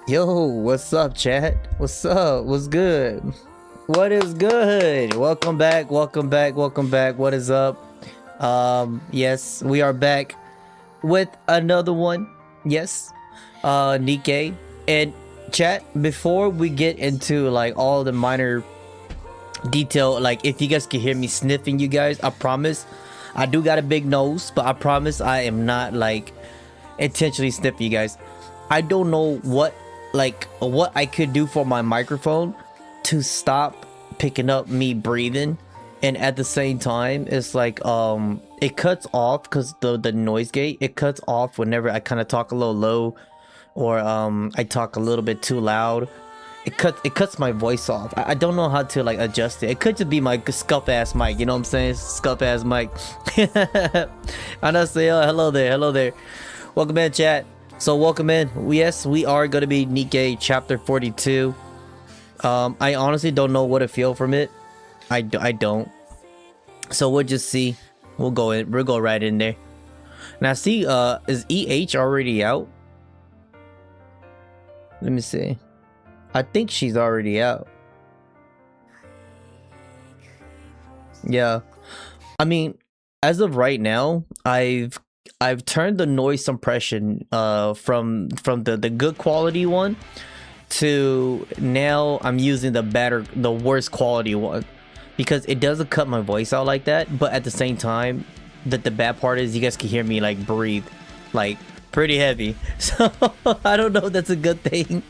Yo, what's up, chat? What's up? What's good? What is good? Welcome back, welcome back, welcome back. What is up? Yes, we are back with another one. Yes, Nikke. And chat, before we get into like all the minor detail, like if you guys can hear me sniffing, you guys, I promise I do got a big nose, but I promise I am not like intentionally sniffing, you guys. I don't know what I could do for my microphone to stop picking up me breathing, and at the same time it's like it cuts off because the noise gate, it cuts off whenever I kind of talk a little low or I talk a little bit too loud. It cuts my voice off. I don't know how to like adjust it. It could just be my scuff ass mic, you know what I'm saying? Scuff ass mic. Anaseo, hello there. Welcome in, chat. So welcome in. Yes, we are going to be Nikke chapter 42. I honestly don't know what to feel from it. I don't. So we'll just see. We'll go right in there. Now see, is EH already out? Let me see. I think she's already out. Yeah. I mean, as of right now, I've turned the noise suppression from the good quality one to now I'm using the worst quality one, because it doesn't cut my voice out like that, but at the same time the bad part is you guys can hear me like breathe like pretty heavy. So I don't know if that's a good thing.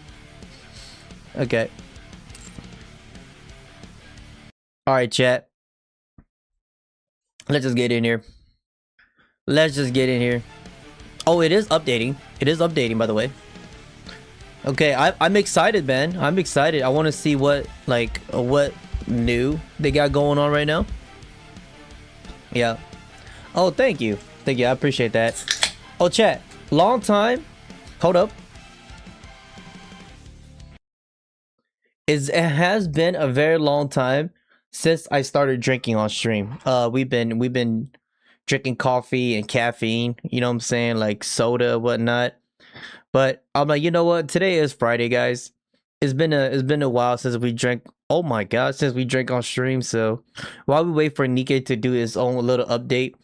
Okay. All right, chat. Let's just get in here. Oh, it is updating. It is updating, by the way. Okay, I'm excited, man. I'm excited. I want to see what new they got going on right now. Yeah. Oh, thank you. I appreciate that. Oh, chat. Long time. Hold up. It has been a very long time since I started drinking on stream. We've been drinking coffee and caffeine, you know what I'm saying, like soda, whatnot. But I'm like, you know what? Today is Friday, guys. It's been a while since we drank. Oh my god, since we drank on stream. So while we wait for Nikke to do his own little update,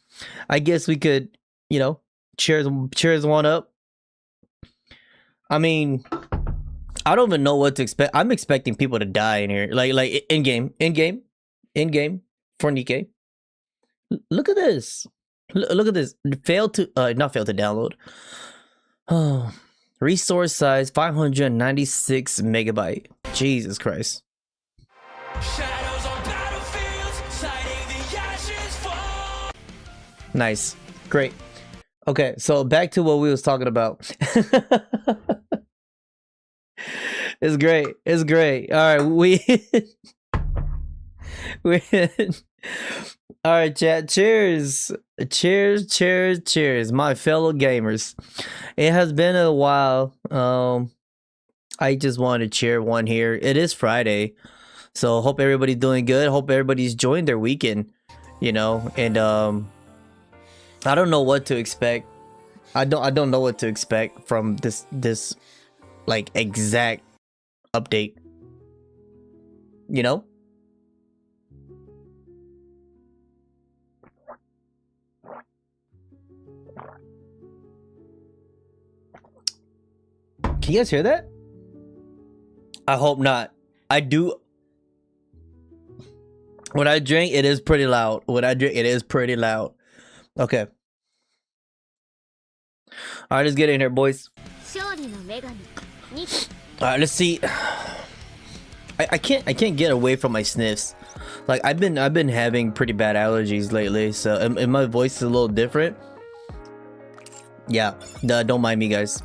I guess we could, you know, cheers one up. I mean, I don't even know what to expect. I'm expecting people to die in here, like in game for Nikke. Look at this. Look at this. Not failed to download. Oh, resource size 596 megabyte. Jesus Christ. Shadows on battlefields, sighting the ashes fall. Nice. Great. Okay, so back to what we was talking about. It's great. All right, all right, chat. Cheers, my fellow gamers. It has been a while. I just wanted to cheer one here. It is Friday, so hope everybody's doing good. Hope everybody's enjoying their weekend, you know. And I don't know what to expect. I don't know what to expect from this like exact update, you know. Can you guys hear that? I hope not. I do. When I drink, it is pretty loud. Okay. All right, let's get in here, boys. All right, let's see. I can't get away from my sniffs. Like I've been having pretty bad allergies lately, so and my voice is a little different. Yeah, don't mind me, guys.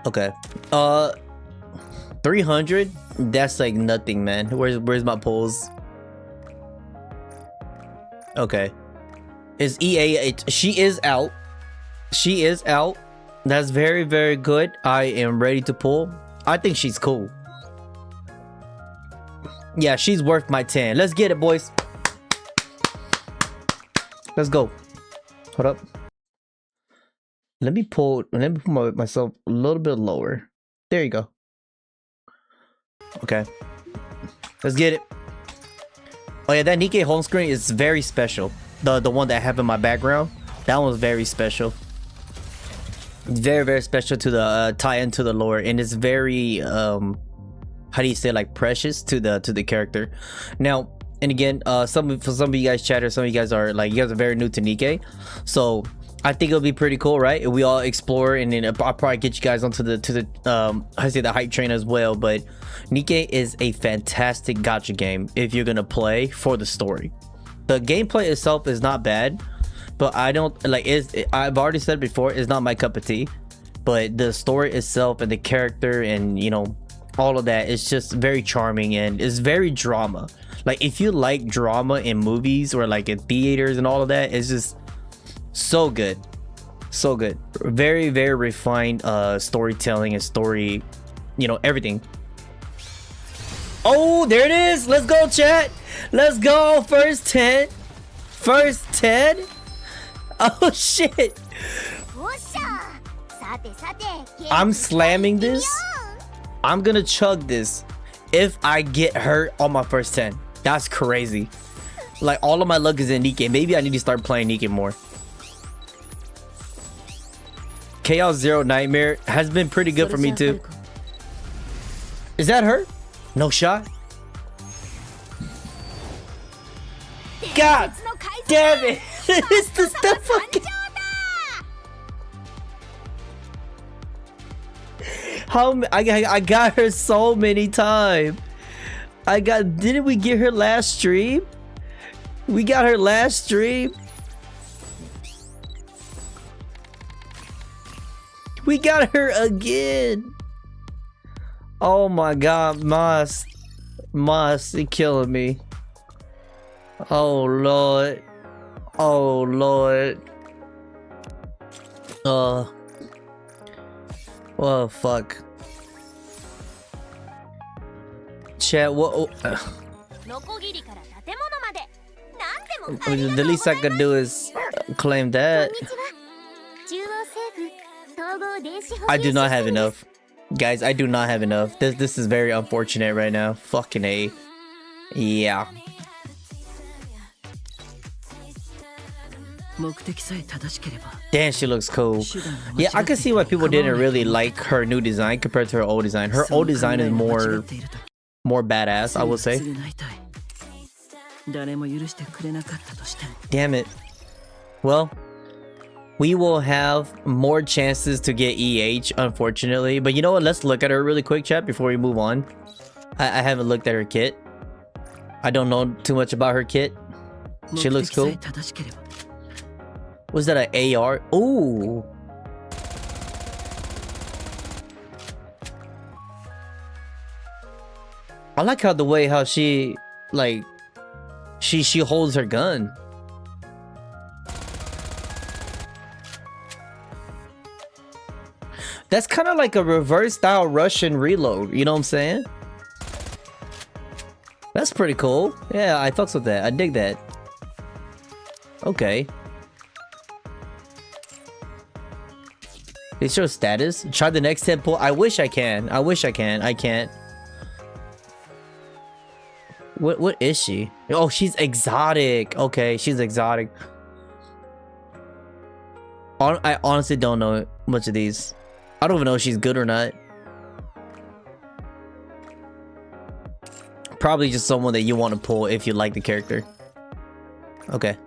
Okay. 300. That's like nothing, man. Where's my pulls? Okay. Is EA? She is out. That's very, very good. I am ready to pull. I think she's cool. Yeah, she's worth my 10. Let's get it, boys. Let's go. Hold up. Let me pull myself a little bit lower. There you go. Okay. Let's get it. Oh yeah, that Nikke home screen is very special. The one that I have in my background. That one's very special. It's very, very special to the tie into the lore, and it's very how do you say, like, precious to the character. Now, and again, for some of you guys chatter, some of you guys are like, you guys are very new to Nikke, so I think it'll be pretty cool, right? If we all explore, and then I'll probably get you guys onto the I say the hype train as well. But Nikke is a fantastic gacha game if you're gonna play for the story. The gameplay itself is not bad, but I don't like I've already said before, it's not my cup of tea. But the story itself and the character and, you know, all of that is just very charming, and it's very drama. Like, if you like drama in movies or like in theaters and all of that, it's just so good. So good. Very, very refined storytelling and story, you know, everything. Oh, there it is. Let's go, chat. Let's go. First 10. First 10. Oh shit. I'm slamming this. I'm gonna chug this if I get hurt on my first 10. That's crazy. Like, all of my luck is in Nikke. Maybe I need to start playing Nikke more. Chaos Zero Nightmare has been pretty good for me too. Is that her? No shot. God damn it. It's the stuff fucking. I got her so many times. Didn't we get her last stream? We got her last stream. We got her again. Oh my god, Moss, you're killing me. Oh lord. Oh lord. Oh fuck. Chat, what? The least I could do is claim that. I do not have enough. Guys, I do not have enough. This is very unfortunate right now. Fucking A. Yeah. Damn, she looks cool. Yeah, I can see why people didn't really like her new design compared to her old design. Her old design is more badass, I would say. Damn it. Well, we will have more chances to get EH, unfortunately. But you know what? Let's look at her really quick, chat, before we move on. I haven't looked at her kit. I don't know too much about her kit. She looks cool. Was that an AR? Ooh. I like how she, like, she holds her gun. That's kind of like a reverse style Russian reload, you know what I'm saying? That's pretty cool. Yeah, I fucks with that. I dig that. Okay. They show status. Try the next 10 pull. I wish I can. I wish I can. I can't. What is she? Oh, she's exotic. Okay, she's exotic. I honestly don't know much of these. I don't even know if she's good or not. Probably just someone that you want to pull if you like the character. Okay.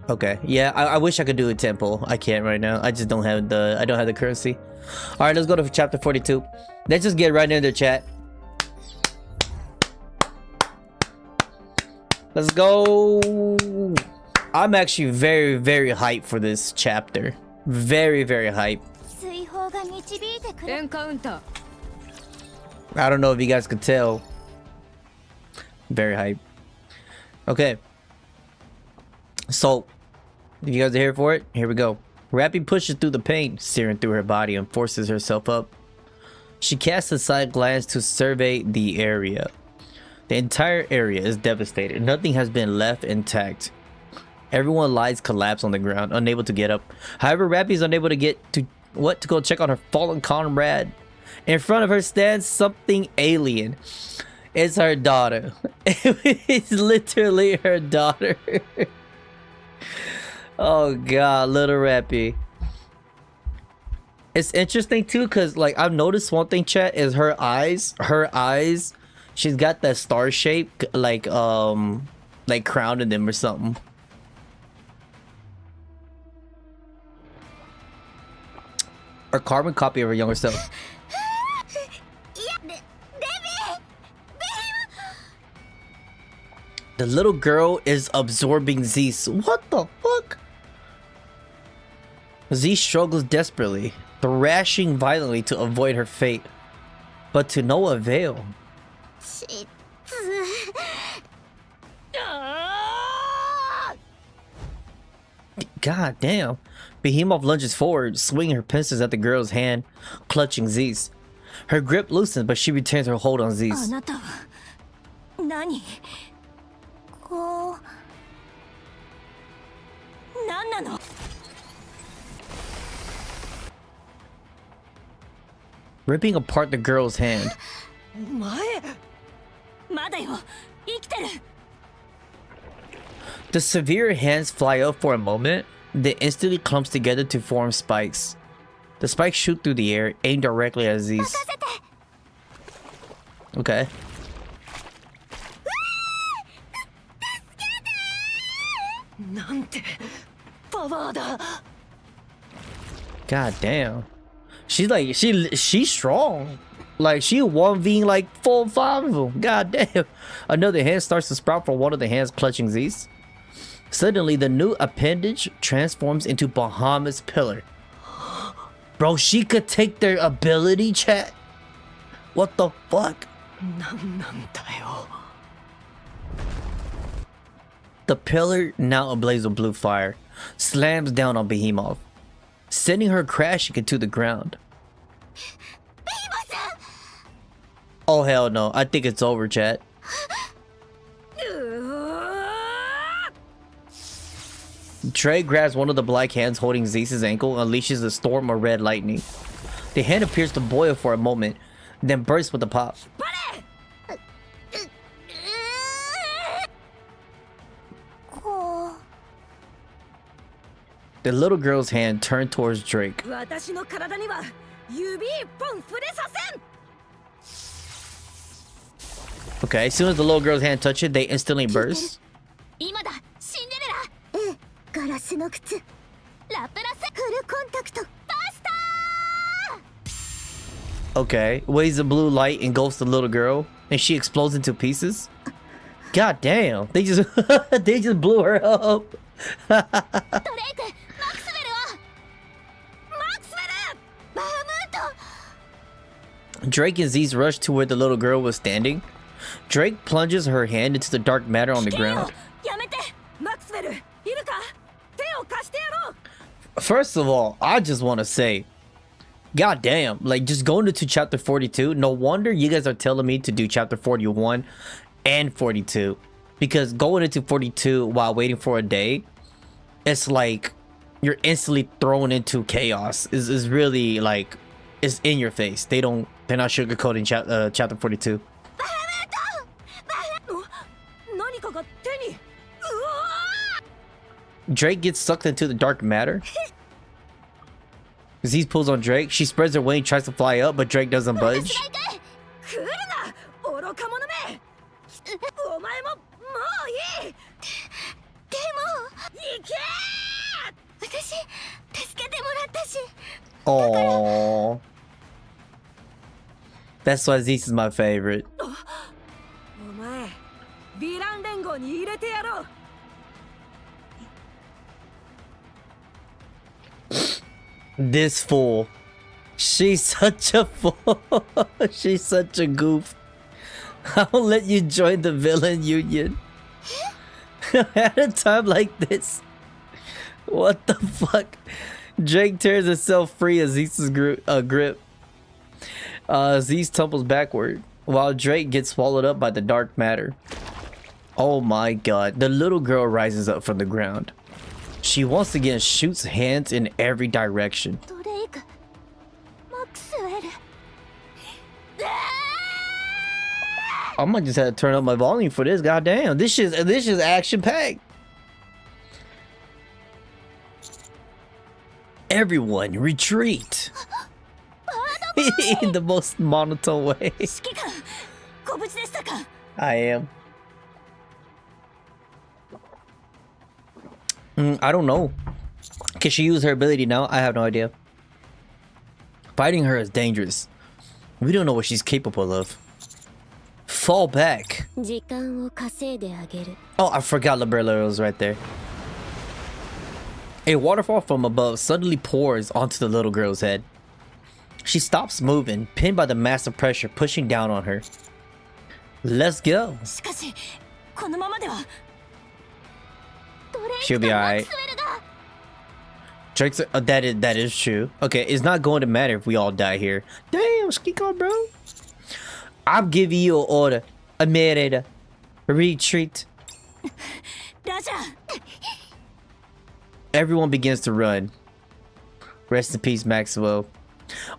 Okay. Yeah, I wish I could do a 10 pull. I can't right now. I just don't have the currency. All right, let's go to chapter 42. Let's just get right into the chat. Let's go. I'm actually very, very hyped for this chapter. Very, very hyped. I don't know if you guys could tell. Very hyped. Okay. So, if you guys are here for it, here we go. Rappy pushes through the pain, searing through her body, and forces herself up. She casts a side glance to survey the area. The entire area is devastated. Nothing has been left intact. Everyone lies collapsed on the ground, unable to get up. However, Rappy is unable to get to go check on her fallen comrade. In front of her stands something alien. It's her daughter. It's literally her daughter. Oh god, little Rappy. It's interesting too, cause like I've noticed one thing, chat, is her eyes. She's got that star shape, like crowned in them or something. Or carbon copy of her younger self. The little girl is absorbing Zeus. What the fuck? Zeus struggles desperately, thrashing violently to avoid her fate, but to no avail. God damn. Behemoth lunges forward, swinging her pincers at the girl's hand, clutching Zeus. Her grip loosens, but she retains her hold on Zeus. Ripping apart the girl's hand. The severe hands fly up for a moment, then instantly clumps together to form spikes. The spikes shoot through the air, aimed directly at Zeus. Okay. God damn. She's strong. Like she 1v like 4 or 5 of them. God damn. Another hand starts to sprout from one of the hands clutching Zeus. Suddenly, the new appendage transforms into Bahamut's pillar. Bro, she could take their ability, chat. What the fuck? The pillar, now ablaze with blue fire, slams down on Behemoth, sending her crashing into the ground. Oh hell no, I think it's over, chat. Trey grabs one of the black hands holding Zeus's ankle, unleashes a storm of red lightning. The hand appears to boil for a moment, then bursts with a pop. The little girl's hand turned towards Drake. Okay, as soon as the little girl's hand touches it, they instantly burst. Okay, waves of blue light engulfs the little girl, and she explodes into pieces. God damn, they just they just blew her up. Drake and Zeus rush to where the little girl was standing. Drake plunges her hand into the dark matter on the ground. First of all, I just want to say, god damn, like just going into chapter 42, no wonder you guys are telling me to do chapter 41 and 42, because going into 42 while waiting for a day, it's like you're instantly thrown into chaos. Is really like, it's in your face. They're not sugarcoating chapter 42. Drake gets sucked into the dark matter. Zeus pulls on Drake. She spreads her wing, tries to fly up, but Drake doesn't budge. Oh, that's why Zeus is my favorite. This fool. She's such a fool. She's such a goof. I'll let you join the villain union. At a time like this. What the fuck? Drake tears himself free of Zeus's grip. Zeus tumbles backward. while Drake gets swallowed up by the dark matter. Oh my god, the little girl rises up from the ground. She once again shoots hands in every direction. I might just have to turn up my volume for this. Goddamn, this is action packed. Everyone retreat. In the most monotone way. I am. I don't know. Can she use her ability now? I have no idea. Fighting her is dangerous. We don't know what she's capable of. Fall back. Oh, I forgot Liberlo was right there. A waterfall from above suddenly pours onto the little girl's head. She stops moving, pinned by the massive pressure pushing down on her. Let's go. She'll be alright. Drake's that is true. Okay, it's not going to matter if we all die here. Damn, Skiko, bro. I'm giving you an order. Amerida. Retreat. Everyone begins to run. Rest in peace, Maxwell.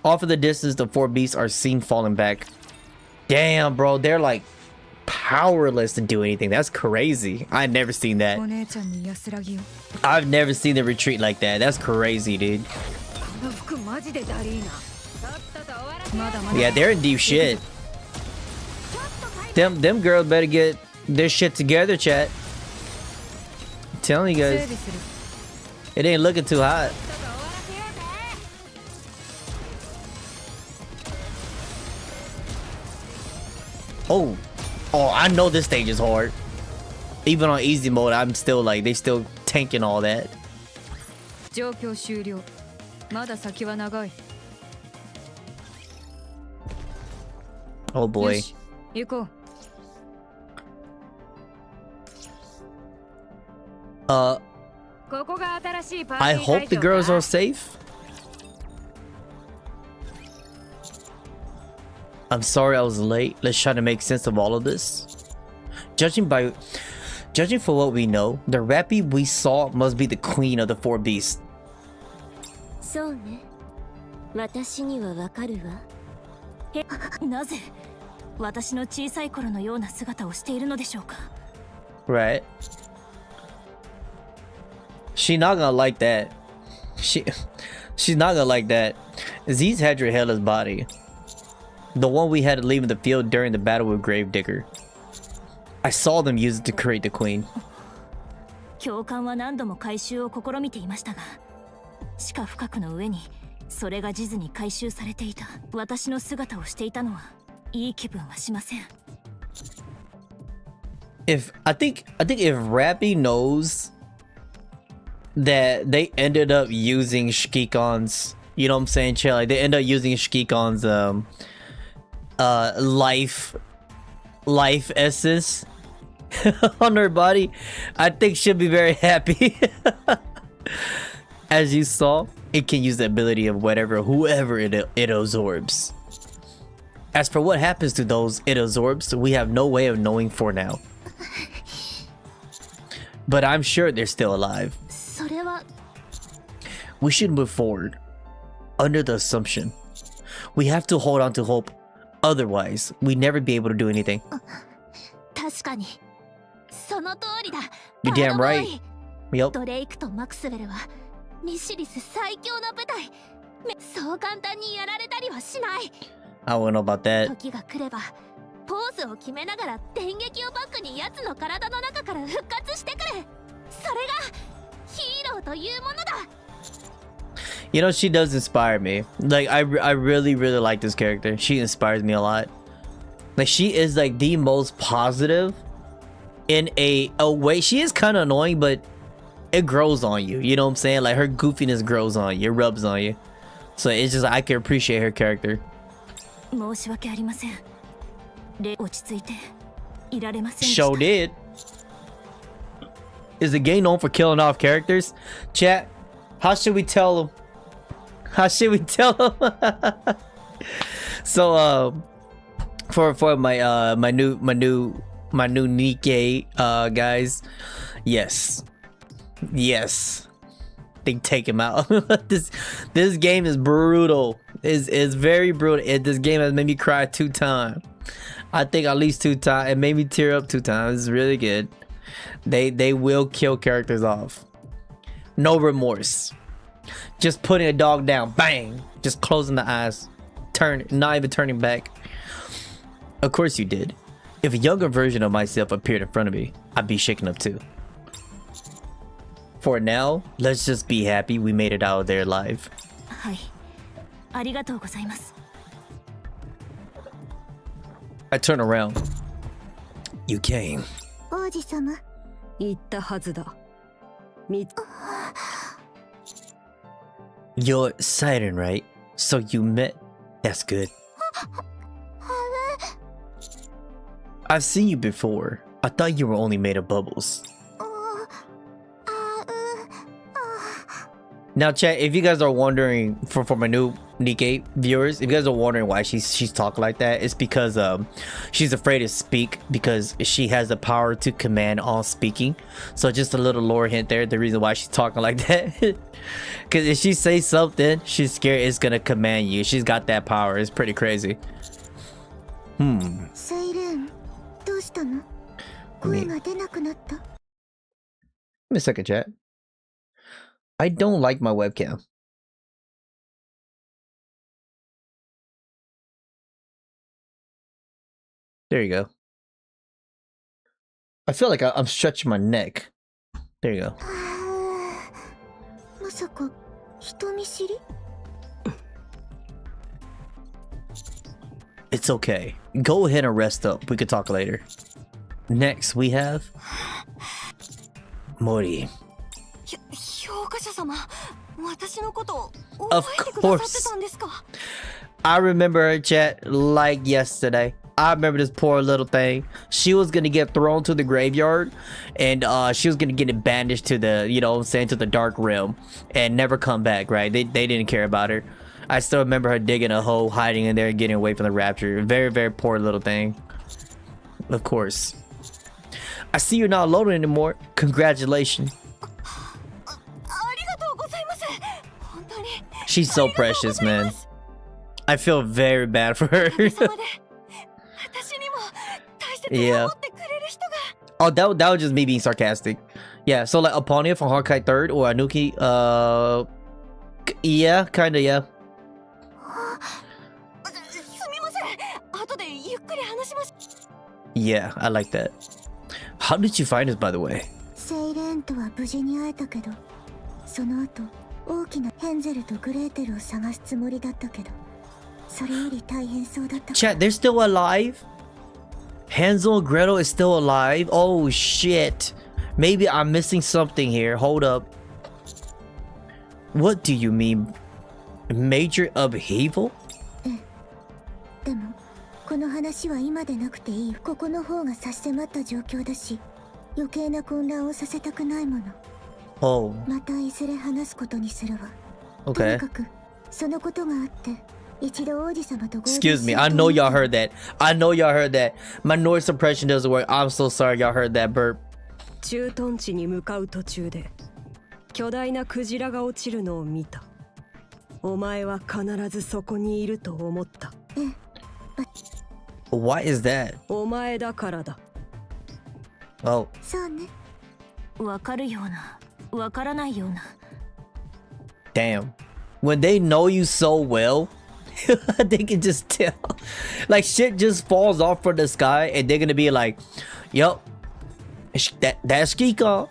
Off in the distance, the four beasts are seen falling back. Damn, bro, they're like powerless to do anything. That's crazy. I've never seen that. I've never seen the retreat like that. That's crazy, dude. Yeah, they're in deep shit. Them girls better get their shit together, chat. I'm telling you guys, it ain't looking too hot. Oh, I know this stage is hard. Even on easy mode, I'm still like, they still tanking all that. Oh boy. I hope the girls are safe. I'm sorry I was late. Let's try to make sense of all of this. Judging for what we know, the Rappy we saw must be the queen of the four beasts. Right. She's not gonna like that. She's not gonna like that. Z's had your headless body. The one we had to leave in the field during the battle with Gravedigger. I saw them use it to create the queen. I think if Rappy knows that they ended up using Shikikon's, you know what I'm saying, chill, like they end up using Shikikon's life essence on her body, I think she'll be very happy. As you saw, it can use the ability of whoever it absorbs. As for what happens to those it absorbs, we have no way of knowing for now. But I'm sure they're still alive. We should move forward under the assumption we have to hold on to hope. Otherwise, we'd never be able to do anything. You're damn right. Yup. I don't know about that. You know, she does inspire me. Like, I really like this character. She inspires me a lot. Like, she is like the most positive in a way. She is kind of annoying, but it grows on you. You know what I'm saying? Like, her goofiness grows on you. It rubs on you. So it's just, I can appreciate her character. Show did. Is the game known for killing off characters? Chat, how should we tell them? How should we tell them? So for my new Nikke guys. Yes. They take him out. this game is brutal. Is very brutal. This game has made me cry 2 times. I think at least 2 times. It made me tear up 2 times. It's really good. They will kill characters off. No remorse. Just putting a dog down. Bang. Just closing the eyes. Not even turning back. Of course you did. If a younger version of myself appeared in front of me, I'd be shaken up too. For now, let's just be happy we made it out of there alive. I turn around. You came. You're Siren, right? So you met. That's good. I've seen you before. I thought you were only made of bubbles. Now, chat, if you guys are wondering, for my new Nikke viewers, if you guys are wondering why she's talking like that, it's because she's afraid to speak because she has the power to command all speaking. So just a little lore hint there, the reason why she's talking like that. Because if she says something, she's scared it's gonna command you. She's got that power. It's pretty crazy. Give me a second, chat. I don't like my webcam. There you go. I feel like I'm stretching my neck. There you go. It's okay. Go ahead and rest up. We could talk later. Next, we have Mori. Of course. I remember her, chat, like yesterday. I remember this poor little thing. She was gonna get thrown to the graveyard, and she was gonna get it banished to the, you know what I'm saying, to the dark realm, and never come back, right? They didn't care about her. I still remember her digging a hole, hiding in there, and getting away from the rapture. Very, very poor little thing. Of course. I see you're not alone anymore. Congratulations. She's so precious, man. I feel very bad for her. Yeah. Oh, that was just me being sarcastic. Yeah, so like Aponia from Honkai 3rd or Anuki, yeah, kinda, yeah. Yeah, I like that. How did you find us, by the way? Chat, they're still alive? Hansel and Gretel is still alive? Oh shit. Maybe I'm missing something here. Hold up. What do you mean? Major upheaval? Oh. Okay. Excuse me, I know y'all heard that. I know y'all heard that. My noise suppression doesn't work. I'm so sorry y'all heard that burp. Why is that? Oh. Damn. When they know you so well, they can just tell. Like shit just falls off from the sky and they're gonna be like, yup, that's Kika.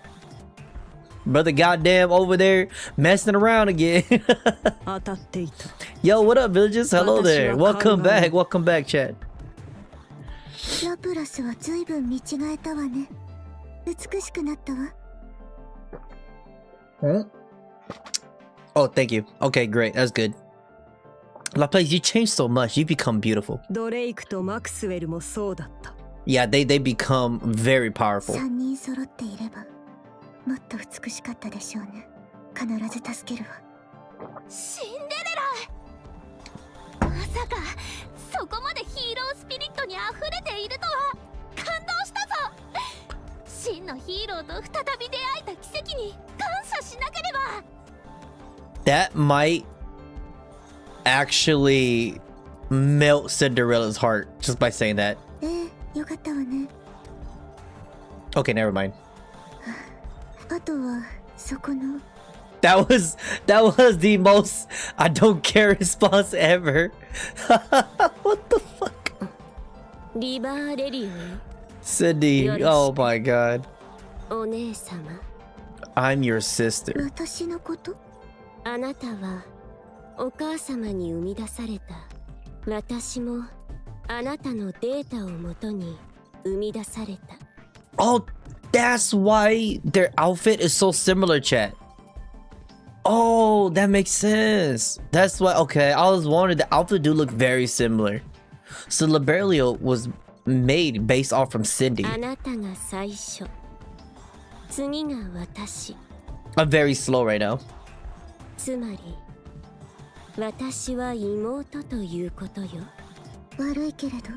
Brother goddamn over there messing around again. Yo, what up, villagers? Hello there. Welcome back. Welcome back, chat. Huh? Oh, thank you. Okay, great. That's good. Laplace, you changed so much. You become beautiful. Yeah, they become very powerful. トに溢れているとは感動したぞ。真のヒーローと再び出会えた奇跡に感謝しなければ。 That might actually melt Cinderella's heart just by saying that. よかったわね。 Okay, never mind. あとはそこの That was the most I don't care response ever. What the fuck? リバーレリオよ。 Cindy, oh my god. お姉様。 I'm your sister. 私のこと？あなたはお母様に生み出された。私もあなたのデータをもとに生み出された。 Oh, that's why their outfit is so similar, chat. Oh, that makes sense. That's why. Okay, I was wondering, the outfit do look very similar. So Liberio was made based off from Cindy. あなたが最初。次が私。 I'm very slow right now. つまり私は妹ということよ。悪いけれど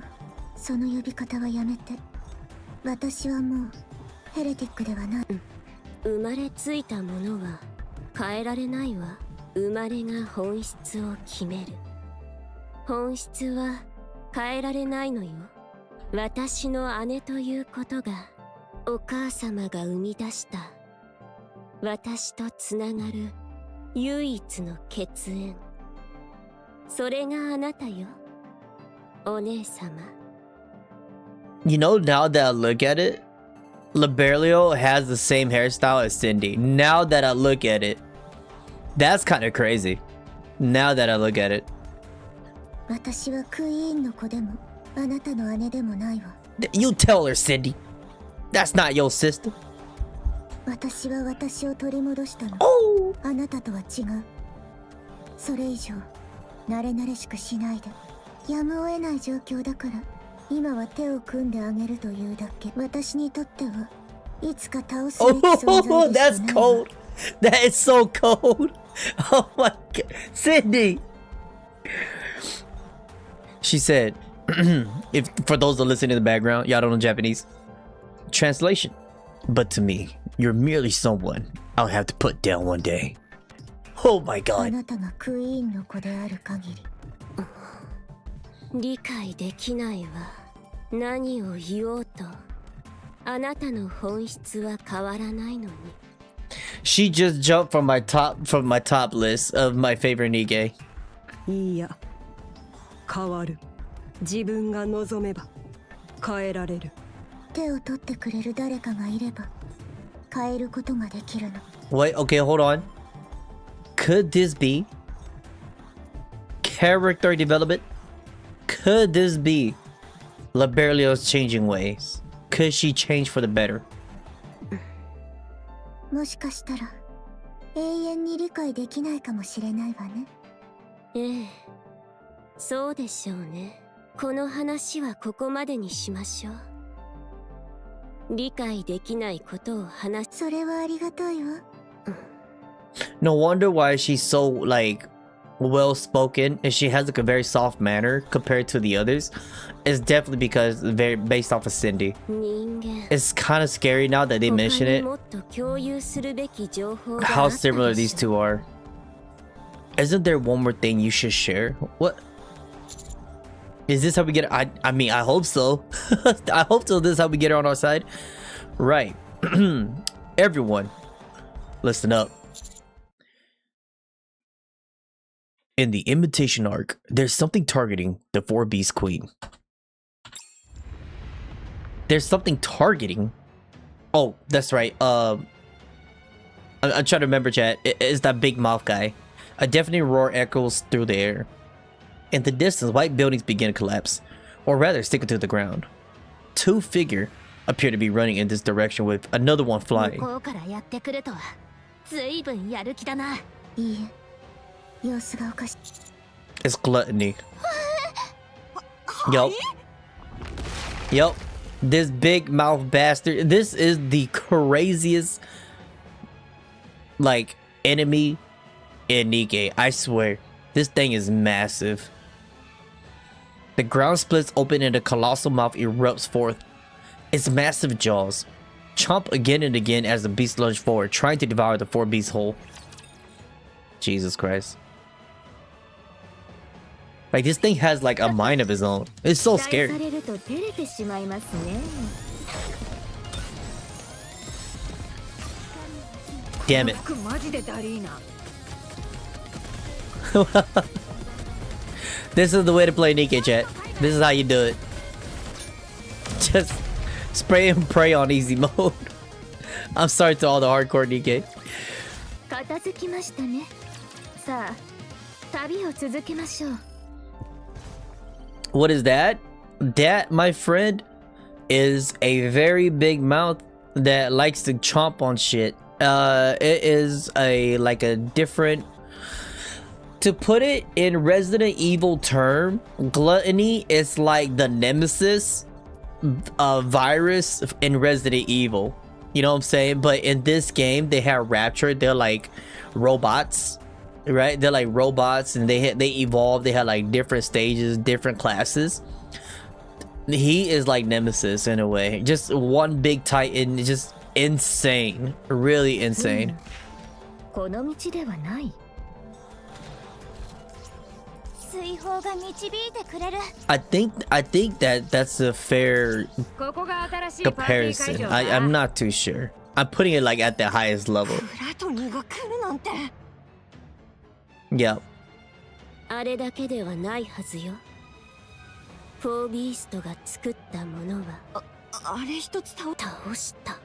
その呼び方はやめて。私はもうヘレティックではない。生まれついたものは変えられないわ。生まれが本質を決める。本質は変えられないのよ。私の姉ということがお母様が生み出した私とつながる唯一の血縁。それがあなたよ、お姉様。 You know, now that I look at it, Liberio has the same hairstyle as Cindy. Now that I look at it, that's kind of crazy. Now that I look at it. 私はクイーンの子でもあなたの姉でもないわ。 You tell her, Cindy. That's not your sister. 私は私を取り戻したの。 Oh! あなたとは違う。それ以上慣れ慣れしくしないで。やむを得ない状況だから今は手を組んであげるというだけ。私にとってはいつか倒すべき存 Oh, 在でし that's かないわ。 cold. That is so cold. Oh my god. Cindy. She said, if for those that listen in the background, y'all don't know Japanese. Translation. But to me, you're merely someone I'll have to put down one day. Oh my あ god. なたがクイーンの子である限り。理解できないわ。何を言おうとあなたの本質は変わらないのに。 She just jumped from my top list of my favorite Nikke. いいや、変わる。自分が望めば変えられる。手を取ってくれる誰かがいれば変えることができるの。 Wait, okay, hold on. Could this be character development? Could this be Liberio's changing ways? Could she change for the better? もしかしたら永遠に理解できないかもしれないわね。ええ、そうでしょうね。この話はここまでにしましょう。理解できないことを話す。それはありがたいわ。 No wonder why she's so like well spoken and she has like a very soft manner compared to the others. It's definitely because very based off of Cindy. 人間。 It's kind of scary now that they mention 他に it もっと共有するべき情報があ how ったで similar し these ょ two are. Isn't there one more thing you should share? What? Is this how we get I mean, I hope so. I hope so. This is how we get her on our side. Right. Everyone, listen up. In the Imitation arc, there's something targeting the 4Beast Queen. There's something targeting. Oh, that's right. I'm trying to remember, chat. It's that big mouth guy. A deafening roar echoes through the air. In the distance, white buildings begin to collapse, or rather stick to the ground. Two figures appear to be running in this direction with another one 向 flying. こうからやってくるとはずいぶんやる気だな。いいえ、様子がおかしい。 It's Gluttony. Yup. Yup. This big mouth bastard. This is the craziest, like, enemy in Nikke. I swear. This thing is massive. The ground splits open and a colossal mouth erupts forth. Its massive jaws chomp again and again as the beast lunges forward, trying to devour the four beasts whole. Jesus Christ. Like, this thing has like a mind of its own. It's so scary. Damn it. This is the way to play Nikke, chat. This is how you do it. Just spray and pray on easy mode. I'm sorry to all the hardcore Nikke. What is that? That, my friend, is a very big mouth that likes to chomp on shit. It is like a different, to put it in Resident Evil term, Gluttony is like the nemesis virus in Resident Evil. You know what I'm saying? But in this game, they have Rapture. They're like robots, right? They're like robots, and they evolve. They have like different stages, different classes. He is like Nemesis in a way. Just one big titan, just insane, really insane. I think that's a fair comparison. I'm not too sure. I'm putting it like at the highest level. Yeah. あれだけではないはずよ。フォービーストが作ったものはあれ一つ倒した。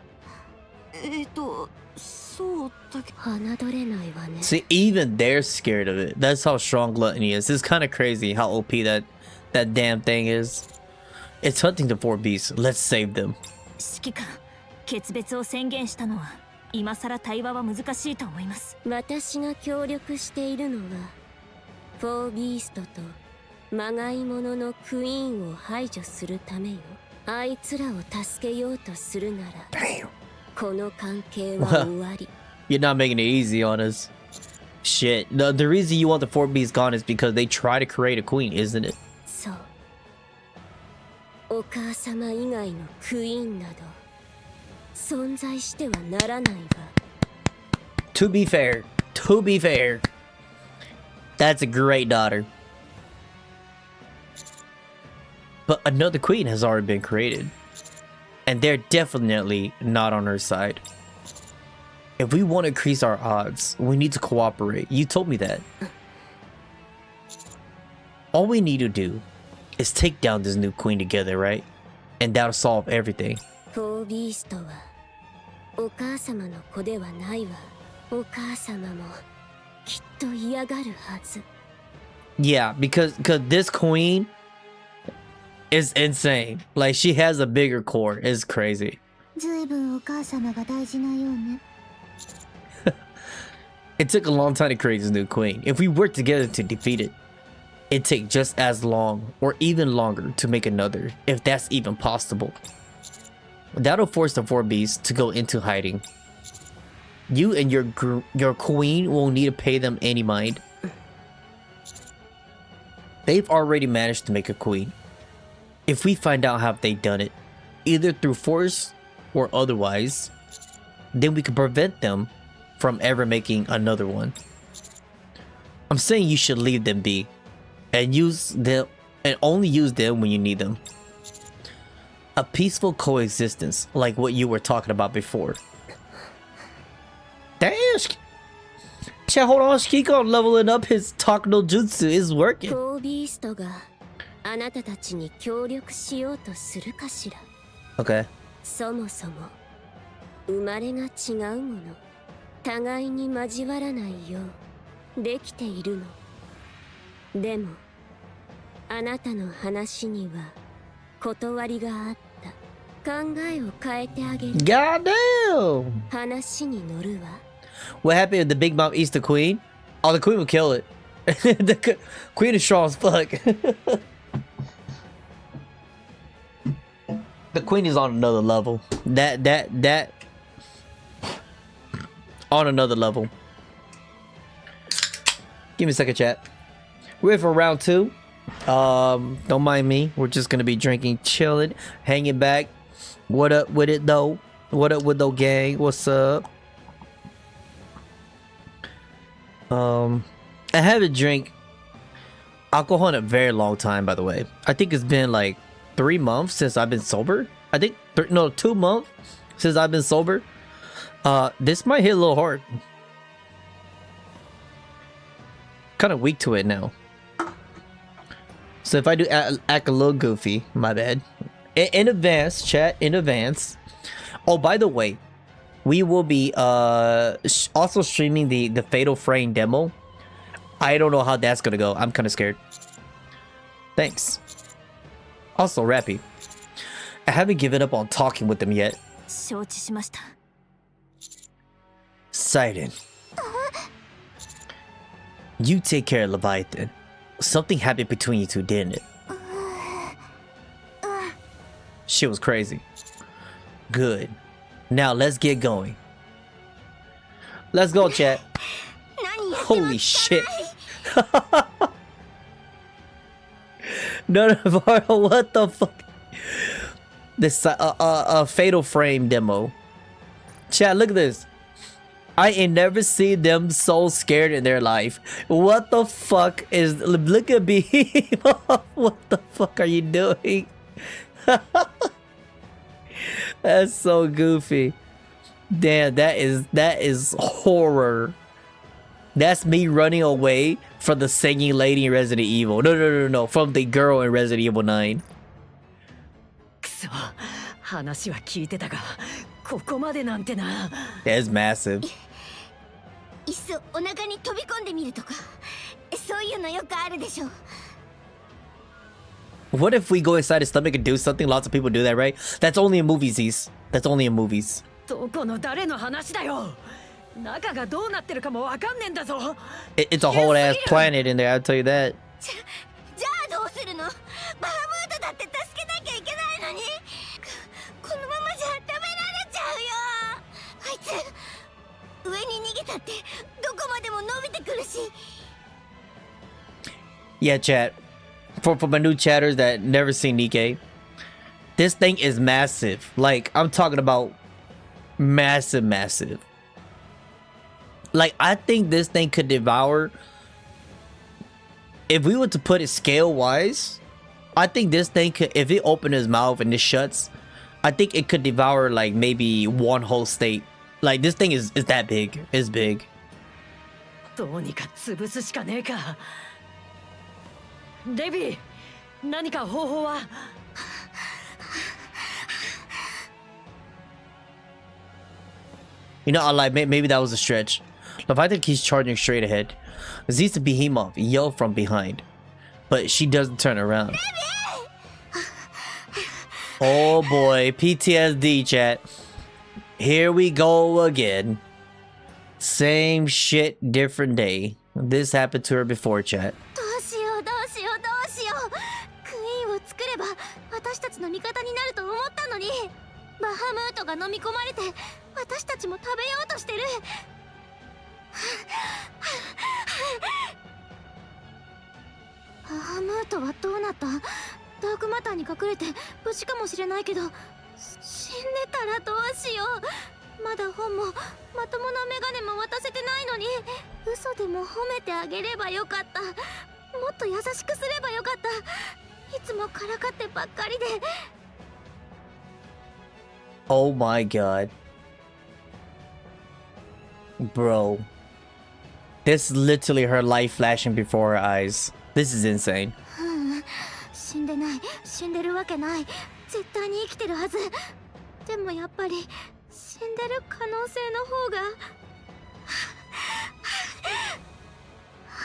そうだけど侮れないわね。 See, even they're scared of it. That's how strong Gluttony is. It's kind of crazy how OP that damn thing is. It's hunting the four beasts. Let's save them. 指揮官、決別を宣言したのは今さら対話は難しいと思います。私が協力しているのはフォービーストとまがいもののクイーンを排除するためよ。あいつらを助けようとするならこの関係は終わり。You're not making it easy on us. Shit. The reason you want the four beasts gone is because they try to create a queen, isn't it? そう。お母様以外のクイーンなど存在してはならないわ。To be fair, that's a great daughter. But another queen has already been created. And they're definitely not on her side. If we want to increase our odds, we need to cooperate. You told me that. All we need to do is take down this new queen together, right? And that'll solve everything. フォービーストはお母様の子ではないわ。お母様もきっと嫌がるはず。Yeah, because this queen is insane. Like, she has a bigger core. It's crazy. ずいぶんお母様が大事なようね。It took a long time to create this new queen. If we work together to defeat it, it'd take just as long or even longer to make another, if that's even possible. That'll force the four beasts to go into hiding. You and your queen won't need to pay them any mind. They've already managed to make a queen. If we find out how they've done it, either through force or otherwise, then we can prevent them from ever making another one. I'm saying you should leave them be and use them, and only use them when you need them. A peaceful coexistence like what you were talking about before. Damn! Chat, hold on, Shikiko leveling up his talk no jutsu is working. フォービーストがあなたたちに協力しようとするかしら。 Okay. そもそも生まれが違うもの。互いに交わらないようできているの。でもあなたの話には断りがあった。考えを変えてあげる。 Goddamn! 話に乗るわ。 What happened if the Big Mom eats the queen? Oh, the queen will kill it. The queen is strong as fuck. The queen is on another level. That on another level. Give me a second, chat. We're in for round 2. Don't mind me. We're just gonna be drinking, chilling, hanging back. What up with it though? What up with the gang? What's up? I haven't drank alcohol in a very long time, by the way. I think it's been like 3 months since I've been sober. I think 2 months since I've been sober. This might hit a little hard. Kind of weak to it now. So if I do act a little goofy, my bad. In advance, chat, in advance. Oh, by the way, we will be also streaming the Fatal Frame demo. I don't know how that's gonna go. I'm kind of scared. Thanks. Also, Rappy, I haven't given up on talking with them yet. 承知しました。 Sidon, you take care of Leviathan. Something happened between you two, didn't it? Shit was crazy. Good. Now let's get going. Let's go, chat. Holy shit. No, what the fuck? This Fatal Frame demo. Chat, look at this. I ain't never seen them so scared in their life. What the fuck is... Look at me. What the fuck are you doing? That's so goofy. Damn, that is horror. That's me running away from the singing lady in Resident Evil. No. From the girl in Resident Evil 9. くそ、話は聞いてたが、ここまでなんてな。That's massive. いっそお腹に飛び込んでみるとか、そういうのよくあるでしょ。 What if we go inside his stomach and do something? Lots of people do that, right? That's only in movies, Z's. That's only in movies. どこの誰の話だよ。中がどうなってるかもわかんねえんだぞ。It's a whole ass planet in there, I'll tell you that. じゃあどうするの？バハムートだって助けなきゃいけないのに。このままじゃ食べられちゃうよ。あいつ上に逃げたってどこまでも伸びてくるし。 Yeah, chat. For my new chatters that never seen Nikke, this thing is massive. Like, I'm talking about massive. Like, I think this thing could devour... If we were to put it scale-wise, I think this thing could... If it opened its mouth and it shuts, I think it could devour, like, maybe one whole state. Like, this thing is that big. It's big. どうにか潰すしかねえか。デビー、何か方法は？ You know, I like maybe that was a stretch. Leviathan keeps charging straight ahead. Z's the behemoth yell from behind, but she doesn't turn around. Oh boy, PTSD, chat. Here we go again. Same shit, different day. This happened to her before, chat. どうしよう。クイーンを作れば私たちの味方になると思ったのに、バハムートが飲み込まれて私たちも食べようとしてる。バハムートはどうなった？ダークマターに隠れて無事かもしれないけど、死んでたらどうしよう。まだ本もまともなメガネも渡せてないのに、嘘でも褒めてあげればよかった。もっと優しくすればよかった。いつもからかってばっかりで。 Oh my god. Bro. This is literally her life flashing before her eyes. This is insane. 死んでない。死んでるわけない。絶対に生きてるはず。でもやっぱり死んでる可能性の方が。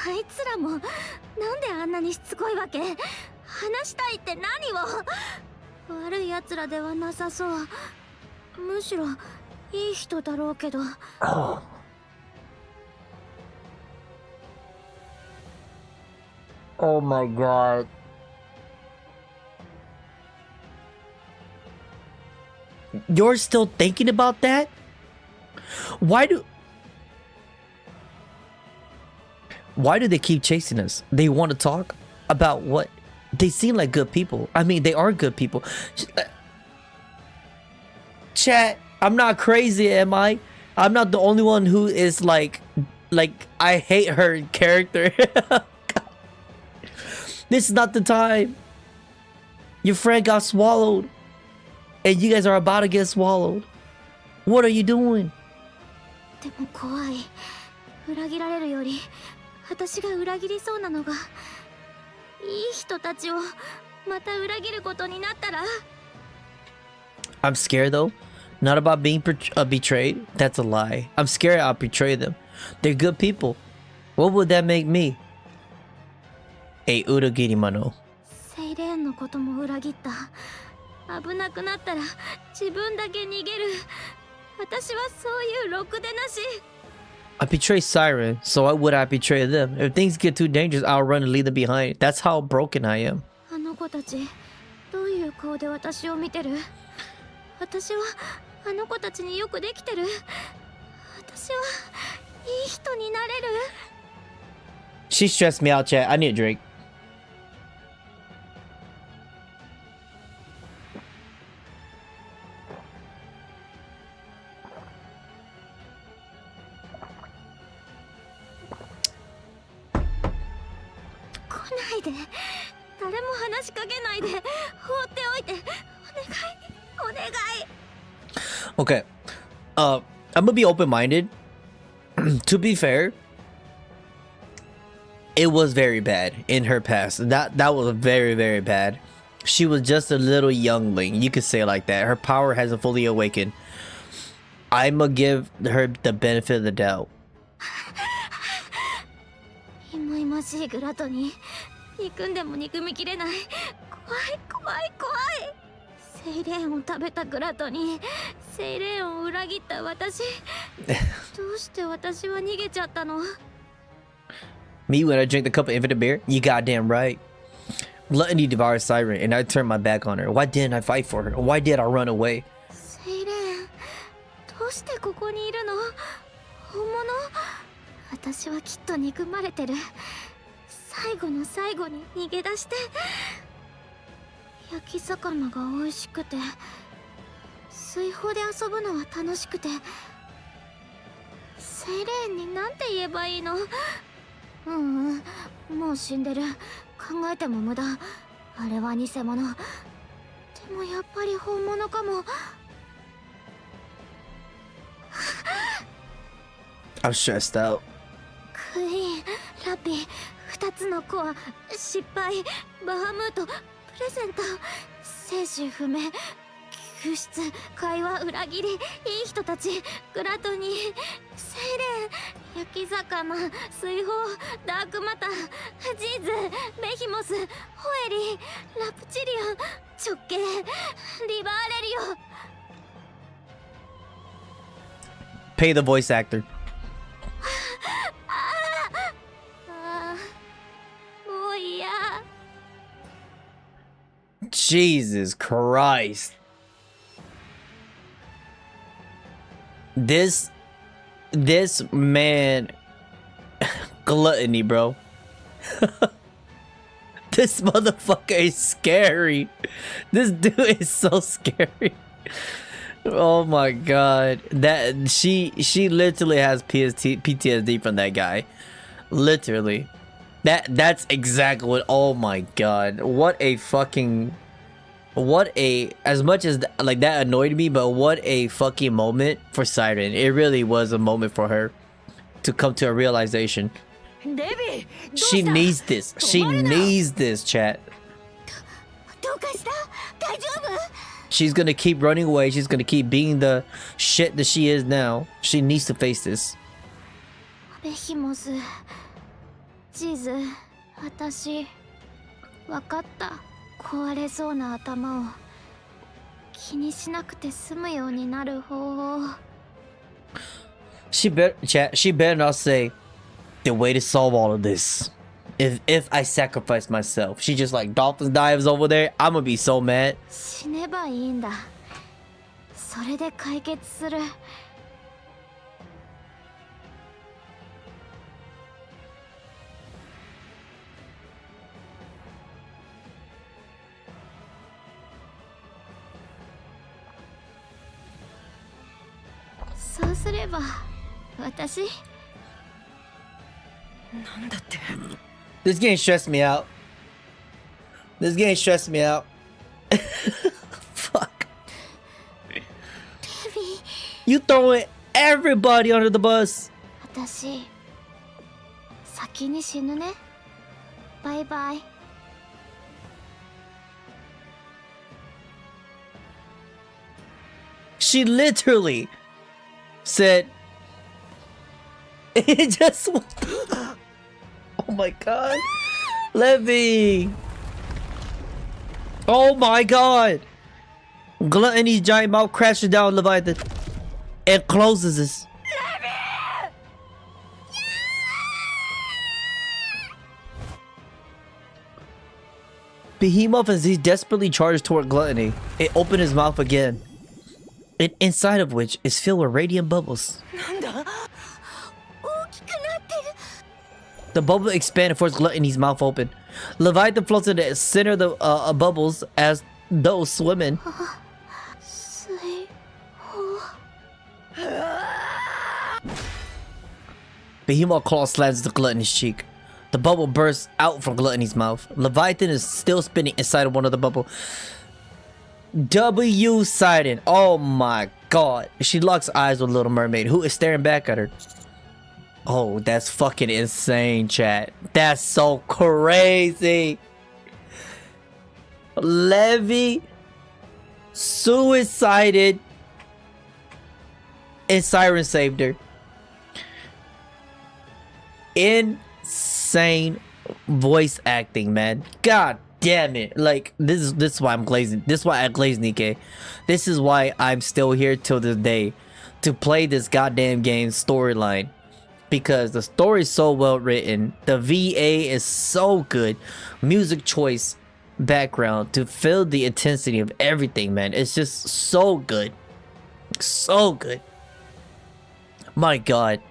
あいつらもなんであんなにしつこいわけ？話したいって何を？悪い奴らではなさそう。むしろいい人だろうけど。Oh my god. You're still thinking about that? Why do they keep chasing us? They want to talk? About what? They seem like good people. I mean, they are good people. Chat, I'm not crazy, am I? I'm not the only one who is like I hate her character. This is not the time. Your friend got swallowed. And you guys are about to get swallowed. What are you doing? でも怖い。裏切られるより私が裏切りそうなのが、いい人たちをまた裏切ることになったら。 I'm scared though. Not about being betrayed. That's a lie. I'm scared I'll betray them. They're good people. What would that make me? A uragiri mano. セイレーンのことも裏切った。危なくなったら自分だけ逃げる。私はそういうろくでなし。 I betray Siren, so why would I betray them? If things get too dangerous, I'll run and leave them behind. That's how broken I am. あの子たちどういう顔で私を見てる？私はあの子たちによくできてる。私はいい人になれる。 She stressed me out, chat. I need a drink. Okay, I'm gonna be open-minded. To be fair, it was very bad in her past. That was very, very bad. She was just a little youngling, you could say it like that. Her power hasn't fully awakened. I'm gonna give her the benefit of the doubt. いまいましいグラトニー。憎んでも憎みきれない。怖い怖い怖い。セイレーンを食べたグラトニー。セイレーンを裏切った私。どうして私は逃げちゃったの？ Me when I drink the cup of infinite beer? You goddamn right. Gluttony devoured Siren and I turned my back on her. Why didn't I fight for her? Why did I run away? セイレーン、どうしてここにいるの？本物？私はきっと憎まれてる。最後の最後に逃げ出して。焼き魚が美味しくて、水泡で遊ぶのは楽しくて。セイレーンになんて言えばいいの？もう死んでる。考えても無駄。あれは偽物。でもやっぱり本物かも。I'm stressed out. クイーン、ラッピー、2つのコア、失敗、バハムート、プレゼント、生死不明、救出、会話、裏切り、いい人たち、グラトニー、セイレン、焼き魚、水泡、ダークマター、ジーズ、ベヒモス、ホエリー、ラプチリオン、直径、リバーレリオ。 Pay the voice actor. もう嫌。 Jesus Christ. This man Gluttony, bro. This motherfucker is scary. This dude is so scary. Oh my god. That she literally has PTSD from that guy. Literally. That's exactly what. Oh my god. What a fucking, as much as like that annoyed me, but what a fucking moment for Siren. It really was a moment for her to come to a realization. She needs this. She needs this, chat. She's gonna keep running away. She's gonna keep being the shit that she is now. She needs to face this. ベヒモス、ジーズ、私、わかった。壊れそうな頭を気にしなくて済むようになる方法。She better not say the way to solve all of this. If I sacrifice myself, she just like dolphins dives over there. I'm gonna be so mad. 死ねばいいんだ。それで解決する。そうすれば私 なんだって This game stressed me out. This game stressed me out. Fuck. You throwing everybody under the bus. 私先に死ぬね。バイバイ。She literally said it just oh my god. Levy. Oh my god. Gluttony's giant mouth crashes down Leviathan and closes this. Behemoth, as he desperately charged toward Gluttony, it opened his mouth again, and inside of which is filled with radiant bubbles. The bubble expanded, forced Gluttony's mouth open. Leviathan floats in the center of the bubbles as though swimming. Behemoth claw slams the Gluttony's cheek. The bubble bursts out from Gluttony's mouth. Leviathan is still spinning inside of one of the bubble. W Sidon. Oh my god. She locks eyes with Little Mermaid, who is staring back at her. Oh, that's fucking insane, chat. That's so crazy. Levy suicided and Siren saved her. Insane voice acting, man. God damn it. Like, this is why I'm glazing. This is why I glaze Nikke. This is why I'm still here till this day to play this goddamn game storyline. Because the story is so well written. The VA is so good. Music choice, background to feel the intensity of everything, man. It's just so good. So good. My god.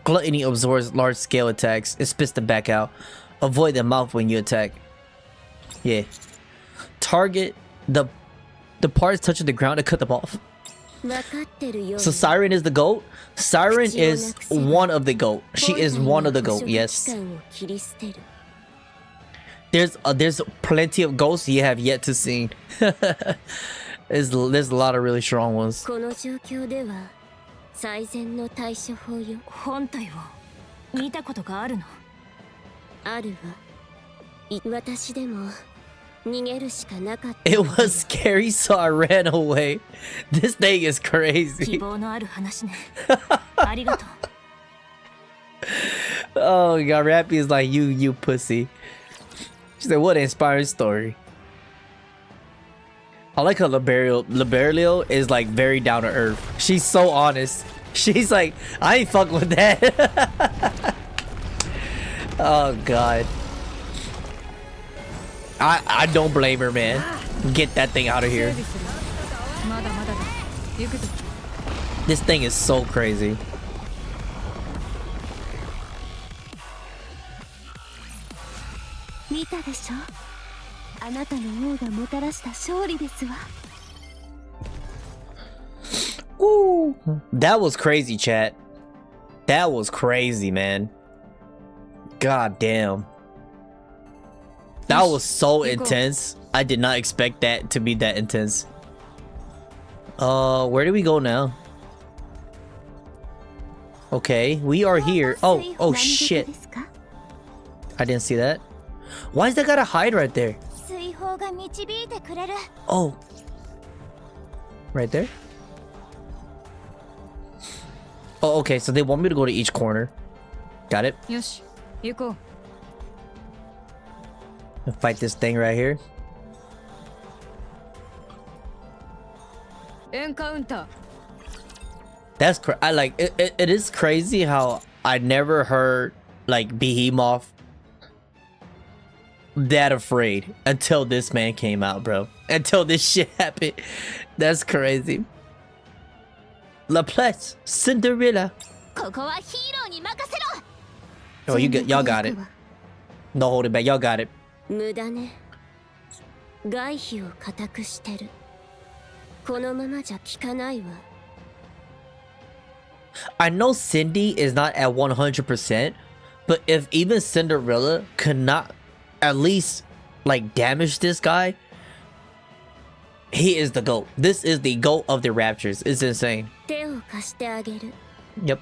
Gluttony absorbs large scale attacks and spits them back out. Avoid the mouth when you attack. Yeah. Target the parts touching the ground and cut them off. So Siren is the GOAT? Siren is one of the GOAT. She is one of the GOAT, yes. There's plenty of ghosts you have yet to see. there's a lot of really strong ones. 最善の対処法よ。本体を見たことがあるの？あるわ。私でも逃げるしかなかった。It was scary, so I ran away. This thing is crazy. 希望のある話ね。ありがとう。Oh god, Rappy is like you pussy. She said, what an inspiring story. I like how Liberio is like very down to earth. She's so honest. She's like, I ain't fuck with that. Oh god. I don't blame her, man. Get that thing out of here. This thing is so crazy. Ooh, that was crazy, chat. That was crazy, man. God damn. That was so intense. I did not expect that to be that intense. Where do we go now? Okay, we are here. Oh shit. I didn't see that. Why is that gotta hide right there? Oh. Right there? Oh, okay, so they want me to go to each corner. Got it. Yosh, yuko. Fight this thing right here. Encounter. That's I like it is crazy how I never heard like Behemoth that afraid until this man came out, bro. Until this shit happened. That's crazy. Laplace, Cinderella. Oh, y'all got it. No hold it back, y'all got it. 無駄ね。外皮を固くしてる。このままじゃ効かないわ。I know Cindy is not at 100%, but if even Cinderella could not at least like damage this guy, he is the GOAT. This is the GOAT of the Raptures. It's insane. 手を貸してあげる Yep.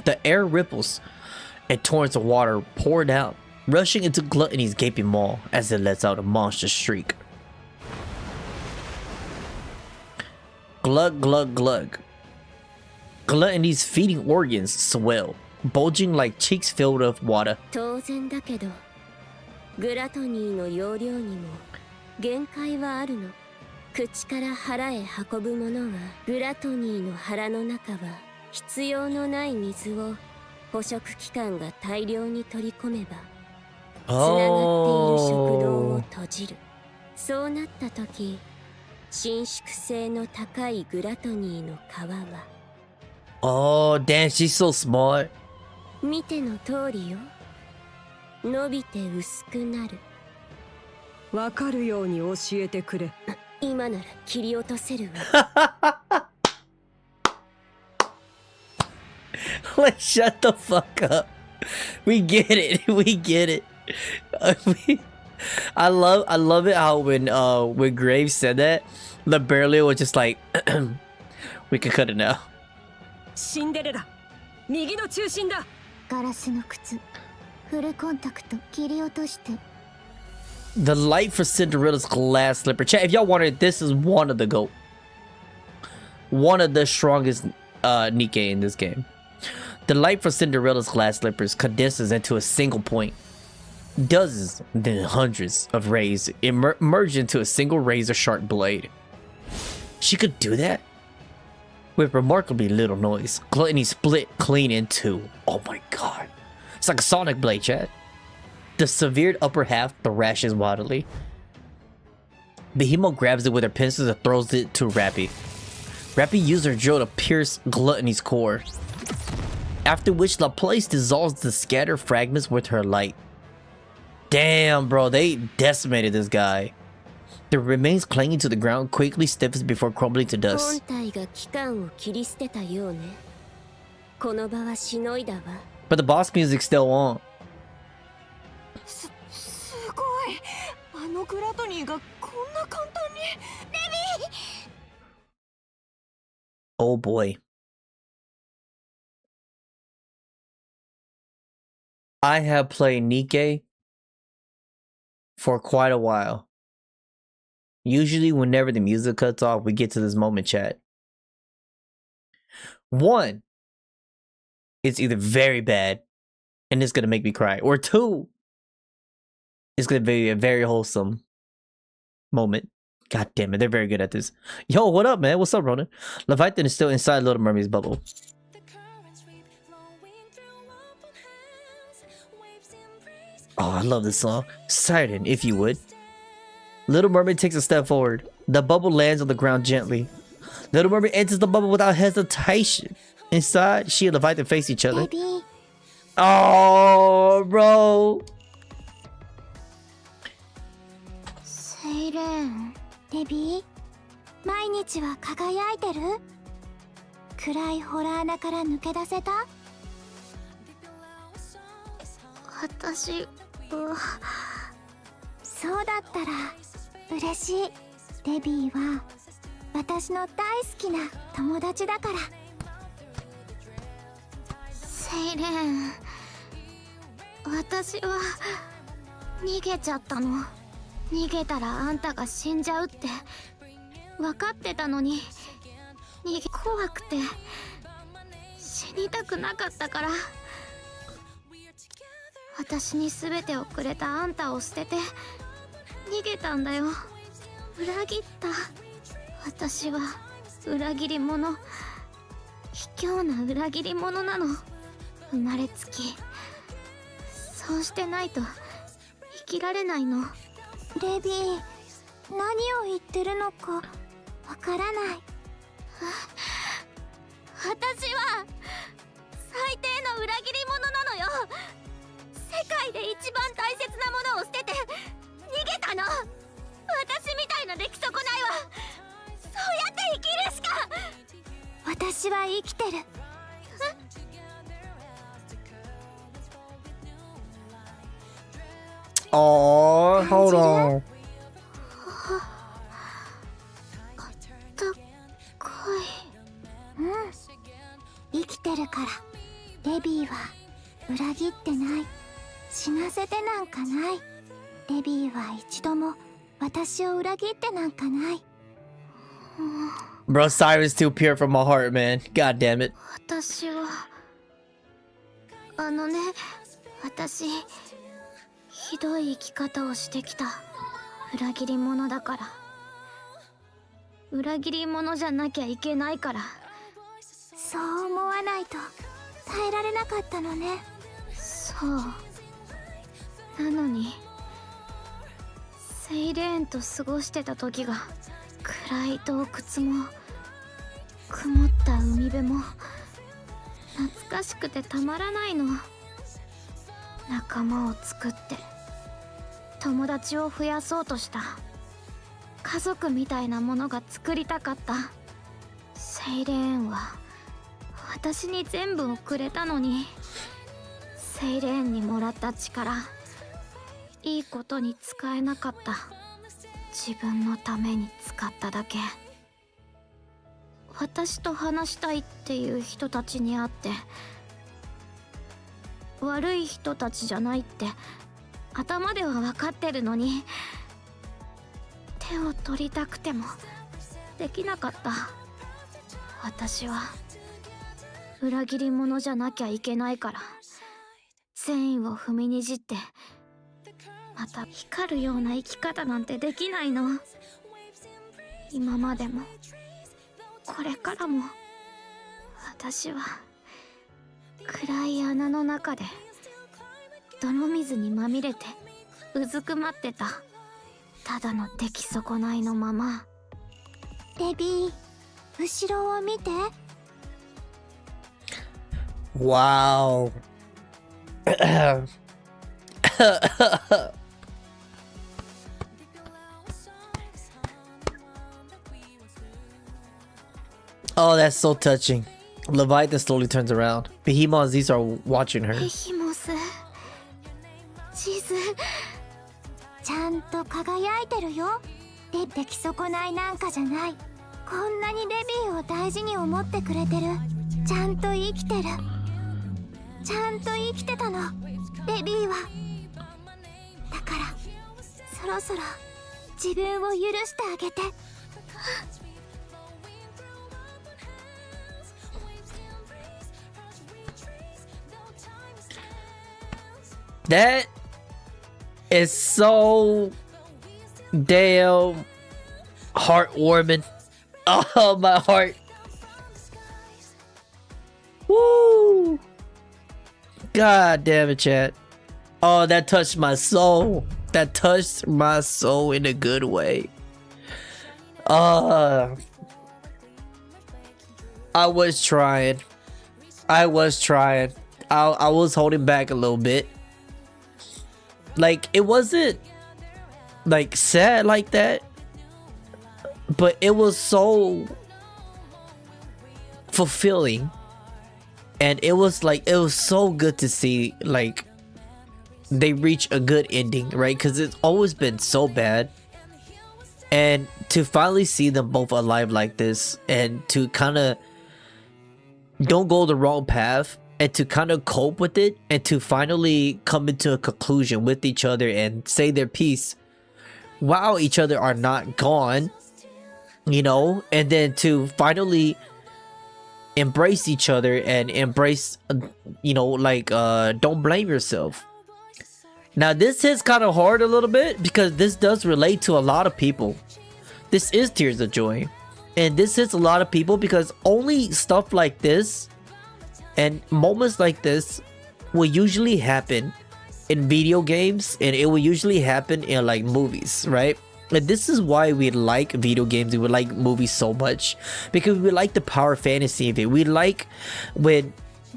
The air ripples and torrents of water pour down, rushing into Gluttony's gaping maw as it lets out a monstrous shriek. Glug, glug, glug. Gluttony's feeding organs swell, bulging like cheeks filled with water. 当然だけどグラトニーの容量にも限界はあるの。口から腹へ運ぶものはグラトニーの腹の中は必要のない水を捕食器官が大量に取り込めばつながっている食道を閉じる。そうなった時伸縮性の高いグラトニーの皮は Oh, damn, she's so smart. 見ての通りよ。伸びて薄くなる。わかるように教えてくれ。今なら切り落とせるわ。Like, shut the fuck up. We get it. We get it. I love it how when Graves said that, the Berlioz was just like, we can cut it now. シンデレラ、右の中心だ。ガラスの靴フルコンタクト切り落として The light for Cinderella's glass slipper. Chat, if y'all wanted, this is one of the GOAT. One of the strongest Nikke in this game. The light for Cinderella's glass slippers condenses into a single point. Dozens, then hundreds of rays merge into a single razor-sharp blade. She could do that? With remarkably little noise. Gluttony split clean in two. Oh my god. It's like a sonic blade, chat. The severed upper half thrashes wildly. Behemoth grabs it with her pincers and throws it to Rappy. Rappy uses her drill to pierce Gluttony's core. After which Laplace dissolves the scattered fragments with her light. Damn, bro, they decimated this guy. The remains clinging to the ground quickly stiffens before crumbling to dust. 本体が器官を切り捨てたようね。この場はしのいだわ。 But the boss music's still on. すごい。あのグラトニーがこんな簡単に。Oh boy. I have played Nikke for quite a while. Usually whenever the music cuts off, we get to this moment, chat. One, it's either very bad and it's gonna make me cry, or two, it's gonna be a very wholesome moment. God damn it, they're very good at this. Yo, what up, man? What's up, Ronan? Leviathan is still inside Little Mermaid's bubble. Oh, I love this song. Siren, if you would. Little Mermaid takes a step forward. The bubble lands on the ground gently. Little Mermaid enters the bubble without hesitation. Inside, she and Leviathan face each other. Baby. Oh, bro. セイレンデビー毎日は輝いてる暗いホラー穴から抜け出せた私そうだったら嬉しいデビーは私の大好きな友達だからセイレン私は逃げちゃったの逃げたらあんたが死んじゃうって分かってたのに怖くて死にたくなかったから私に全てをくれたあんたを捨てて逃げたんだよ裏切った私は裏切り者卑怯な裏切り者なの生まれつきそうしてないと生きられないのデビー何を言ってるのかわからない私は最低の裏切り者なのよ世界で一番大切なものを捨てて逃げたの私みたいな出来損ないはそうやって生きるしか私は生きてる Oh, hold on. 生きてるから。レビーは裏切ってない。死なせてなんかない。レビーは一度も私を裏切ってなんかない。 Bro, Siren's too pure from my heart, man. God damn it. 私は私ひどい生き方をしてきた。裏切り者だから。裏切り者じゃなきゃいけないから。そう思わないと耐えられなかったのね。そうなのにセイレーンと過ごしてた時が、暗い洞窟も曇った海辺も懐かしくてたまらないの。仲間を作って友達を増やそうとした。家族みたいなものが作りたかった。セイレーンは私に全部をくれたのに、セイレーンにもらった力、いいことに使えなかった。自分のために使っただけ。私と話したいっていう人たちに会って、悪い人たちじゃないって頭では分かってるのに、手を取りたくてもできなかった。私は裏切り者じゃなきゃいけないから、善意を踏みにじってまた光るような生き方なんてできないの。今までもこれからも私は暗い穴の中で泥水にまみれてうずくまってた。ただの出来損ないのまま。レビー、後ろを見て。 Wow. Oh, that's so touching. Leviathan slowly turns around. Behemoth and Zeus are watching her. ベヒモス、地図ちゃんと輝いてるよ。で、出来損ないなんかじゃない。こんなにレビーを大事に思ってくれてる。ちゃんと生きてる。ちゃんと生きてたの、レビーは。だからそろそろ自分を許してあげて。That is so damn heartwarming. Oh, my heart. Woo! God damn it, chat. Oh, that touched my soul. That touched my soul in a good way. I was trying. I was holding back a little bit. Like, it wasn't like sad like that, but it was so fulfilling. And it was so good to see, like, they reach a good ending, right? Because it's always been so bad. And to finally see them both alive like this, and to kind of don't go the wrong path, and to kind of cope with it, and to finally come into a conclusion with each other and say their piece while each other are not gone, you know? And then to finally embrace each other and embrace, you know, like, don't blame yourself. Now this is kind of hard a little bit because this does relate to a lot of people. This is Tears of Joy, and this is a lot of people because only stuff like this and moments like this will usually happen in video games, and it will usually happen in like movies, right? And this is why we like video games, we like movies so much, because we like the power fantasy of it. We like when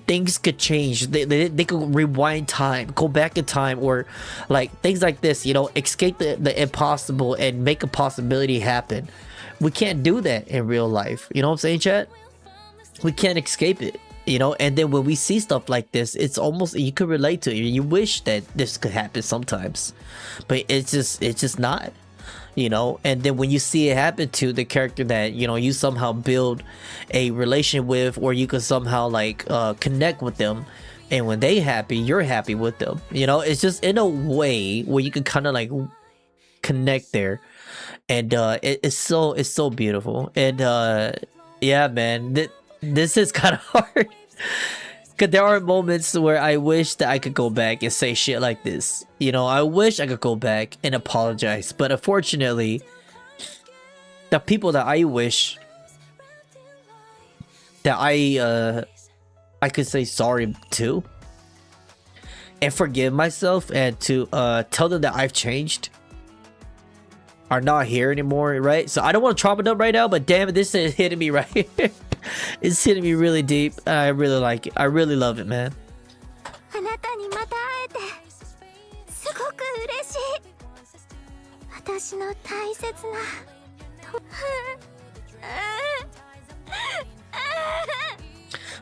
things could change, they could rewind time, go back in time, or like things like this, you know, escape the impossible and make a possibility happen. We can't do that in real life, you know what I'm saying, chat? We can't escape it. you know. And then when we see stuff like this, it's almost, you could relate to it. You wish that this could happen sometimes, but it's just not, you know. And then when you see it happen to the character that, you know, you somehow build a relation with, or you could somehow like connect with them, and when they happy, you're happy with them, you know. It's just in a way where you can kind of like connect there. And it's so beautiful. And yeah, man, this is kind of hard, because there are moments where I wish that I could go back and say shit like this, you know. I wish I could go back and apologize, but unfortunately the people that I wish that I could say sorry to and forgive myself and to tell them that I've changed are not here anymore, right? So I don't want to chop it up right now, but damn it, this is hitting me right here. It's hitting me really deep. I really like it. I really love it, man. あなたにまた会えてすごく嬉しい。私の大切な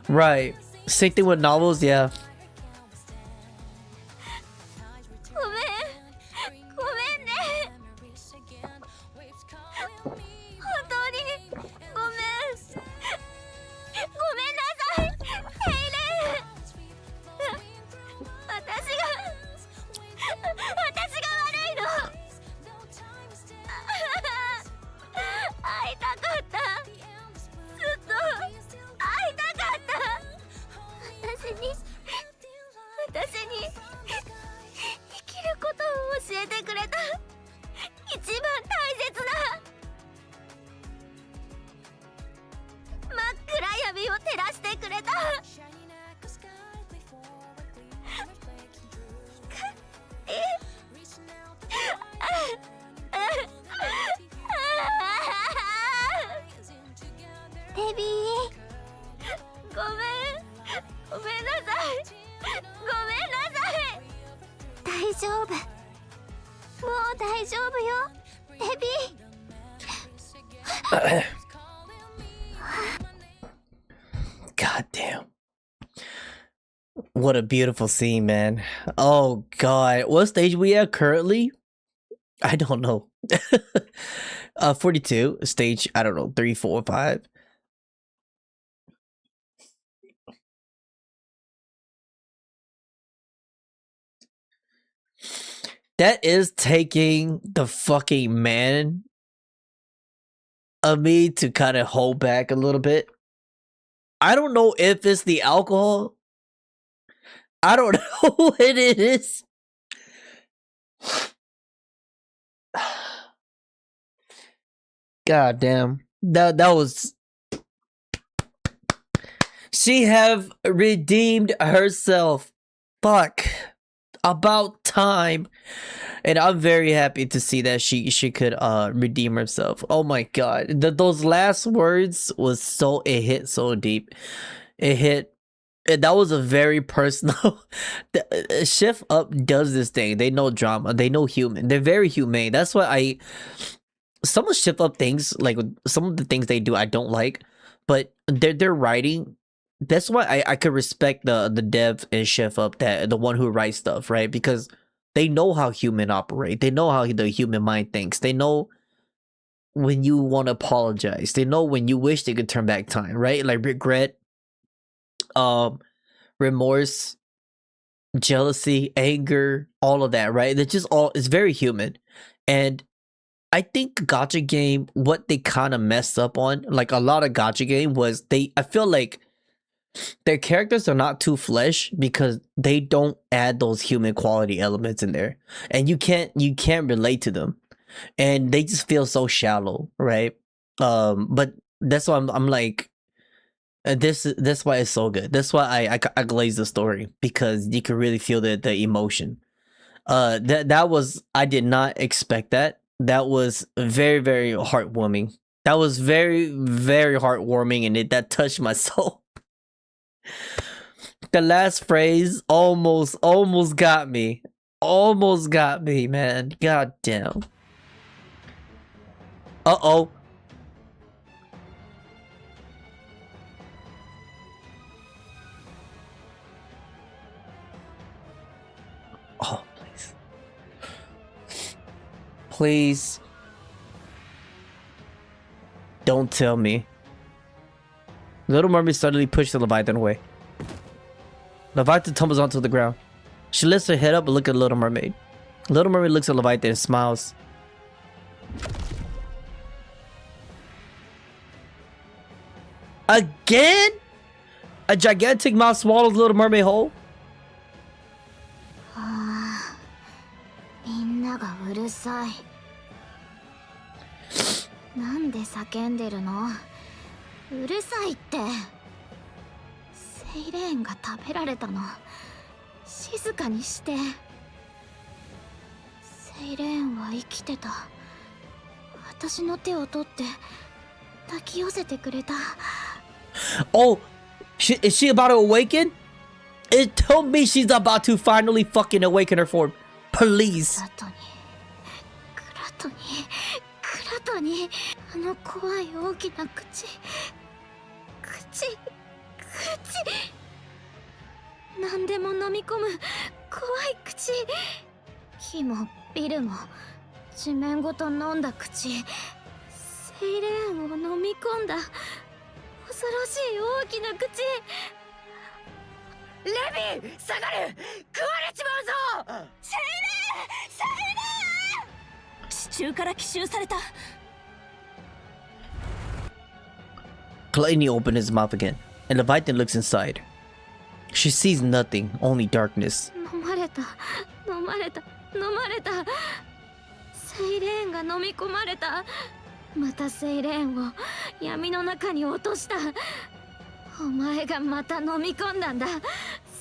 Right. Same thing with novels, yeah. ごめんごめんね。本当にごめんごめんなさいヘイレン。私が悪いの。会いたかった。ずっと会いたかった。私に生きることを教えてくれた一番大切な真っ暗闇を照らしてくれたデビーごめんなさいごめんなさい大丈夫もう大丈夫よデビー God damn. What a beautiful scene, man. Oh god. What stage we at currently? I don't know. 42. Stage, I don't know, 3, 4, 5. That is taking the fucking man of me to kind of hold back a little bit. I don't know if it's the alcohol. I don't know what it is. God damn. That was... She have redeemed herself. Fuck. About time. And I'm very happy to see that she could redeem herself. Oh my god. Those last words was so, it hit so deep. It hit, and that was a very personal Shift Up does this thing. They know drama, they know human, they're very humane. That's why some of Shift Up things, like some of the things they do I don't like, but their writing, that's why I could respect the dev and Shift Up, that the one who writes stuff, right? Because they know how human operate. They know how the human mind thinks. They know when you want to apologize. They know when you wish they could turn back time, right? Like regret, remorse, jealousy, anger, all of that, right? It's just all, it's very human. And I think gacha game, what they kind of messed up on, like a lot of gacha game, was I feel like their characters are not too flesh because they don't add those human quality elements in there, and you can't relate to them, and they just feel so shallow, right? But that's why I'm like, that's why it's so good. That's why I glaze the story, because you can really feel the emotion. That was, I did not expect that. That was very, very heartwarming. That was very, very heartwarming, and that touched my soul. The last phrase almost got me. Almost got me, man. God damn. Uh-oh. Please. Don't tell me. Little Mermaid suddenly pushed the Leviathan away. Leviathan tumbles onto the ground. She lifts her head up and looks at Little Mermaid. Little Mermaid looks at Leviathan and smiles. Again? A gigantic mouth swallows Little Mermaid whole? みんながうるさい。なんで叫んでるの？うるさいって。セイレーンが食べられたの。静かにして。セイレーンは生きてた。私の手を取って抱き寄せてくれた。Oh, is she about to awaken? It told me she's about to finally fucking awaken her form. Please. グラトニー、グラトニー、あの怖い大きな口。何でも飲み込む怖い口。木もビルも地面ごと飲んだ口。セイレーンを飲み込んだ恐ろしい大きな口。レビー、下がる！食われちまうぞ！セイレーン！地中から奇襲された。 Gluttony opened his mouth again, and Leviathan looks inside. She sees nothing, only darkness. 飲まれた。セイレーンが飲み込まれた。またセイレーンを闇の中に落とした。お前がまた飲み込んだんだ。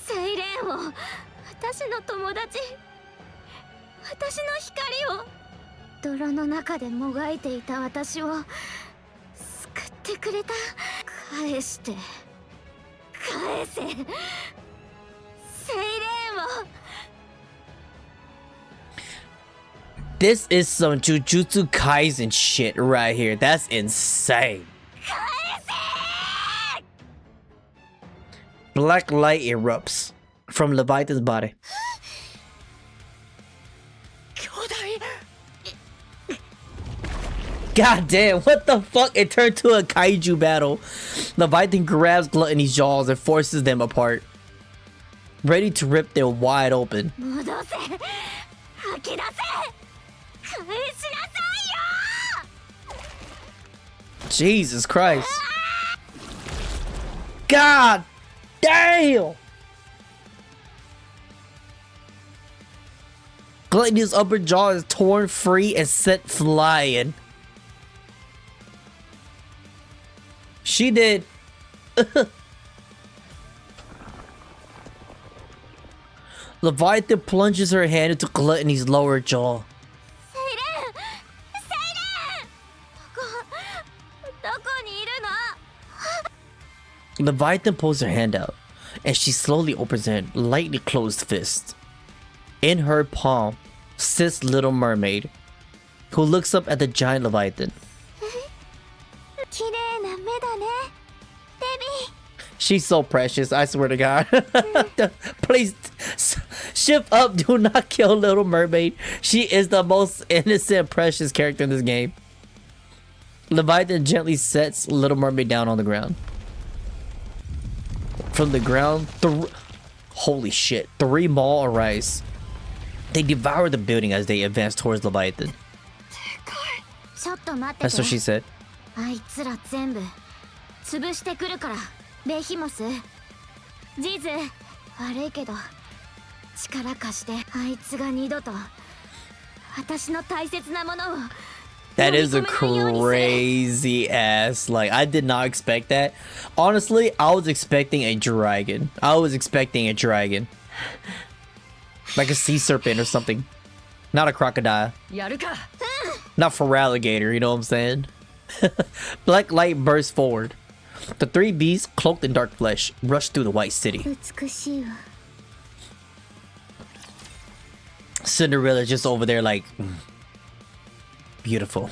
セイレーンを。私の友達。私の光を。泥の中でもがいていた私を救ってくれた。返して。返せ。セイレーンを。This is some Jujutsu Kaisen shit right here. That's insane. Black light erupts from Leviathan's body. God damn, what the fuck? It turned to a kaiju battle. Leviathan grabs Gluttony's jaws and forces them apart, ready to rip them wide open. Jesus Christ. God damn! Gluttony's upper jaw is torn free and sent flying. She did. Leviathan plunges her hand into Gluttony's lower jaw. Leviathan pulls her hand out, and she slowly opens her lightly closed fist. In her palm sits Little Mermaid, who looks up at the giant Leviathan. She's so precious, I swear to God. Please, shift up, do not kill Little Mermaid. She is the most innocent, precious character in this game. Leviathan gently sets Little Mermaid down on the ground. From the ground, holy shit, 3 Maul arise. They devour the building as they advance towards Leviathan. That's what she said. あいつら全部潰してくるから。ベヒモス、ジズ、悪いけど力貸して。あいつが二度と私の大切なものを。That is a crazy ass. Like, I did not expect that. Honestly, I was expecting a dragon. Like a sea serpent or something. Not a crocodile. Not for alligator, you know what I'm saying? Black light bursts forward. The 3 beasts, cloaked in dark flesh, rush through the white city. Cinderella's just over there like... beautiful.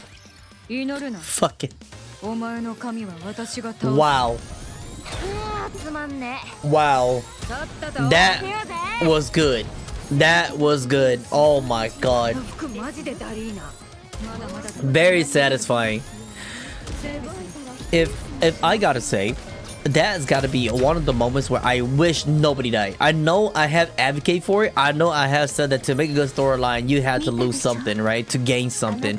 Fucking. Wow. Wow. That was good. That was good. Oh my god. Very satisfying. If I gotta say, that's gotta be one of the moments where I wish nobody died. I know I have advocated for it. I know I have said that to make a good storyline, you had to lose something, right? To gain something.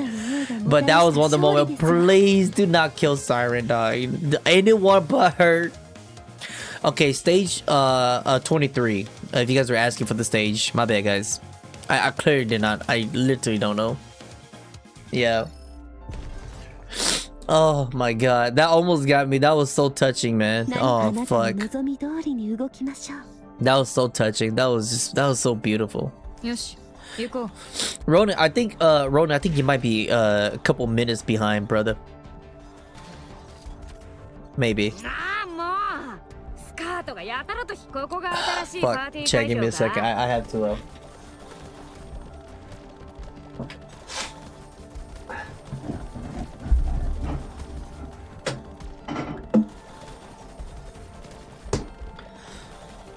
But that was one of the moments. Please do not kill Siren, dog. Anyone but her. Okay, stage 23. If you guys were asking for the stage, my bad, guys. I clearly did not. I literally don't know. Yeah. Oh my god, that almost got me. That was so touching, man. Oh fuck. That was so touching. That was so beautiful. Ronan, I think you might be a couple minutes behind, brother. Maybe. Fuck, check, give me a second. I have to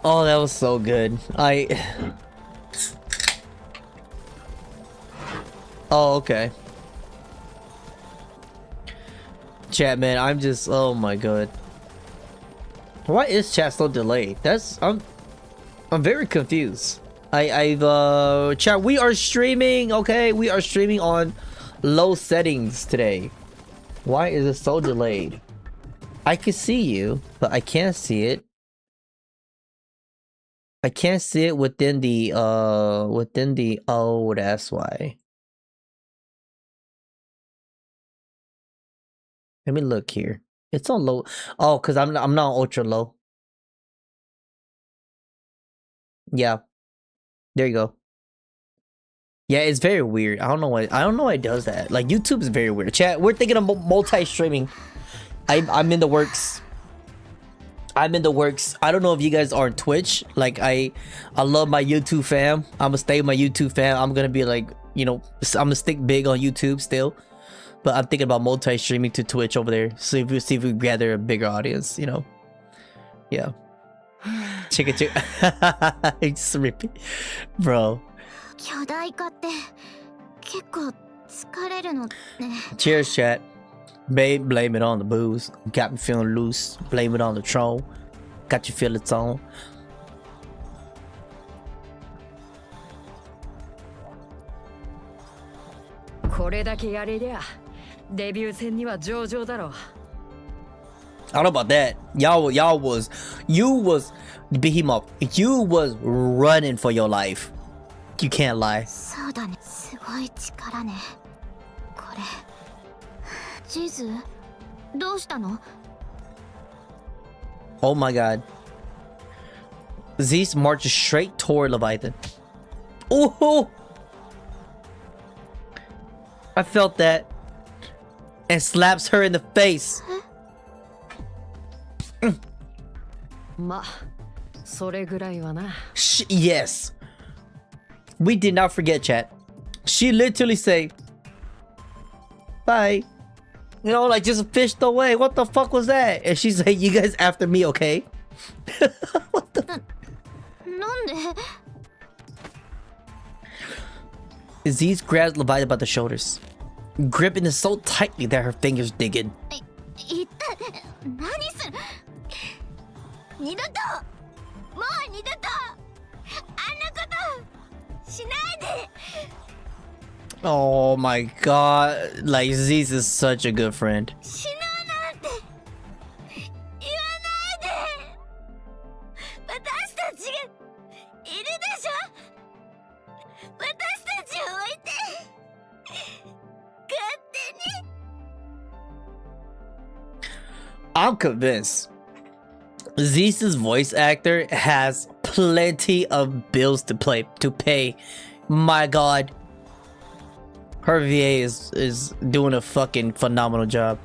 Oh, that was so good. Oh, okay. Chat, man, I'm just, oh my god. Why is chat so delayed? I'm very confused. Chat, we are streaming, okay? We are streaming on low settings today. Why is it so delayed? I can see you, but I can't see it. I can't see it within the oh, that's why. Let me look here. It's on low. Oh, cuz I'm not on ultra low. Yeah. There you go. Yeah, it's very weird. I don't know why it does that. Like, YouTube is very weird. Chat, we're thinking of multi-streaming. I'm in the works. I don't know if you guys are on Twitch. Like, I love my YouTube fam. I'm gonna stay with my YouTube fam. I'm gonna be like, you know, I'm gonna stick big on YouTube still. But I'm thinking about multi-streaming to Twitch over there. So if we gather a bigger audience, you know. Yeah. Check it. Just repeat. Bro. Cheers, chat. Babe, blame it on the booze. Got me feeling loose. Blame it on the troll. Got you feel its own. I don't know about that. You was Behemoth. You was running for your life. You can't lie. Oh my god. Zeus marches straight toward Leviathan. Oh! I felt that. And slaps her in the face. Yes. We did not forget, chat. She literally say, bye. You know, like, just fished away. What the fuck was that? And she's like, you guys after me, okay? What the? Aziz grabs Leviathan by the shoulders, gripping it so tightly that her fingers dig in. Oh my god, like, Aziz is such a good friend. I'm convinced Zeus's voice actor has plenty of bills to pay. My god. Her VA is doing a fucking phenomenal job.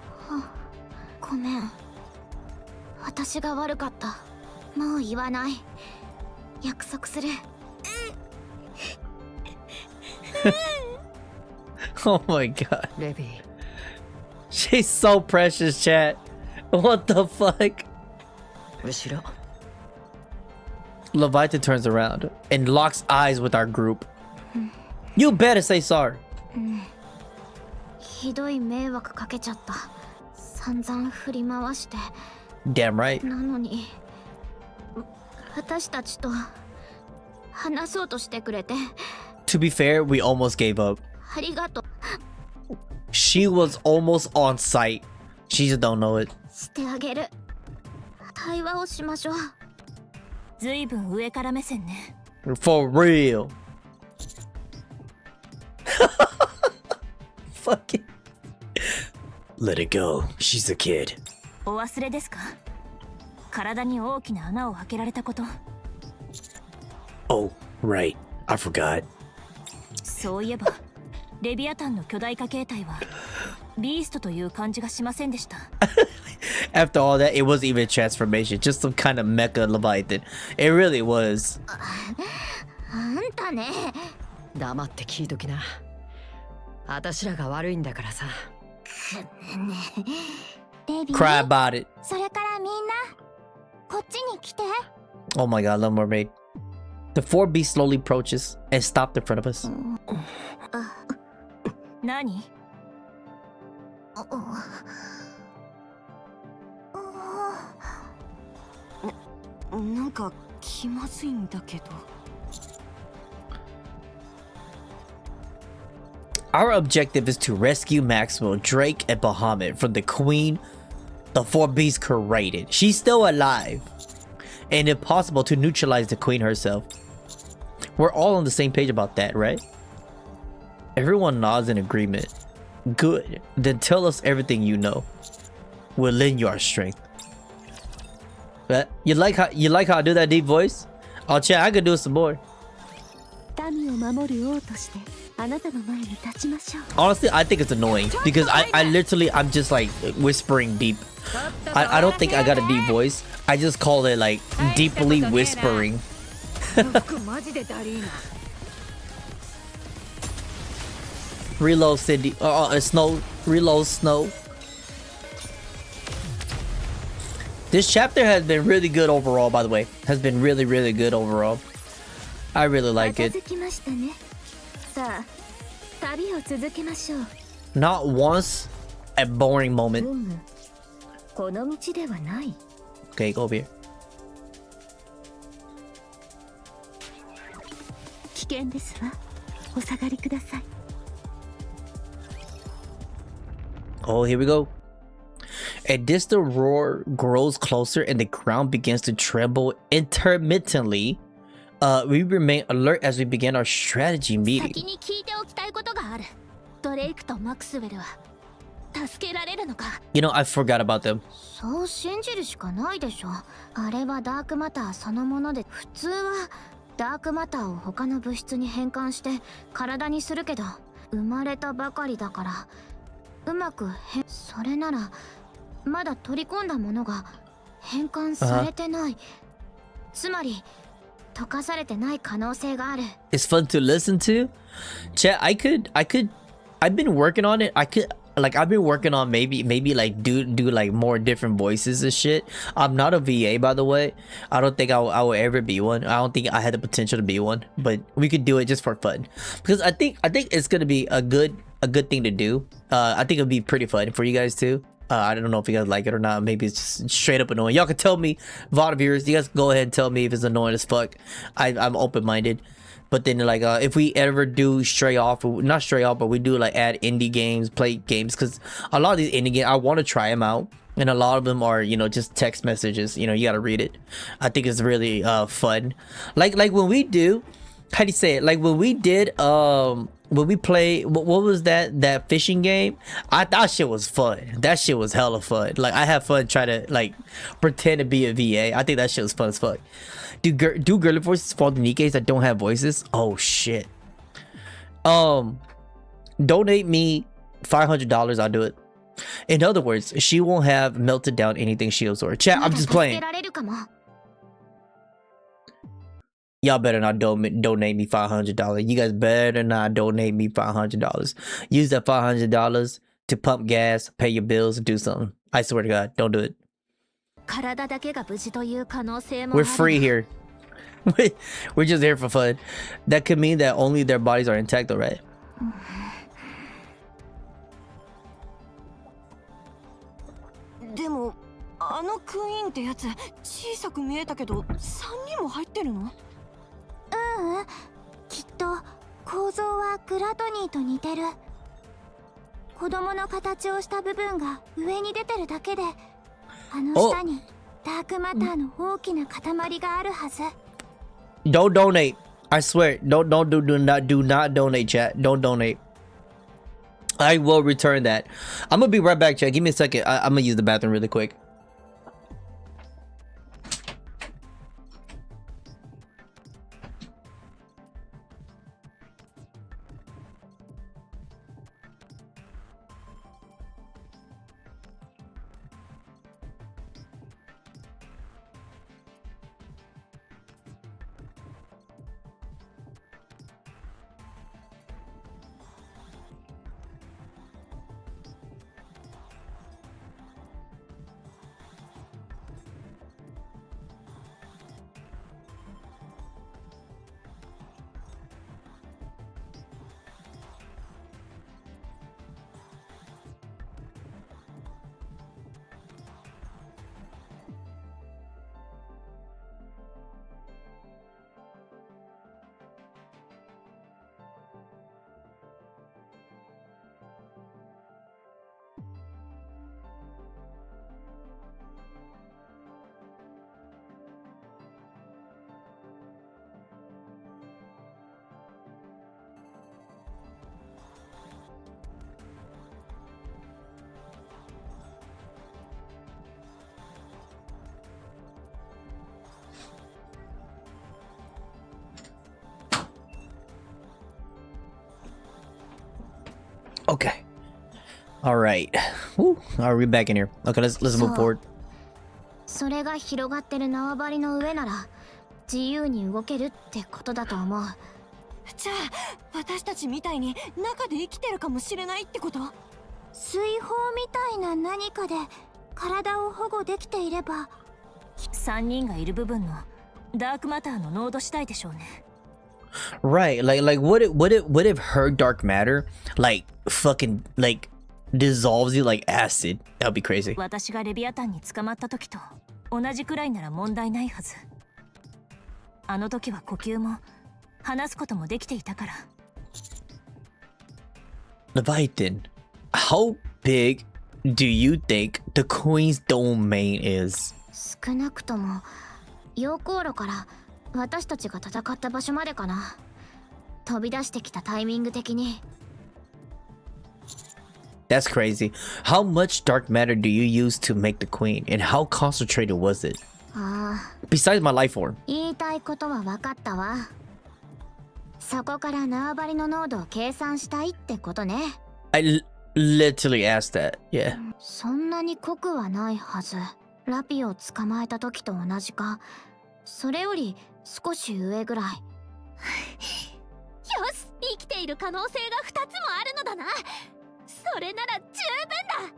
Oh my god. She's so precious, chat. What the fuck? Leviathan turns around and locks eyes with our group. You better say sorry. ひどい迷惑かけちゃった。散々振り回して。 Damn right. なのに私たちと話そうとしてくれて To be fair, we almost gave up. ありがとう She was almost on site. She just don't know it. してあげる。対話をしましょう。ずいぶん上から目線ね。 For real. Fuck it. Let it go. She's a kid. お忘れですか？体に大きな穴を開けられたこと。 Oh, right. I forgot. そういえばレビアタンの巨大化形態はビーストという感じがしませんでした。 After all that, it wasn't even a transformation. Just some kind of mecha leviathan. It really was. あんたね。黙って聞いときな。私らが悪いんだからさ。レビ Cry about it. それからみんなこっちに来て。 Oh my god, Little Mermaid. The 4B slowly approaches and stopped in front of us. 何？なんか気まずいんだけど。 Our objective is to rescue Maxwell, Drake, and Bahamut from the queen the 4Bs created. She's still alive. And if possible, to neutralize the queen herself. We're all on the same page about that, right? Everyone nods in agreement. Good. Then tell us everything you know. We'll lend you our strength. But you like how I do that deep voice? Oh, chat, I could do some more. 民を守る王としてあなたの前に立ちましょう。 Honestly, I think it's annoying because I'm just like whispering deep. I don't think I got a deep voice. I just call it like deeply whispering. Reload Cindy. Snow. Reload Snow. This chapter has been really good overall, by the way. Has been really, really good overall. I really like it. さあ、旅を続けましょう。 Not once a boring moment. この道ではない。 Okay, go over here. 危険ですわ。お下がりください。 Oh, here we go. A distant roar grows closer and the ground begins to tremble intermittently. We remain alert as we begin our strategy meeting. 先に聞いておきたいことがある。ドレイクとマクスウェルは助けられるのか？ You know, I forgot about them. そう信じるしかないでしょ。あれはダークマターそのもので、普通はダークマターを他の物質に変換して体にするけど、生まれたばかりだからうまくそれならまだ取り込んだものが変換されてない。つまり溶かされてない可能性がある。 It's fun to listen to. Chat, I've been working on it. I've been working on maybe like do like more different voices and shit. I'm not a VA, by the way. I don't think I will ever be one. I don't think I had the potential to be one, but we could do it just for fun because I think it's gonna be a good thing to do. I think it'll be pretty fun for you guys too. I don't know if you guys like it or not. Maybe it's just straight up annoying. Y'all can tell me, VOD viewers. You guys can go ahead and tell me if it's annoying as fuck. I'm open-minded. But then like if we ever do stray off, not stray off, but we do like add indie games, play games, because a lot of these indie games I want to try them out, and a lot of them are, you know, just text messages. You know, you gotta read it. I think it's really fun. Like when we do, how do you say it? Like when we did when we play, what was that fishing game? That shit was fun. That shit was hella fun. Like I have fun trying to like pretend to be a VA. I think that shit was fun as fuck. Do girly voices fall to Nikkes that don't have voices? Oh shit. Donate me $500. I'll do it. In other words, she won't have melted down anything she absorbed. Chat, I'm just playing. Y'all better not donate me $500. You guys better not donate me $500. Use that $500 to pump gas, pay your bills, and do something. I swear to God, don't do it. We're free here. We're just here for fun. That could mean that only their bodies are intact, though, right? クイーンってやつ小さく見えたけど3人も入ってるの？ううん、きっと構造はグラトニーと似てる。子供の形をした部分が上に出てるだけで、あの下にダークマターの大きな塊があるはず。 Don't donate. I swear. Do not donate, chat. Don't donate. I will return that. I'm gonna be right back, chat. Give me a second. I'm gonna use the bathroom really quick. Okay. All right. Woo. All right, we're back in here. Okay, let's move forward. それが広がってる縄張りの上なら自由に動けるってことだと思う。じゃあ私たちみたいに中で生きてるかもしれないってこと？水泡みたいな何かで体を保護できていれば。3人がいる部分のダークマターの濃度次第でしょうね。Right. Like what if her dark matter like fucking like dissolves you like acid? That would be crazy. 私がレビアタンに捕まった時と同じくらいなら問題ないはず。あの時は呼吸も話すこともできていたから。Leviathan, how big do you think the Queen's domain is? 少なくとも溶鉱炉から私たちが戦った場所までかな。飛び出してきたタイミング的に。That's crazy. How much dark matter do you use to make the queen, and how concentrated was it? ああ、 Besides my life form. 言いたいことは分かったわ。そこから縄張りの濃度を計算したいってことね。I literally asked that. Yeah. そんなに濃くはないはず。ラピを捕まえた時と同じか、それより少し上ぐらい。よし、生きている可能性が2つもあるのだな。それなら十分だ。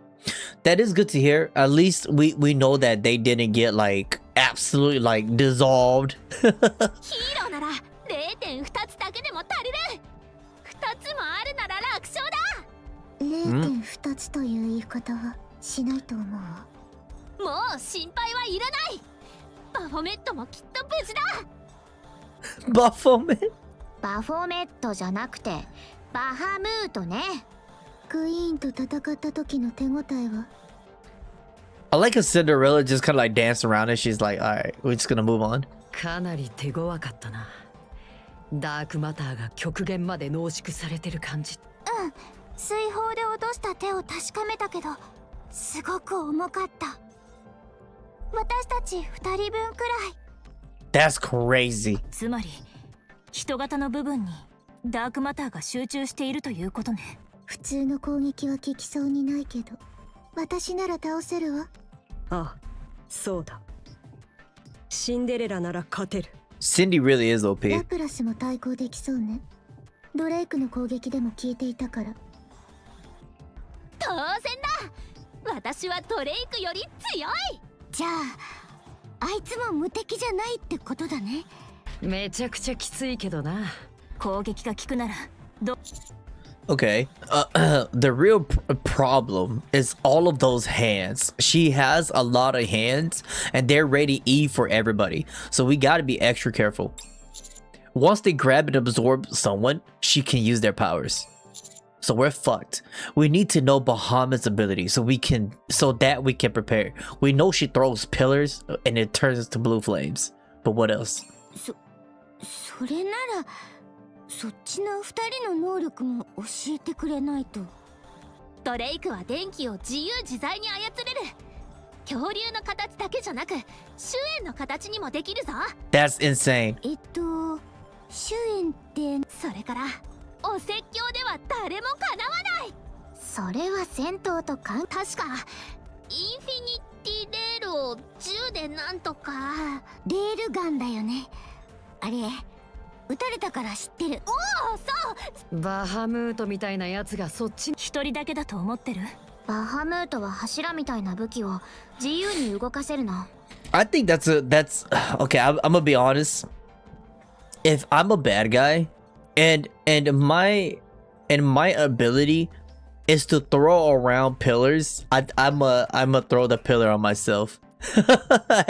That is good to hear. At least we know that they didn't get like absolutely like dissolved. ヒーローなら 0.2 つだけでも足りる。2つもあるなら楽勝だ。 0.2 つという言い方はしないと思う。もう心配はいらない。バフォメットもきっと無事だ。 Baphomet? バフォメットじゃなくてバハムートね。クイーンと戦った時の手応えは。 I like how Cinderella just kind of like danced around and she's like, all right, we're just gonna move on. かなり手強かったな。ダークマターが極限まで濃縮されてる感じ。うん、水泡で落とした手を確かめたけどすごく重かった。私たち2人分くらい。 That's crazy. つまり人型の部分にダークマターが集中しているということね。普通の攻撃は効きそうにないけど私なら倒せるわ。ああ、そうだ。シンデレラなら勝てる。 Cindy really is ラ OP. プラスも対抗できそうね。ドレイクの攻撃でも効いていたから。当然だ。私はドレイクより強い。じゃああいつも無敵じゃないってことだね。めちゃくちゃきついけどな。攻撃が効くなら Okay. The real problem is all of those hands. She has a lot of hands and they're ready E for everybody. So we got to be extra careful. Once they grab and absorb someone, she can use their powers. So we're fucked. We need to know Bahamut's ability so that we can prepare. We know she throws pillars and it turns into blue flames. But what else? それならそっちの二人の能力も教えてくれないと。ドレイクは電気を自由自在に操れる。恐竜の形だけじゃなく朱煙の形にもできるぞ。 That's insane. 朱煙ってそれからお説教では誰もかなわない。それは戦闘と確かインフィニティレールを銃でなんとか。レールガンだよね。あれ撃たれたから知ってる。おお、そう。バハムートみたいなやつがそっち。一人だけだと思ってる。バハムートは柱みたいな武器を自由に動かせるの。I think that's okay. I'm gonna be honest. If I'm a bad guy, and my ability is to throw around pillars, I'm a throw the pillar on myself.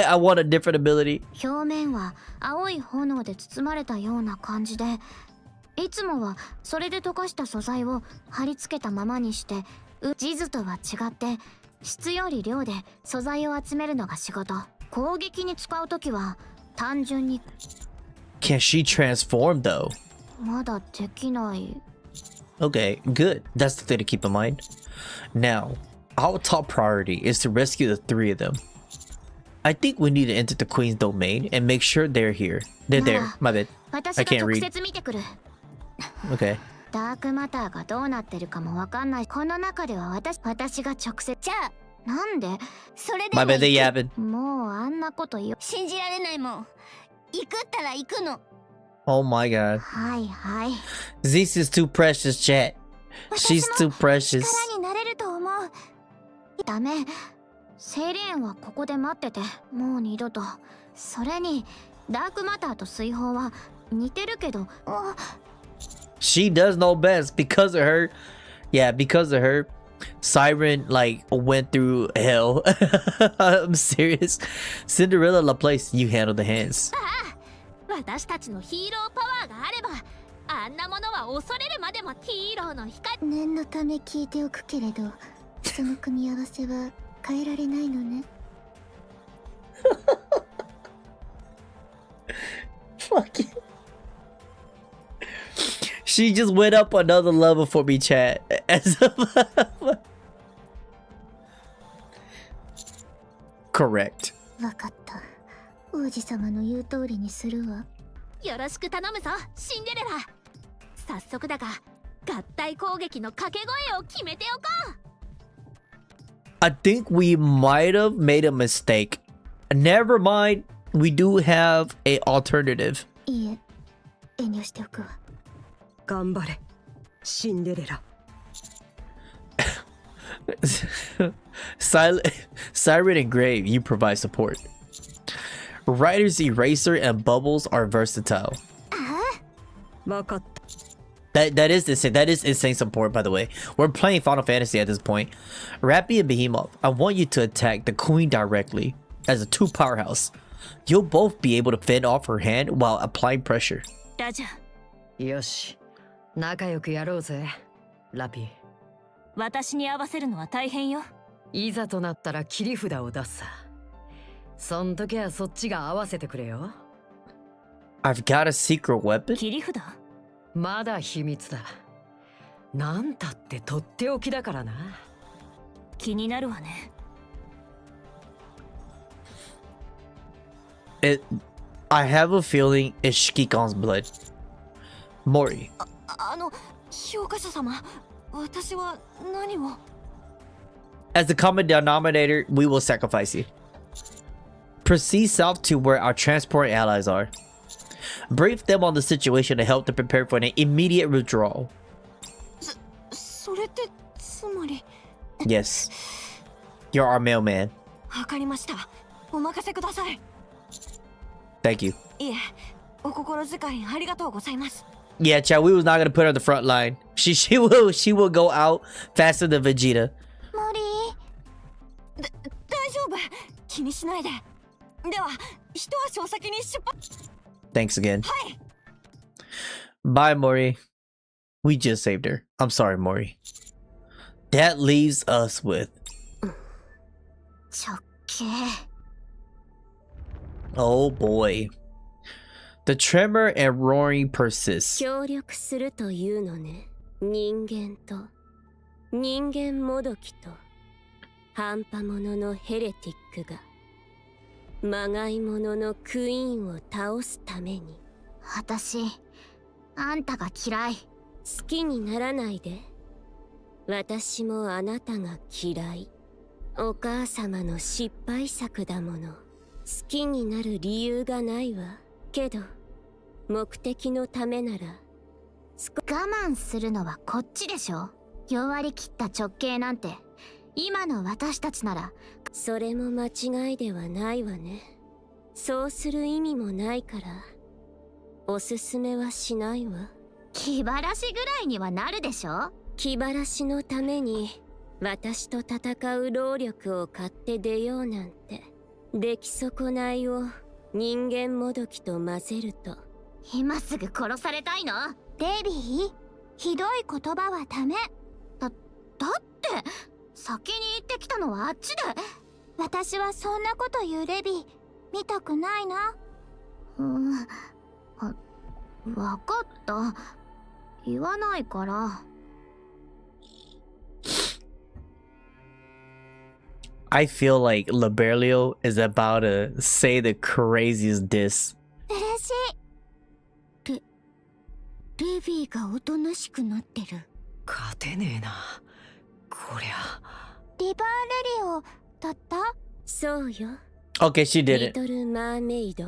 I want a different ability. 表面は青い炎で包まれたような感じで、いつもはそれで溶かした素材を貼り付けたままにして、地図とは違って質より量で素材を集めるのが仕事。攻撃に使うときは単純に。Can she transform though? まだできない。Okay, good. That's the thing to keep in mind. Now, our top priority is to rescue the three of them. I think we need to enter the Queen's domain and make sure they're here. They're there. My bad. I can't read. 私が直接見てくる。Okay. ダークマターがどうなってるかもわかんない。この中では私が直接。じゃあなんでそれでも My bad, they yapping. もうあんなこと言う。信じられないもん。行くったら行くの。Oh my god. はいはい。Zeus is too precious, chat. She's too precious. 力になれると思う。ダメ。セイレーンはここで待ってて、もう二度と。それにダークマターと水泡は似てるけど。She does know best because of her. Yeah, because of her. Siren like went through hell. I'm serious. Cinderella Laplace, you handle the hands. 私たちのヒーローパワーがあれば、あんなものは恐れるまでもヒーローの光。念のため聞いておくけれど、その組み合わせは変えられないのね。Fuck it. She just went up another level for me, chat. Correct. わかった。王子様の言う通りにするわ。よろしく頼むぞ、シンデレラ。早速だが、合体攻撃の掛け声を決めておこう。I think we might have made a mistake. Never mind. We do have a alternative. いいえ、遠慮しておくわ。頑張れ、シンデレラ。Siren and Grave, you provide support. Rider's Eraser and Bubbles are versatile. わかった。That is insane. That is insane support, by the way. We're playing Final Fantasy at this point. Rappy and Behemoth, I want you to attack the Queen directly as a 2 powerhouse. You'll both be able to fend off her hand while applying pressure. ラジャ。よし、仲良くやろうぜ、ラピー。私に合わせるのは大変よ。いざとなったら切り札を出すさ。そん時はそっちが合わせてくれよ。I've got a secret weapon? 切り札？まだ秘密だ。なんたってとっておきだからな。気になるわね。I have a feeling it's Shikikon's blood. Mori. 評価者様、私は何を？ As the common denominator, we will sacrifice you. Proceed south to where our transport allies are. Brief them on the situation to help them prepare for an immediate withdrawal. それってつまり。Yes. You're our mailman. わかりました。お任せください。 Thank you. いえ、お心遣いありがとうございます。Yeah, chat, we was not gonna put her on the front line. She will go out faster than Vegeta. モリ大丈夫、気にしないで。では一足お先に出発。 Thanks again. はい。 Bye, Mori. We just saved her. I'm sorry, Mori. That leaves us with 直径 oh boy. The tremor and roaring persists. 協力するというのね。人間と人間もどきと半端者のヘレティックがまがいもののクイーンを倒すために。私あんたが嫌い。好きにならないで。私もあなたが嫌い。お母様の失敗作だもの。好きになる理由がないわ。けど目的のためなら。我慢するのはこっちでしょ。弱り切った直径なんて今の私たちなら。それも間違いではないわね。そうする意味もないからおすすめはしないわ。気晴らしぐらいにはなるでしょ。気晴らしのために私と戦う労力を買って出ようなんて。出来損ないを人間もどきと混ぜると。今すぐ殺されたいの？デビー、ひどい言葉はダメ。だって先に行ってきたのはあっちで。私はそんなこと言うレビー見たくないな。わかった。言わないから。I feel like Liberlio is about to say the craziest diss. 嬉しい。レビーがおとなしくなってる。勝てねえなこりゃ。リバーレリオだった？そうよ。 Okay, she did リ it. トル・マーメイド。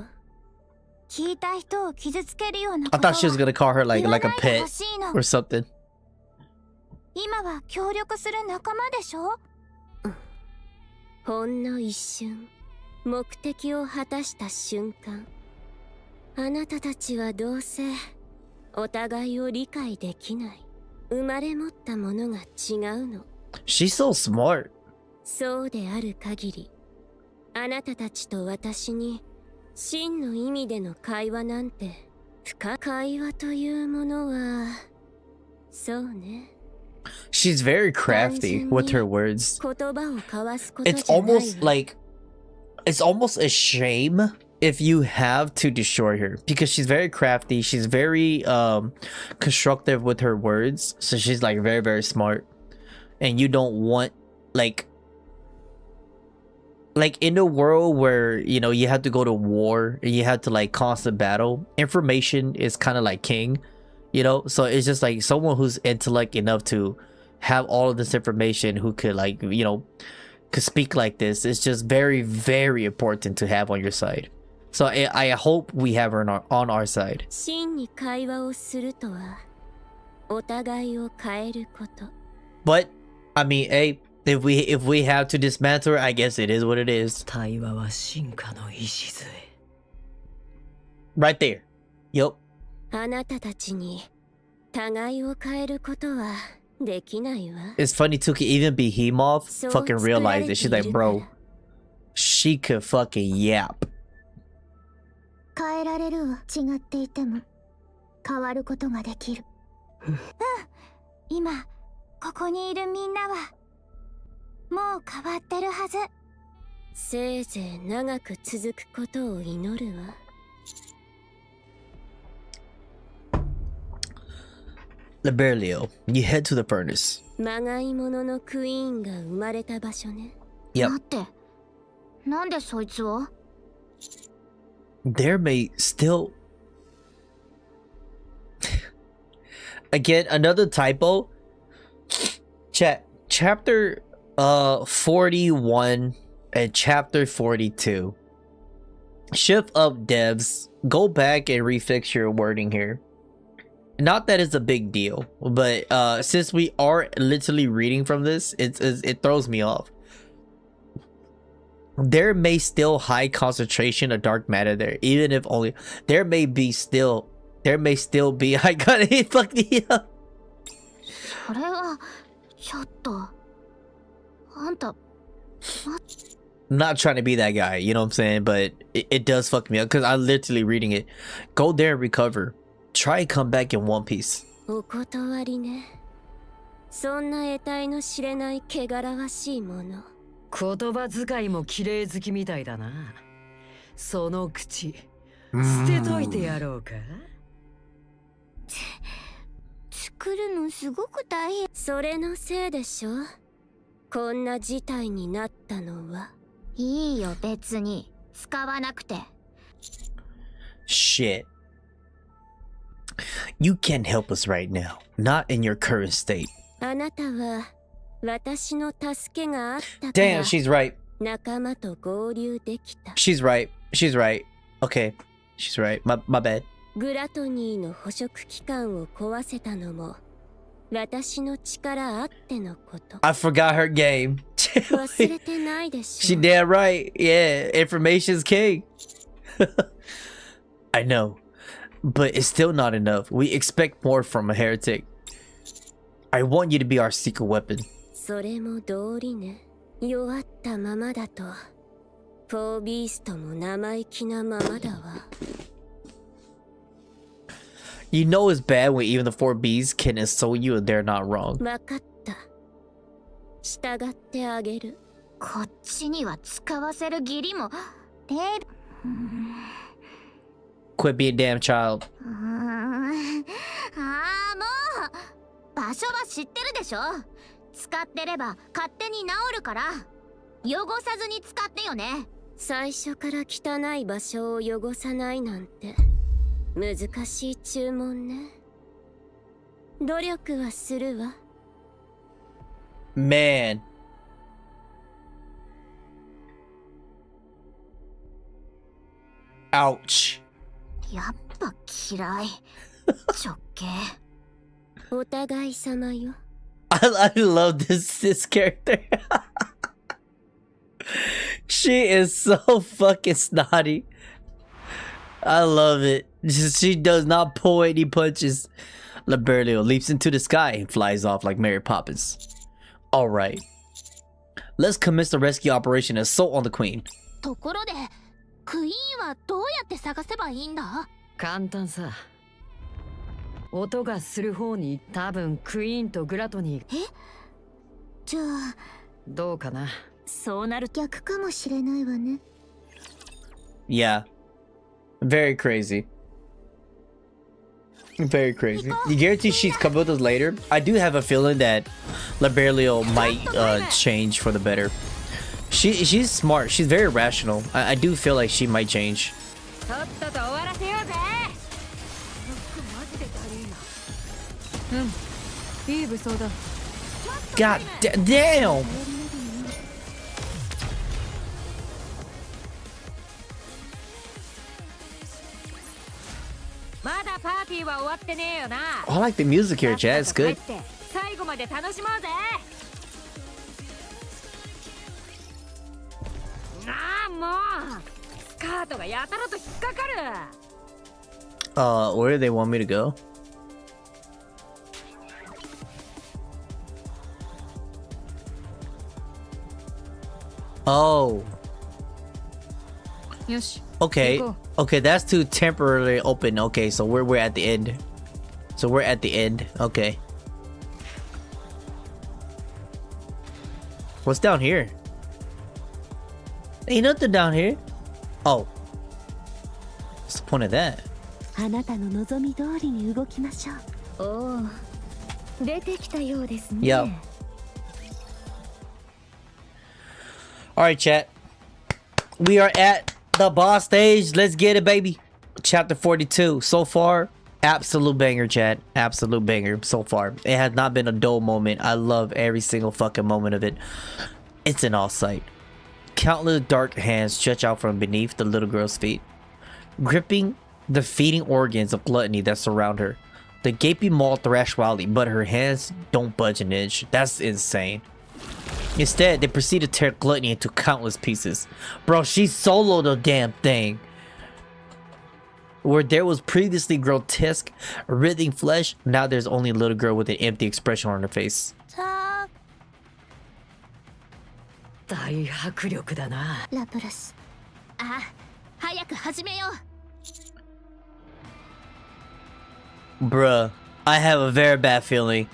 聞いた人を傷つけるような I こと thought she was は gonna call her 言わ like a ないでほ pet しいの。 or something. 今は協力する仲間でしょ。ほんの一瞬目的を果たした瞬間、あなたたちはどうせお互いを理解できない。生まれ持ったものが違うの。 She's so smart. そうである限り、あなたたちと私に真の意味での会話なんて深い会話というものは、そうね。 She's very crafty with her words. 言葉を交わすことじ It's ゃないわ。 almost like it's almost a shame if you have to destroy her because she's very crafty. She's very constructive with her words. So she's like very, very smart. And you don't want like in a world where, you know, you have to go to war and you have to like constant battle, information is kind of like king, you know. So it's just like someone who's intellect enough to have all of this information, who could like, you know, could speak like this. It's just very, very important to have on your side. So I hope we have her on our side. 真に会話をするとはお互いを変えること。 But I mean, hey, if we have to dismantle her, I guess it is what it is. 対話は進化の礎。 Right there. Yup. あなたたちに互いを変えることはできないわ。 It's funny too, can even Behemoth So fucking realized it. She's like, bro, 作られているから。 she could fucking yap. 変えられるわ。違っていても変わることができる。今ここにいるみんなはもう変わってるはず。せいぜい長く続くことを祈るわ。 Liberlio, you head to the furnace. まがいもののクイーンが生まれた場所ね。 Yep. 待って、なんでそいつを？ There may still again another typo. Chapter 41 and chapter 42. Shift up, devs. Go back and refix your wording here. Not that it's a big deal, but since we are literally reading from this, it throws me off. There may still high concentration of dark matter there, even if only there may be still There may still be. I got it. Fuck me up. それはちょっとあんた I'm not trying to be that guy, you know what I'm saying? But it does fuck me up because I'm literally reading it. Go there and recover. Try and come back in one piece. お断りね。そんな得体の知れない汚らわしいもの。言葉遣いも綺麗好きみたいだな。その口捨てといてやろうか。作るのすごく大変。それのせいでしょ。こんな事態になったのは。いいよ別に使わなくて。Shit. You can't help us right now. Not in your current state. あなたは私の助けがあったか Damn, ら she's right. 仲間と合流できた。 She's right. She's right. Okay. She's right. My bad. グラトニーの捕食器官を壊せたのも私の力あってのこと。 I forgot her game. 忘れてないでし She ょ。 damn right. Yeah, information's king. I know. But it's still not enough. We expect more from a heretic. I want you to be our secret weapon. それも道理ね。弱ったままだとフォービーストも生意気なままだわ。 You know it's bad when even the 4Bs can insult you and they're not wrong. わかった。従ってあげる。こっちには使わせる義理もレベ Quit being a damn child. ああもう場所は知ってるでしょ。使ってれば勝手に治るから汚さずに使ってよね。最初から汚い場所を汚さないなんて難しい注文ね。努力はするわ。 Man. Ouch. やっぱ嫌い直径。お互い様よ。 I love this character. She is so fucking snotty. I love it. She does not pull any punches. Liberio leaps into the sky and flies off like Mary Poppins. Alright. Let's commence the rescue operation Assault on the Queen. ところでクイーンはどうやって探せばいいんだ。簡単さ。音がする方に多分クイーンとグラトニー。じゃあどうかな。そうなる逆かもしれないわね。 Yeah. Very crazy. Very crazy. You guarantee she's coming with us later? I do have a feeling that Liberio might change for the better. She's smart. She's very rational. I do feel like she might change. とっとと終わらせようぜ。いい武装だ。 God damn! まだパーティーは終わってねえよな。 I like the music here, Chad. It's good. 最後まで楽しもうぜ。なあもうスカートがやたらと引っかかる。 Where do they want me to go? Oh. よし。 Okay. Nikke. Okay, that's to temporarily open. Okay, so we're at the end. So we're at the end. Okay. What's down here? Ain't nothing down here. Oh. What's the point of that? あなたの望み通りに動きましょう。おお、出てきたようですね。Yep. Alright, chat. We are at the boss stage. Let's get it, baby. Chapter 42. So far, absolute banger, chat. Absolute banger so far. It has not been a dull moment. I love every single fucking moment of it. It's in all sight. Countless dark hands stretch out from beneath the little girl's feet, gripping the feeding organs of gluttony that surround her. The gaping maw thrash wildly, but her hands don't budge an inch. That's insane. Instead, they proceed to tear Gluttony into countless pieces. Bro, she soloed the damn thing. Where there was previously grotesque, writhing flesh, now there's only a little girl with an empty expression on her face. さあ大迫力だな。ラプラス。あ、早く始めよう。 Bruh, I have a very bad feeling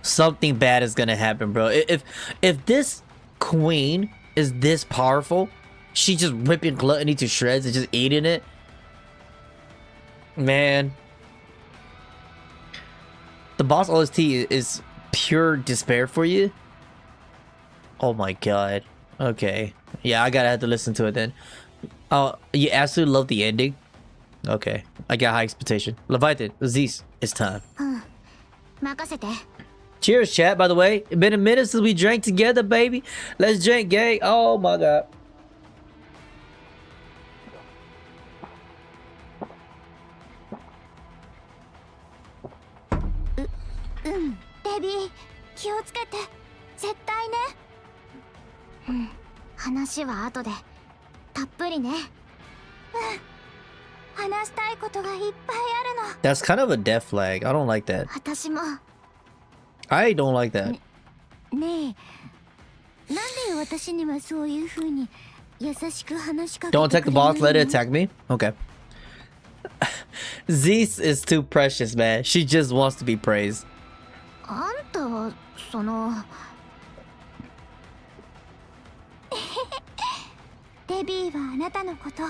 something bad is gonna happen, bro. If this queen is this powerful, she just ripping Gluttony to shreds and just eating it. Man, the boss OST is pure despair for you. Oh my god. Okay, yeah, I gotta have to listen to it then. Oh, you absolutely love the ending. Okay, I got high expectation. Leviathan, Aziz, it's time. 任せて。 Cheers, chat, by the way. It's been a minute since we drank together, baby. Let's drink, gang. Oh my god. デビー、気をつけて。絶対ね。うん、話は後で。たっぷりね。うん。話したいことがいっぱいあるの。 That's kind of a death flag. I don't like that. 私も。 I don't like that. ねえ、なんで私にはそういう風に優しく話しかけて Don't くれ attack the ない boss, の let it attack me. Okay. Zeus is too precious, man. She just wants to be praised. あんたはそのデビーはあなたのこと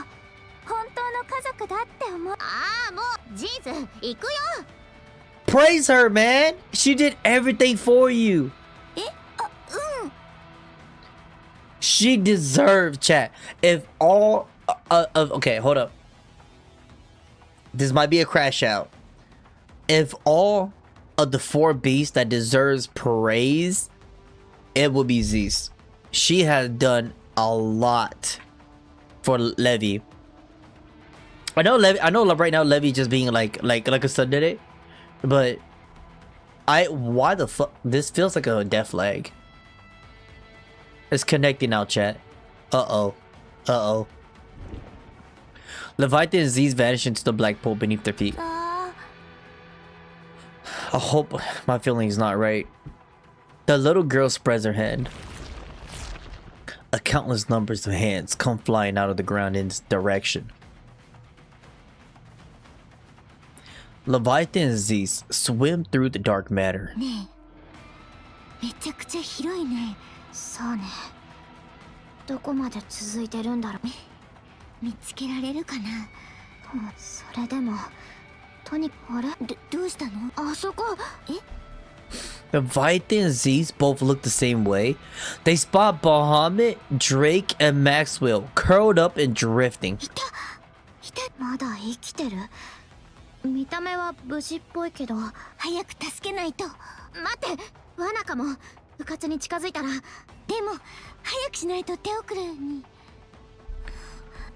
本当の家族だって思う。ああ、もうジーズ行くよ。 Praise her, man. She did everything for you. あ、うん。 She deserved, chat. If all okay, hold up. This might be a crash out. If all of the 4 beasts that deserves praise, it would be Zeus. She has done a lot for Levi. I know right now Levi just being like a son did it, but why the fuck this feels like a death flag. It's connecting now, chat. Uh-oh. Leviathan and Z's vanish into the black pool beneath their feet. あ I hope my feeling is not right. The little girl spreads her hand. A countless numbers of hands come flying out of the ground in this direction. Leviathan and Zeus swim through the dark matter. ーねえ、めちゃくちゃ広いね。そうね。どこまで続いてるんだろう。見つけられるかな。それでもとにかくあれどうしたの？あそこ。え？ Leviathan and Zeus both look the same way. They spot Bahamut, Drake, and Maxwell curled up and drifting. いたまだ生きてる。見た目は無事っぽいけど早く助けないと。待って、罠かも。うかつに近づいたら。でも早くしないと手遅れに。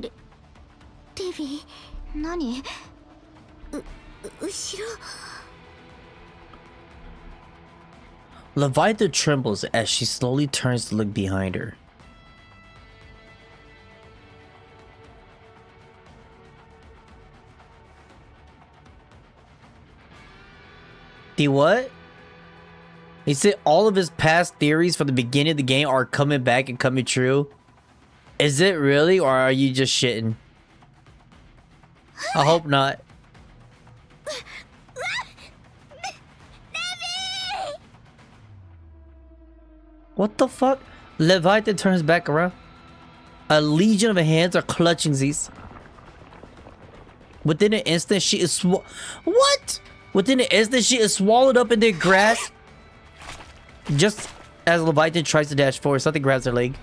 デビー、何？後ろ。 Leviathan trembles as she slowly turns to look behind her. The what? He said all of his past theories from the beginning of the game are coming back and coming true. Is it really, or are you just shitting? I hope not. What the fuck? Leviathan turns back around. A legion of hands are clutching Zeus. Within an instant, she is what? Within an instant, she is swallowed up in their grasp. Just as Leviathan tries to dash forward, something grabs her leg.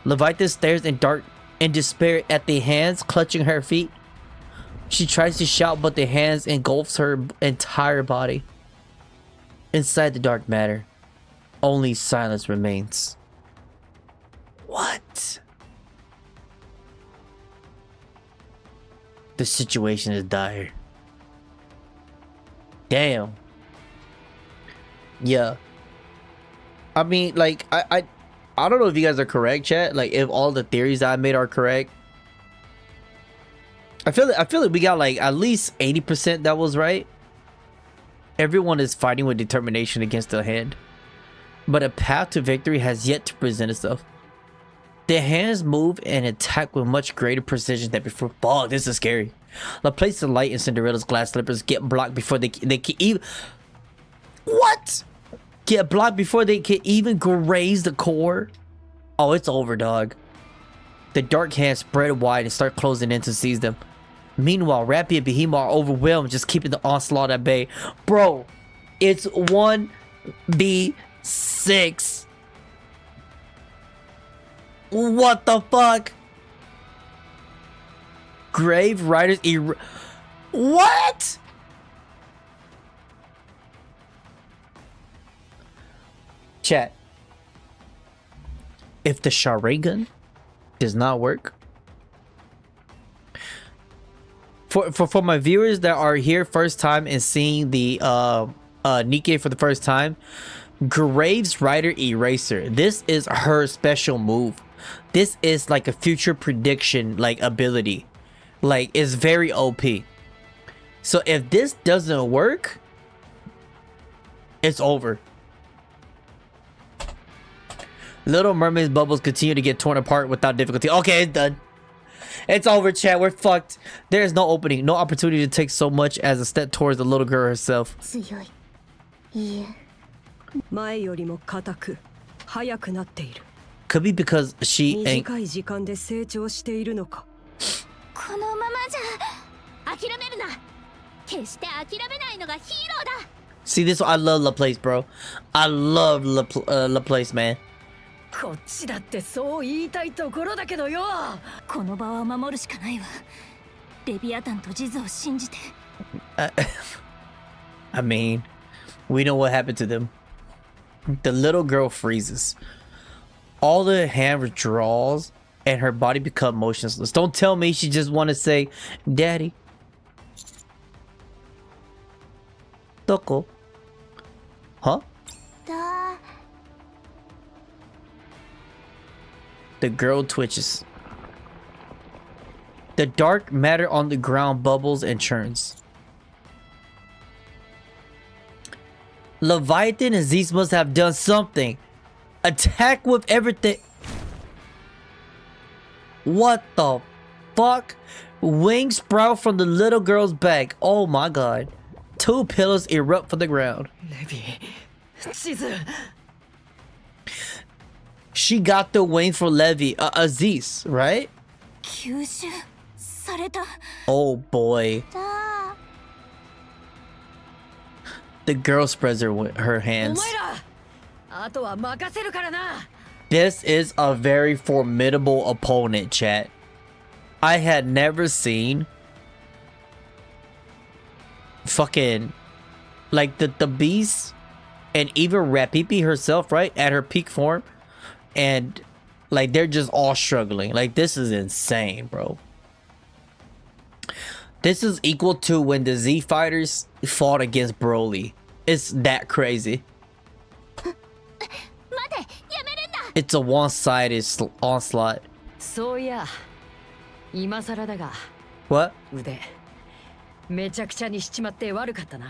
Leviathan stares in despair at the hands clutching her feet. She tries to shout, but the hands engulfs her entire body. Inside the dark matter, only silence remains. What? The situation is dire. Damn. Yeah. I mean, like, I don't know if you guys are correct, chat. Like, if all the theories that I made are correct. I feel like we got like at least 80% that was right. Everyone is fighting with determination against the hand, but a path to victory has yet to present itself. The hands move and attack with much greater precision than before. Fuck, this is scary. Laplace's light and Cinderella's glass slippers get blocked before they can even... What? Get blocked before they can even graze the core? Oh, it's over, dog. The dark hands spread wide and start closing in to seize them. Meanwhile, Rappy and Behemoth are overwhelmed, just keeping the onslaught at bay. Bro, it's 1v6. What the fuck? Grave Riders what? Chat. If the Sharingan does not work, for my viewers that are here first time and seeing the Nikke for the first time, Graves Rider Eraser, this is her special move. This is like a future prediction like ability. Like, it's very OP. So if this doesn't work, it's over. Little Mermaid's bubbles continue to get torn apart without difficulty. Okay, it's done. It's over, chat. We're fucked. There is no opening, no opportunity to take so much as a step towards the little girl herself. 強い。いいえ。前よりも硬く速くなっている。 Could be because she ain't. 短い時間で成長しているのか。このままじゃ諦めるな。決して諦めないのがヒーローだ。 See this? I love Laplace, bro. I love Laplace, man. こっちだってそう言いたいところだけどよ。この場は守るしかないわ。レビアタンとジズを信じて。I mean, we know what happened to them. The little girl freezes. All the hand withdraws and her body becomes motionless. Don't tell me she just want to say, Daddy. Doko. Huh? だ。 The girl twitches. The dark matter on the ground bubbles and churns. Leviathan and Zeus must have done something. Attack with everything. What the fuck? Wings sprout from the little girl's back. Oh my god. Two pillars erupt from the ground. レビ地図。 She got the wings for Levi, Aziz, right? 吸収された。 Oh boy. だ。 The girl spreads her お hands. 前ら、あとは任せるからな。 This is a very formidable opponent, chat. I had never seen fucking like the beast and even Rapipi herself, right? At her peak form. And like they're just all struggling. Like this is insane, bro. This is equal to when the Z fighters fought against Broly. It's that crazy. 待て、やめるんだ。 It's a one-sided onslaught. そういや、今更だが。 What? 腕、めちゃくちゃにしちまって悪かったな。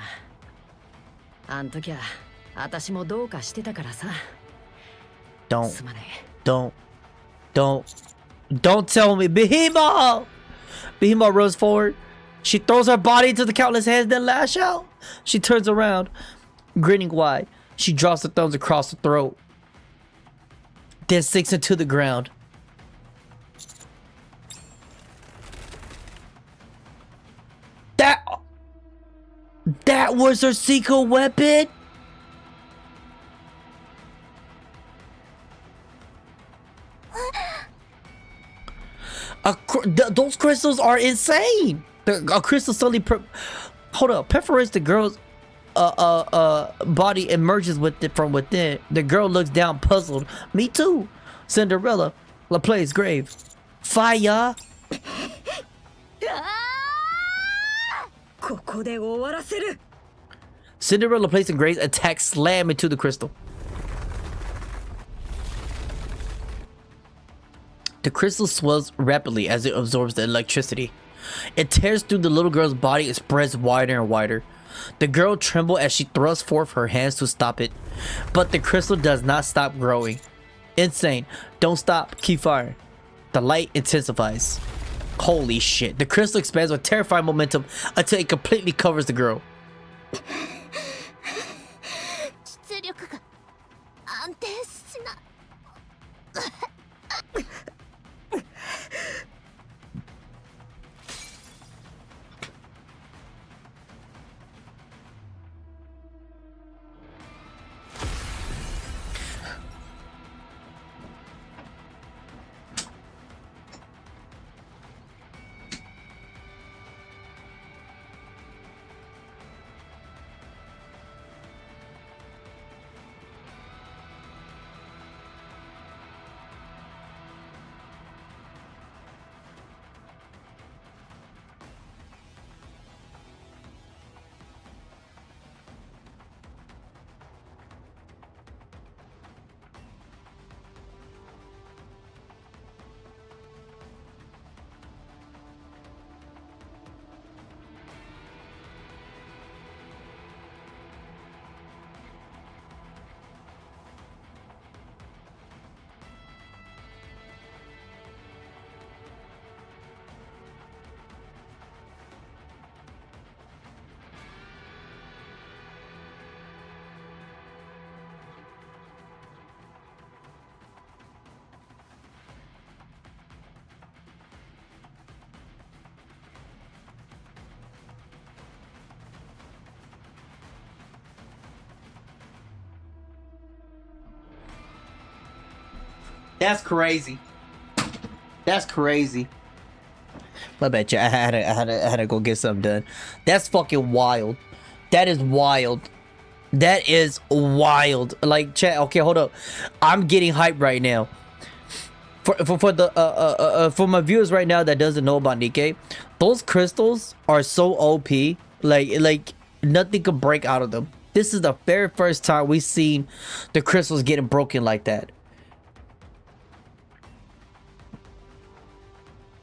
あん時は、私もどうかしてたからさ。 Don't すまねえ。 don't tell me. Behemoth runs forward. She throws her body into the countless hands, then lash out. She turns around, grinning wide. She draws the thumbs across the throat, then sinks into the ground. That was her secret weapon. Those crystals are insane. A crystal suddenly hold up, perforates the girl's body, emerges with it from within. The girl looks down, puzzled. Me too. Cinderella, Laplace grave. Fire. ここで終わらせる。 Cinderella, Laplace, and Grace attack, slam into the crystal. The crystal swells rapidly as it absorbs the electricity. It tears through the little girl's body and spreads wider and wider. The girl trembles as she thrusts forth her hands to stop it, but the crystal does not stop growing. Insane. Don't stop. Keep firing. The light intensifies. Holy shit. The crystal expands with terrifying momentum until it completely covers the girl. 出力が安定しない。 That's crazy. That's crazy. My bad, chat. I had to go get something done. That's fucking wild. That is wild. That is wild. Like, chat. Okay, hold up. I'm getting hyped right now. For my viewers right now that doesn't know about Nikke, those crystals are so OP. Like nothing could break out of them. This is the very first time we've seen the crystals getting broken like that.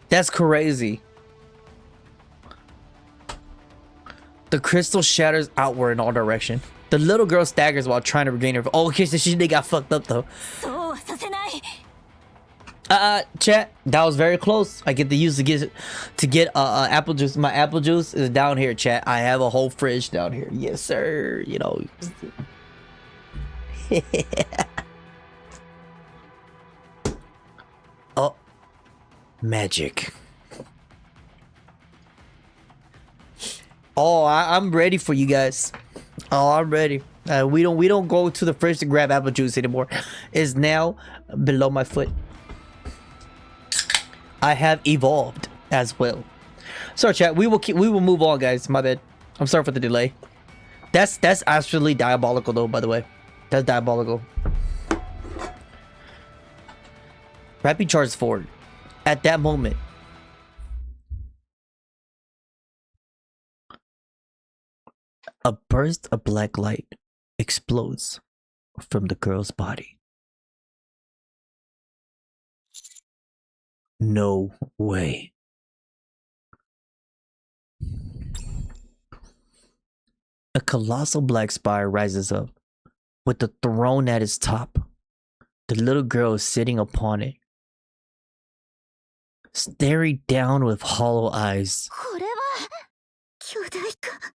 That's crazy. The crystal shatters outward in all directions. The little girl staggers while trying to regain her. Oh, okay, so they got fucked up though. そうはさせない。 Chat, that was very close. I get to use to get apple juice. My apple juice is down here, chat. I have a whole fridge down here. Yes, sir. You know. Oh, magic. Oh, I'm ready for you guys. Oh, I'm ready. We don't go to the fridge to grab apple juice anymore. It's now below my foot. I have evolved as well. Sorry, chat. We will move on, guys. My bad. I'm sorry for the delay. That's actually diabolical, though. By the way, that's diabolical. Rapid charge forward. At that moment, a burst of black light explodes from the girl's body. No way. A colossal black spire rises up, with the throne at its top. The little girl is sitting upon it, staring down with hollow eyes. これは巨大化。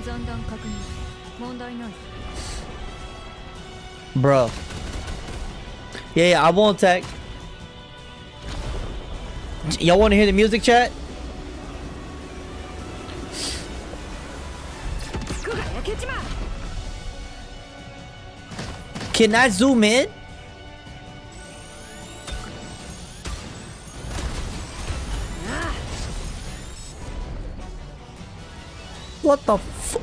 残弾確認。問題ない。 Bro. Yeah, I won't attack. Y'all want to hear the music, chat? Can I zoom in? What the f-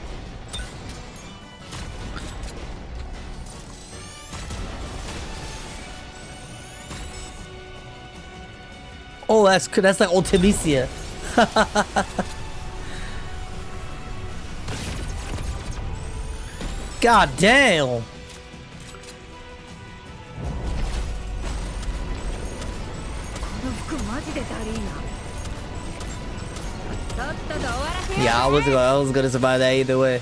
Oh, that's like Ultimisia. God damn. Yeah, I was gonna survive that either way.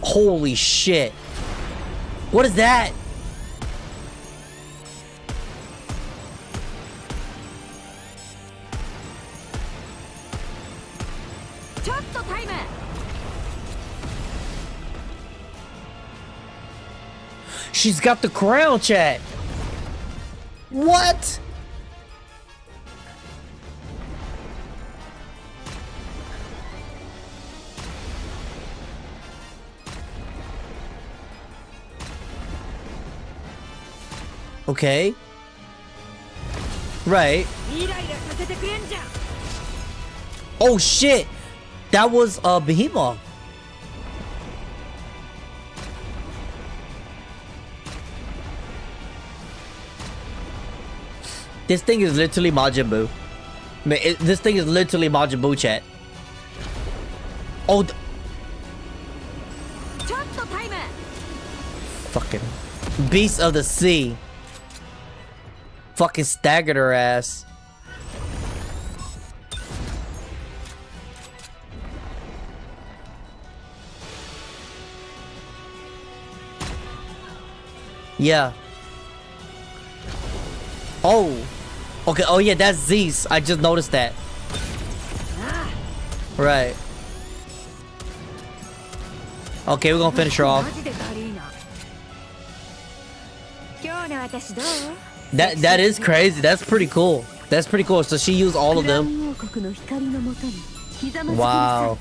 Holy shit. What is that? She's got the crown, chat. What? Okay. Right. Oh shit. That was Behemoth. This thing is literally Majin Buu. Man, this thing is literally Majin Buu, chat. Oh. Fucking Beast of the Sea. Fucking staggered her ass. Yeah. Oh. Okay, oh yeah, that's Zeus. I just noticed that. Right. Okay, we're gonna finish her off. That is crazy. That's pretty cool. That's pretty cool. So she used all of them. Wow.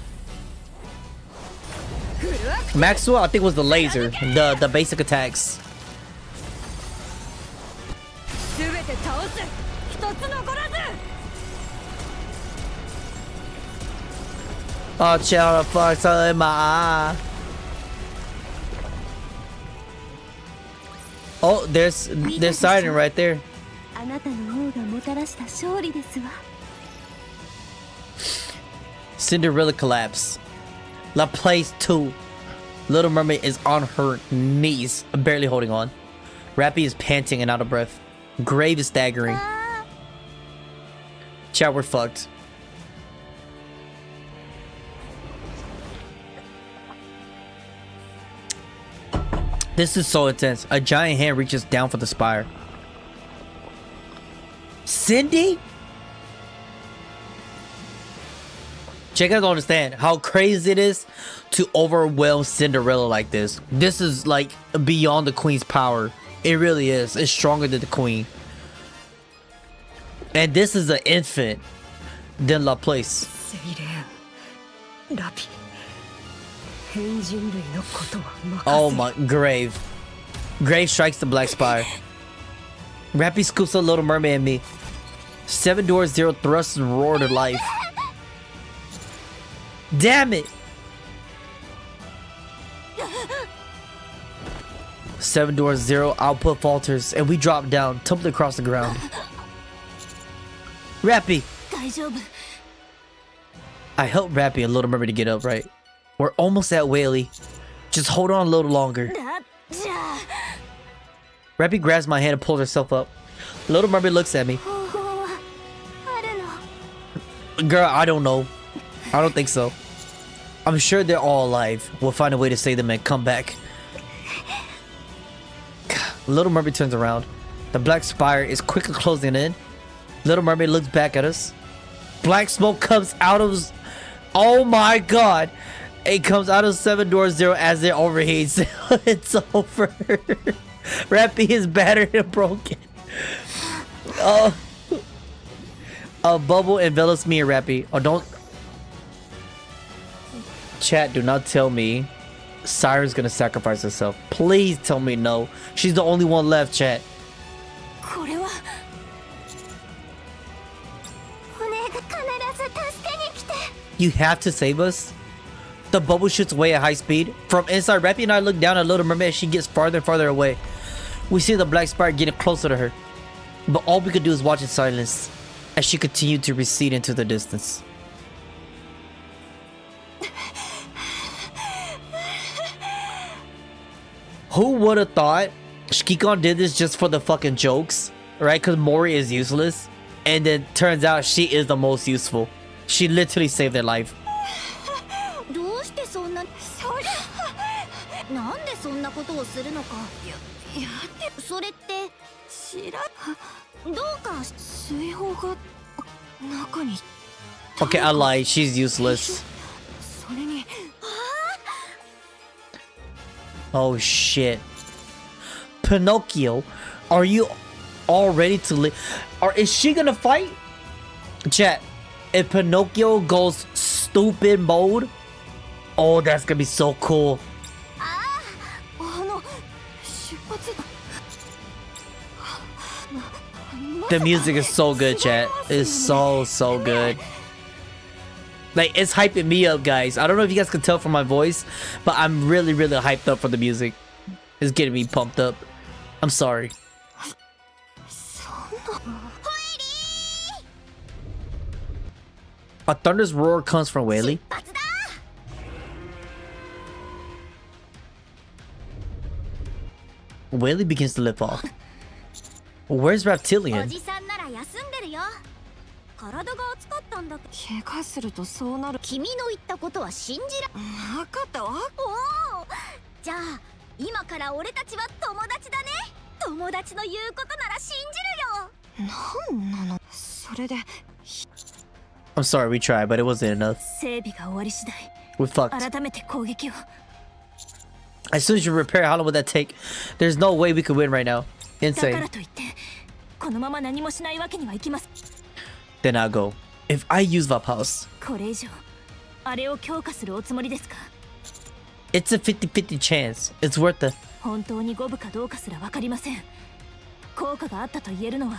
Maxwell, I think, was the laser, the basic attacks. Oh, chill the fuck in my eye. Oh, there's Siren right there. Cinderella collapse. La Place 2. Little Mermaid is on her knees, barely holding on. Rappy is panting and out of breath. Grave is staggering. Chat, we're fucked. This is so intense. A giant hand reaches down for the spire. Cindy? Check out to understand how crazy it is to overwhelm Cinderella like this. This is like beyond the queen's power. It really is. It's stronger than the queen. And this is an infant than La Place. Oh my, Grave. Grave strikes the black spire. Rappy scoops a Little Mermaid and me. 7 doors, 0 thrusts and roar to life. Damn it! 7 doors, 0 output falters, and we drop down, tumbling across the ground. Rappy! I helped Rappy and Little Mermaid to get up, right? We're almost at Whaley. Just hold on a little longer. Rappy grabs my hand and pulls herself up. Little Mermaid looks at me. Girl, I don't know. I don't think so. I'm sure they're all alive. We'll find a way to save them and come back. Little Mermaid turns around. The black spire is quickly closing in. Little Mermaid looks back at us. Black smoke comes out of... Oh my god! It comes out of 7 doors 0 as it overheats. It's over. Rappy is battered and broken. Oh. A bubble envelops me and Rappy. Oh, don't... Chat, do not tell me Siren's gonna sacrifice herself. Please tell me no. She's the only one left, chat. You have to save us? The bubble shoots away at high speed. From inside, Rappy and I look down at Little Mermaid as she gets farther and farther away. We see the black spire getting closer to her, but all we could do is watch in silence as she continued to recede into the distance. Who would have thought Shikon did this just for the fucking jokes, right? Because Mori is useless, and then turns out she is the most useful. She literally saved their life. どうしてそんなそりゃなんでそんなことをするのかやってそれって知らどうか水泡が中に Okay, I lied. She's useless. それに Oh shit. Pinocchio, are you all ready to live? Or is she gonna fight? Chat, if Pinocchio goes stupid mode, oh, that's gonna be so cool. 出発 The music is so good, chat. It's so good. Like, it's hyping me up, guys. I don't know if you guys can tell from my voice, but I'm really hyped up for the music. It's getting me pumped up. I'm sorry. A thunder's roar comes from Whaley. Whaley begins to lift off. Where's お Reptilian? じさんなら休んでるよ体が熱かったんだ怪我するとそうなる君の言ったことは信じら分かったわおおじゃあ今から俺たちは友達だね友達の言うことなら信じるよなんなのそれで I'm sorry, we tried, but it wasn't enough. 整備が終わり次第 We fucked. 改めて攻撃を As soon as you repair, how long would that take? There's no way we could win right now. だか Insane. らといってこのまま何もしないわけにはいきます Then I'll go. If I use Vapaus, これ以上あれを強化するおつもりですか it's a 50-50 chance. It's worth it. 本当に五分かどうかすら分かりません効果があったと言えるのは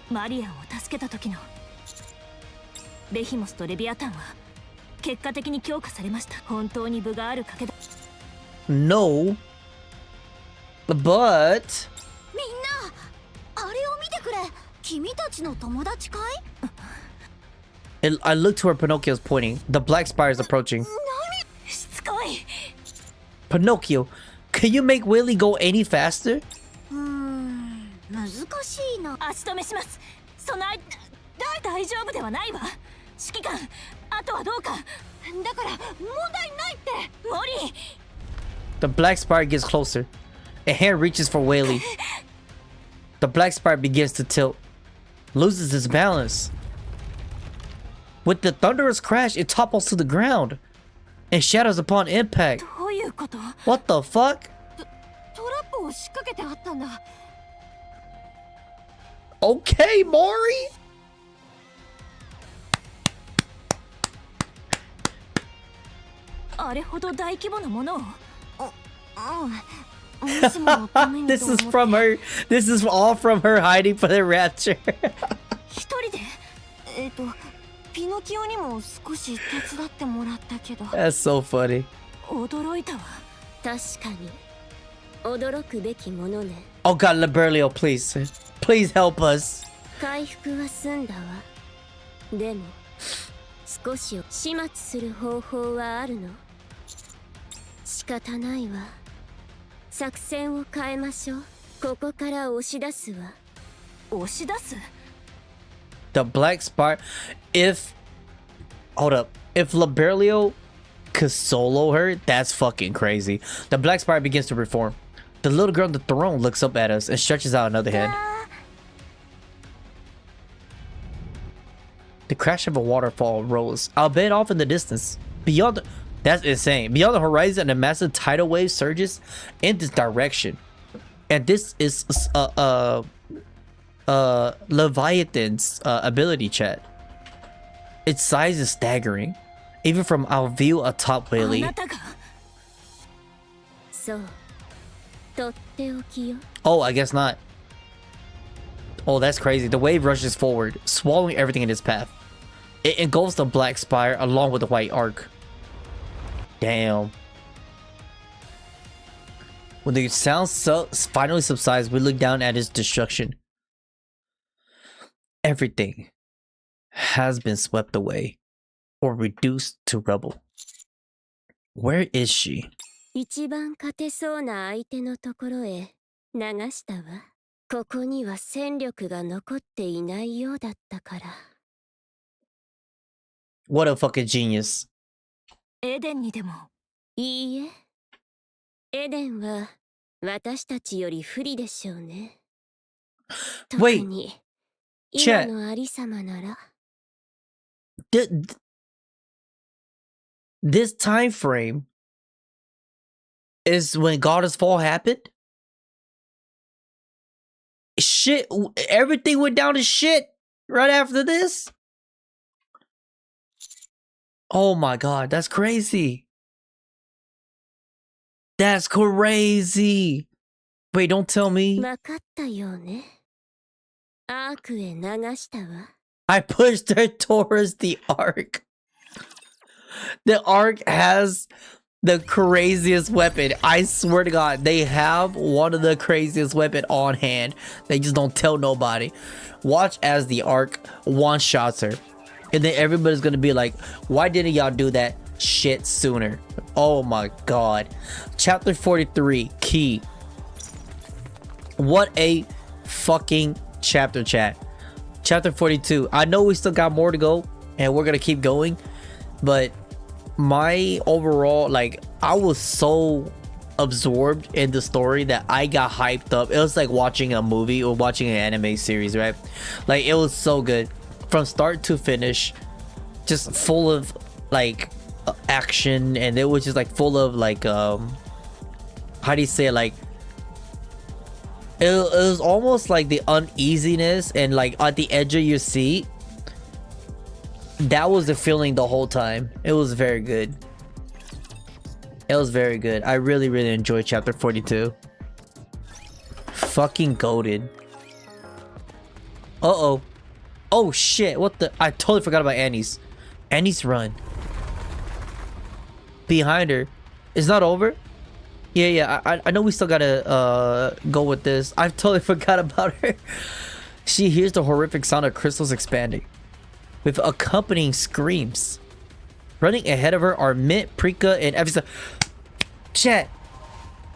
マリアンを助けた時のベヒモスとレビアタンは結果的に強化されました本当に分がある賭けだ No. But みんなあれを見てくれ君たちの友達かい I look to where Pinocchio's pointing. The black spire is approaching. しつこい Pinocchio, can you make Willy go any faster? 難しいな足止めしますその間大丈夫ではないわ指揮官あとはどうかだから問題ないってモリ The black spire gets closer. A hand reaches for Whaley. The black spire begins to tilt, loses its balance. With the thunderous crash, it topples to the ground and shatters upon impact. どういうこと What the fuck? トラップを仕掛けてあったんだ Okay, Mori. あれほど大規模なものをもしものために This と思 is って from her. This is all from her hiding for the rapture. 一人でピノキオにも少し手伝ってもらったけど That's so funny. 驚いたわ確かに驚くべきものね Oh God, Liberlio, please, please help us. 回復は済んだわでも少しを始末する方法はあるの仕方ないわ作戦を変えましょうここから押し出すわ押し出す The black spire. If hold up, if Liberlio could solo her, that's fucking crazy. The black spire begins to reform. The little girl on the throne looks up at us and stretches out another hand. The crash of a waterfall rolls, albeit off in the distance. Beyond the, that's insane. Beyond the horizon, a massive tidal wave surges in this direction. And this is Leviathan's ability, chat. Its size is staggering, even from our view atop あ Whaley. なたがそうとっておきよ Oh, I guess not. Oh, that's crazy. The wave rushes forward, swallowing everything in its path. It engulfs the black spire along with the white arc. Damn. When the sound finally subsides, we look down at his destruction. Everything has been swept away or reduced to rubble. Where is she? 一番勝てそうな相手のところへ流したわ。ここには戦力が残っていないようだったから。What a fucking genius. エデンにでも。いいえ。エデンは私たちより不利でしょうね。特 Wait, に Chet. 今のありさまなら。This time frame is when Goddess Fall happened? Shit, everything went down to shit right after this? Oh my god, that's crazy. That's crazy. Wait, don't tell me. わかったよね。アークへ流したわ。I pushed her towards the arc. The arc has the craziest weapon. I swear to God, they have one of the craziest weapon on hand. They just don't tell nobody. Watch as the arc one-shots her. And then everybody's gonna be like, why didn't y'all do that shit sooner? Oh my god. Chapter 43, Key. What a fucking chapter, chat. Chapter 42. I know we still got more to go and we're gonna keep going, but my overall, like, I was so absorbed in the story that I got hyped up. It was like watching a movie or watching an anime series, right? Like, it was so good from start to finish, just full of like action, and it was just like full of like how do you say it? Like it was almost like the uneasiness and like at the edge of your seat. That was the feeling the whole time. It was very good. It was very good. I really enjoyed chapter 42. Fucking goated. Uh-oh. Oh shit, what the? I totally forgot about Annie's. Annie's run. Behind her. It's not over? Yeah, I know we still gotta go with this. I totally forgot about her. She hears the horrific sound of crystals expanding, with accompanying screams. Running ahead of her are Mint, Prika, and Evisa. Chat.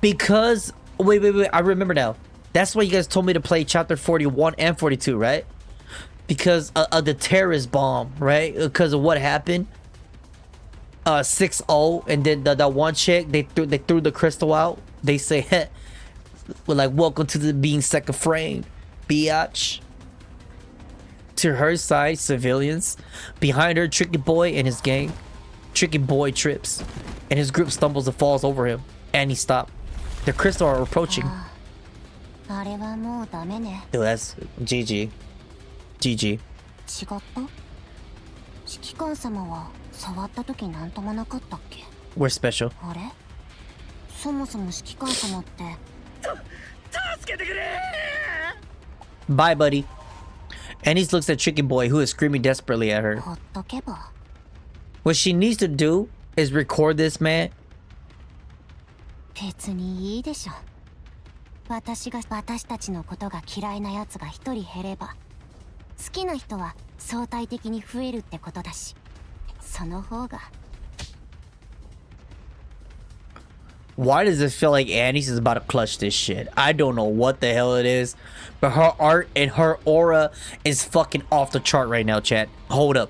Because wait, I remember now. That's why you guys told me to play chapter 41 and 42, right? Because of the terrorist bomb, right? Because of what happened. 6-0, and then that one chick, they threw the crystal out. They say, we're like, welcome to the being second frame, biatch. To her side, civilians. Behind her, Tricky Boy and his gang. Tricky Boy trips, and his group stumbles and falls over him. And he stopped. The crystal are approaching. Dude, that's GG. GG. 違った？指揮官様は触った時なんともなかったっけ？ We're special. あれ？そもそも指揮官様って。助けてくれ Bye, buddy. Annie's looks at Tricky Boy, who is screaming desperately at her. ほっとけば。What she needs to do is record this man. 別にいいでしょ。私たちのことが嫌いな奴が一人減れば。好きな人は相対的に増えるってことだし、その方が。Why does it feel like Annie's is about to clutch this shit? I don't know what the hell it is, but her art and her aura is fucking off the chart right now, chat. Hold up.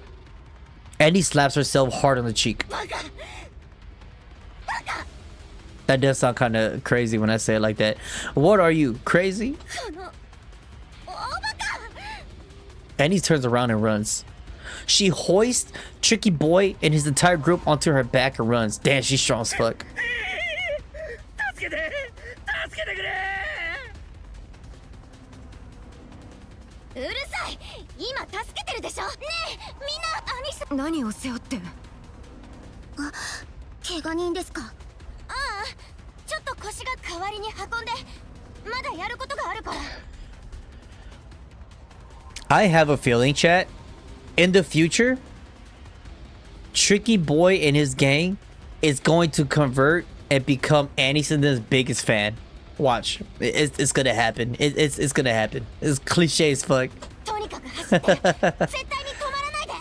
Annie slaps herself hard on the cheek. That does sound kind of crazy when I say it like that. What are you, crazy? Annie turns around and runs. She hoists Tricky Boy and his entire group onto her back and runs. Damn, she's strong as fuck. 助けてくれうるさい。今助けてるでしょ。ねえ、みんなアニス。何を背負ってあ、怪我人ですか。ああ、ちょっと腰が代わりに運んで、まだやることがあるから。I have a feeling, chat. In the future, Tricky Boy and his gang is going to convert and become Annie Sinden's biggest fan. Watch. It's gonna happen. It's gonna happen. It's cliche as fuck. とにかく走って絶対に止まらないで。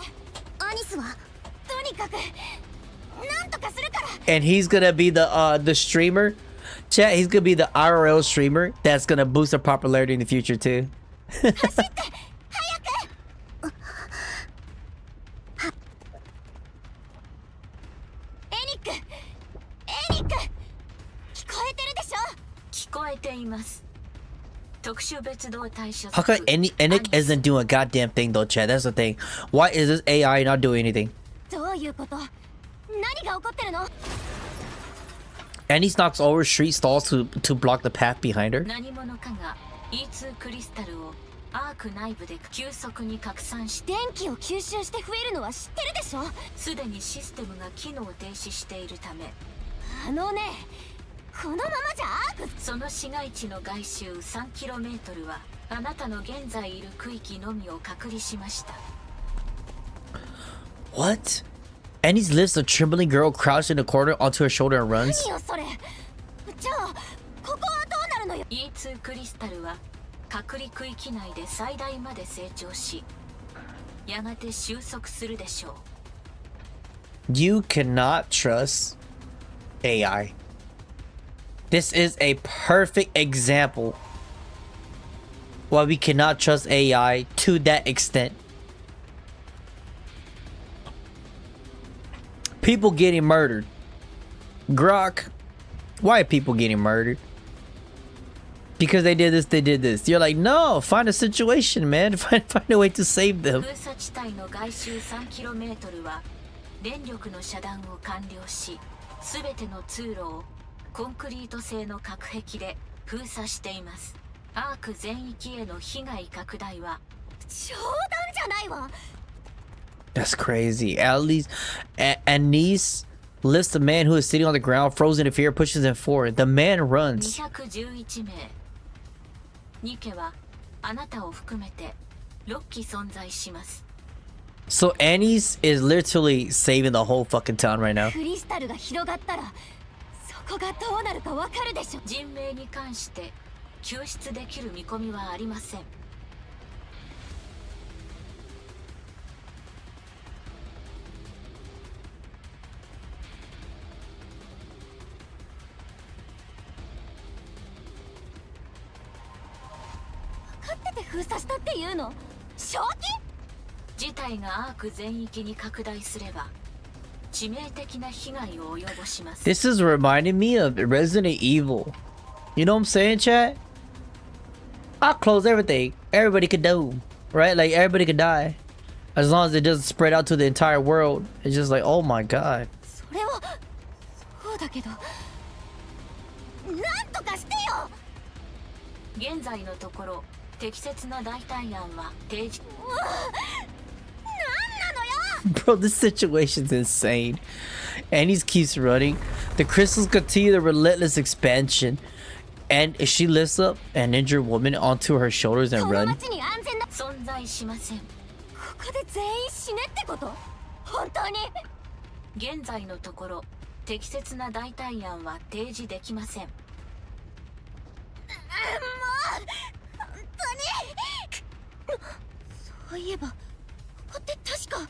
アニスはとにかくなんとかするから。 And he's gonna be the streamer. Chat, he's gonna be the IRL streamer that's gonna boost their popularity in the future too. 走って早く。エニック、エニック、聞こえてるでしょ。聞こえています。特殊別動対処 How come Enik isn't doing a goddamn thing though, chat? That's the thing. Why is this AI not doing anything? どういうこと？何が起こってるの？ And he knocks over street stalls to block the path behind her. 何者かが E2 クリスタルをアーク内部で急速に拡散し、電気を吸収して増えるのは知ってるでしょ。すでにシステムが機能停止しているため、あのね、このままじゃアーク。その市街地の外周 3km はあなたの現在いる区域のみを隔離しました。 What? Annie's lifts a trembling girl crouched in a corner onto her shoulder and runs. 何よそれ。じゃあここはどうなるのよ。 E2 クリスタルは隔離区域内で最大まで成長し、やがて収束するでしょう。 You cannot trust AI. This is a perfect example why we cannot trust AI to that extent. People getting murdered. Grok, why are people getting murdered? Because they did this, they did this. You're like, no, find a situation, man. Find a way to save them. 封鎖地帯の外周 3km は電力の遮断を完了し、すべての通路をコンクリート製の隔壁で封鎖しています。アーク全域への被害拡大は冗談じゃないわ。 That's crazy. At least, Anise lifts the man who is sitting on the ground, frozen in fear, pushes him forward. The man runs. 211名。ニケはあなたを含めて6機存在します。 So Anise is literally saving the whole fucking town right now. クリスタルが広がったらそこがどうなるかわかるでしょ。人命に関して救出できる見込みはありません。 勝ってて封鎖したっていうの？正気？事態がアーク全域に拡大すれば致命的な被害を及ぼします。 This is reminding me of Resident Evil. You know what I'm saying, chat? I'll close everything. Everybody could do, right? Like everybody could die. As long as it doesn't spread out to the entire world. It's just like, oh my god. それはそうだけど、なんとかしてよ。現在のところ適切な代替案は提示。Bro, this situation's insane. Annie keeps running. The crystals continue their relentless expansion. And she lifts up an injured woman onto her shoulders and この runs. 町に安全な。存在しません。ここで全員死ねってこと？本当に？現在のところ適切な代替案は提示できません。もう本当に。そういえばここって確か。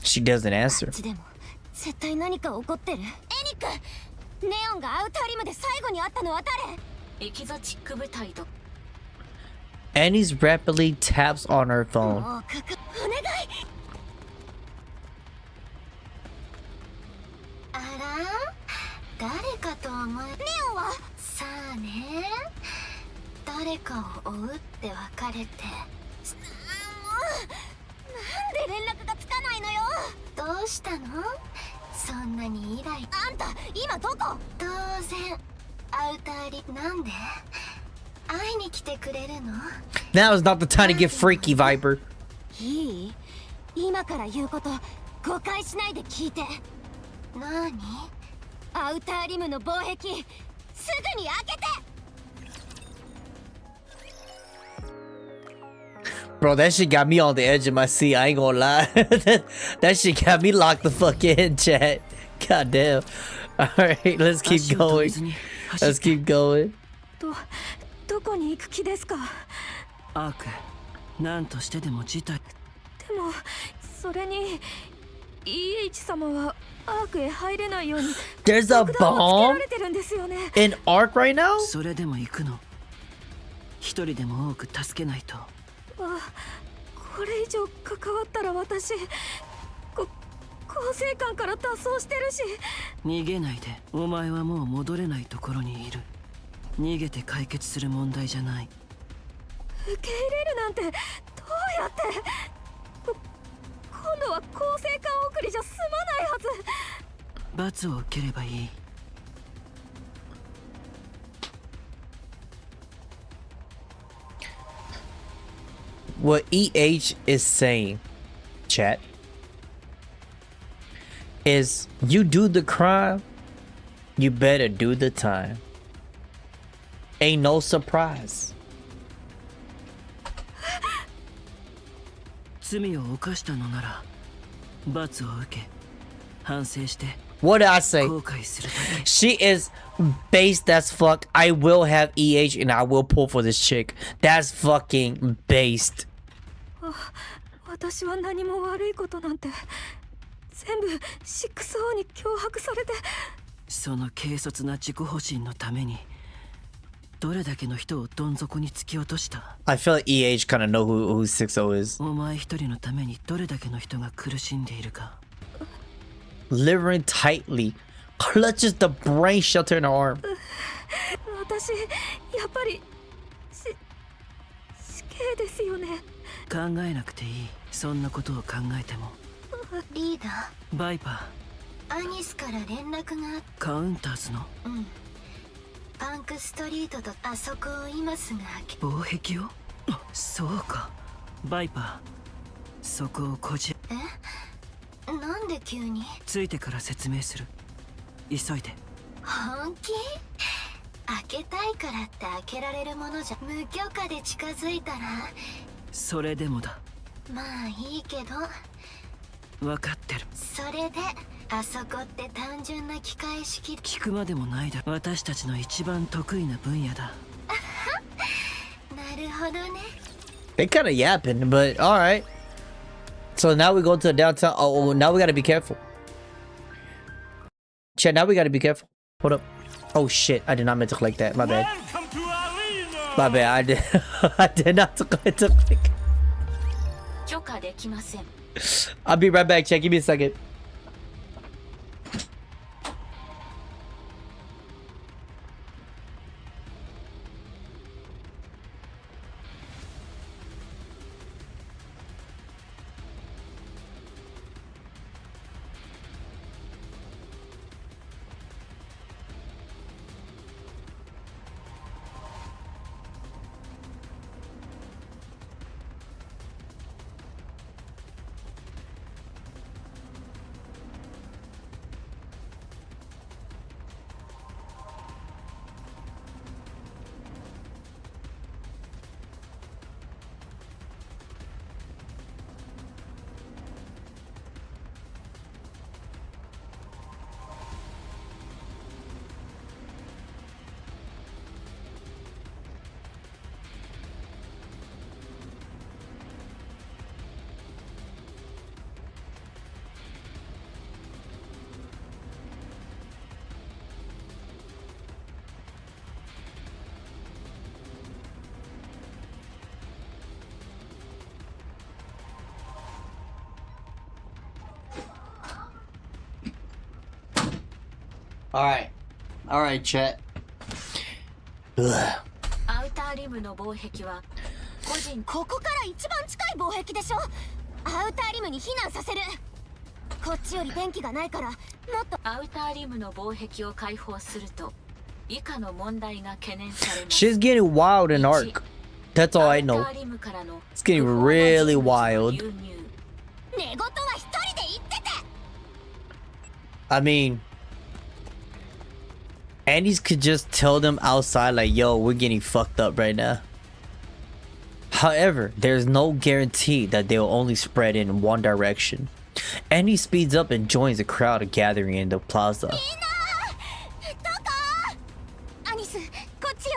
She doesn't answer. こっちでも絶対何か起こってる。エニック、ネオンがアウターリムで最後に会ったのは誰？エキゾチック部隊と Annie's rapidly taps on her phone. もうお願い。あら誰かと思え。ネオンは？さあね誰かを追うって別れて。もうなんで連絡がつかないのよ。どうしたの？そんなにイライ。あんた今どこ？当然アウターリなんで会いに来てくれるの？ Now is not the time to get freaky, Viper. いい？今から言うこと誤解しないで聞いて。何？アウターリムの防壁すぐに開けて。 Bro, that shit got me on the edge of my seat. I ain't gonna lie. That shit got me locked the fuck in, chat. God damn. Alright, let's keep going. Let's keep going. どこに行く気ですか？アーク、何としてでも事態。でもそれに EH 様はアークへ入れないように There's a 爆弾をつけら bomb れてるんですよね。 in Ark right now? それでも行くの。一人でも多く助けないと。これ以上関わったら私構成官から脱走してるし。逃げないで。お前はもう戻れないところにいる。逃げて解決する問題じゃない。受け入れるなんてどうやって。今度は構成官送りじゃ済まないはず。罰を受ければいい。What EH is saying, chat, is you do the crime, you better do the time. Ain't no surprise. 罪を犯したのなら罰を受け反省して What did I say? 後悔するだけ。 She is based as fuck. I will have EH and I will pull for this chick. That's fucking based. 私は何も悪いことなんて全部6Oに脅迫されて。その軽率な自己保身のためにどれだけの人をどん底に突き落とした。 I feel like EH kind of know who 6O is. お前一人のためにどれだけの人が苦しんでいるか。 Livering tightly, clutches the brain shelter in her arm. 私やっぱり死刑ですよね。考えなくていい。そんなことを考えても。リーダー、バイパアニスから連絡があっー、カウンターズのパンクストリートとあそこを今すぐ開け。防壁を。そうか。バイパー、そこをこじ。なんで急に？ついてから説明する。急いで。本気？開けたいからって開けられるものじゃ。無許可で近づいたら。それでもだ。まあいいけど。分かってる。それであそこって単純な機械式。聞くまでもないだ。私たちの一番得意な分野だ。なるほどね。 They kind of yapping, but all right. So now we go to the downtown. Oh, now we gotta be careful. Chat, now we gotta be careful. Hold up. Oh shit, I did not mean to click that. My bad. My bad. I did. I did not mean to click. 許可できません。 I'll be right back. Chat, give me a second. All right, chat. Ugh. アウターリムの防壁は個人。ここから一番近い防壁でしょ。アウターリムに避難させる。こっちより電気がないからもっと。アウターリムの防壁を開放すると以下の問題が懸念されます。 She's getting wild in Ark. That's all I know. アウターリムからの It's getting really 不法な wild. 人物の流入。寝言は一人で言ってて。 I mean, Andes could just tell them outside, like, yo, we're getting fucked up right now. However, there's no guarantee that they'll only spread in one direction. Andy speeds up and joins the crowd gathering in the plaza. ス、こっちよ。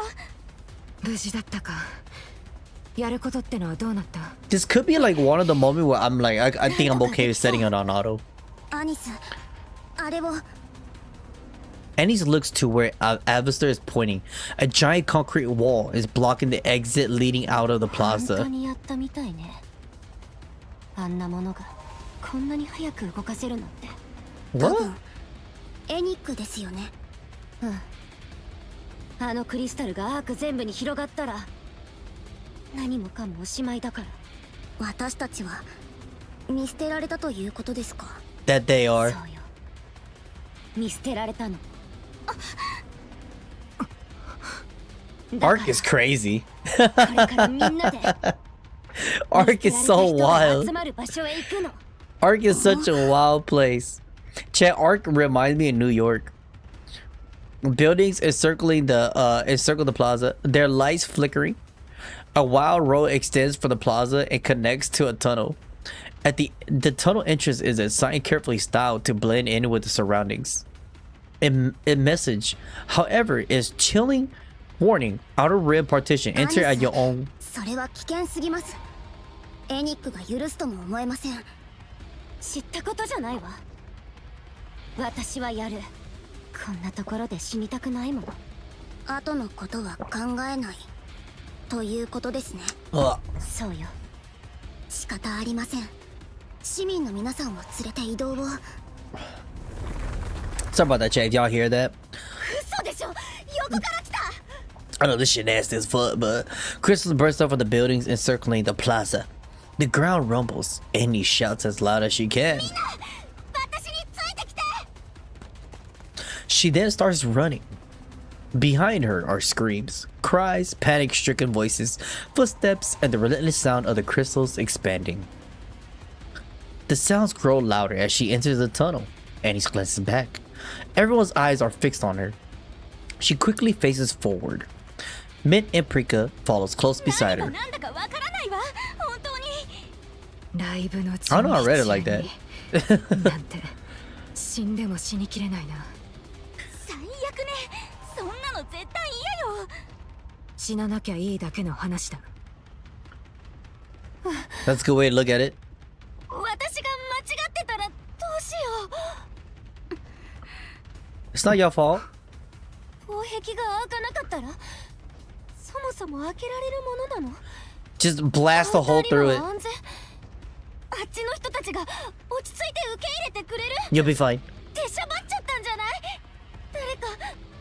無事だったか。やることってのはどうなった？ This could be like one of the moments where I'm like, I think I'm okay with setting it on auto. アニス、あれを。 Annie's looks to where Avistar is pointing. A giant concrete wall is blocking the exit leading out of the 本当 plaza. にやったみたいね。あんなものがこんなに早く動かせるなんて。What? エニックですよね。うん。あのクリスタルがアーク全部に広がったら何もかもおしまいだから。私たちは見捨てられたということですか。 That they そう are. よ。見捨てられたの。 Ark is crazy. これからみんなで Ark is so 見捨てられた人が wild. 集まる場所へ行くの。 Ark is such a wild place. Chat, Ark reminds me of New York. Buildings encircling the plaza. Their lights flickering. A wild road extends from the plaza and connects to a tunnel. At the tunnel entrance is a sign carefully styled to blend in with the surroundings. A message, however, is chilling warning. Outer rim partition. Enter at your own. それは危険すぎます。エニックが許すとも思えません。知ったことじゃないわ。私はやる。こんなところで死にたくないもの。後のことは考えないということですね。 Ugh. そうよ。仕方ありません。市民の皆さんを連れて移動を。 Sorry about that, chat. If y'all hear that. 嘘でしょ。横から来た。 I know this shit nasty as fuck, but crystals burst up from the buildings encircling the plaza. The ground rumbles. Annie shouts as loud as she can. 私についてきて。 She then starts running. Behind her are screams, cries, panic-stricken voices, footsteps, and the relentless sound of the crystals expanding. The sounds grow louder as she enters the tunnel. Annie glances back. Everyone's eyes are fixed on her. She quickly faces forward. Mint and Prika follows close beside her. なんだかわからないわ。本当に。ライブの I don't know, I read it like that. なんて死んでも死にきれないな。最悪ね。そんなの絶対嫌よ。死ななきゃいいだけの話だ。 That's a good way to look at it. 私が間違ってたらどうしよう。 It's not your fault. 防壁が開かなかったらそもそも開けられるものなの。 Just blast a hole through it. 安全。あっちの人たちが落ち着いて受け入れてくれる。 You'll be fine. 出しゃばっちゃったんじゃない？誰か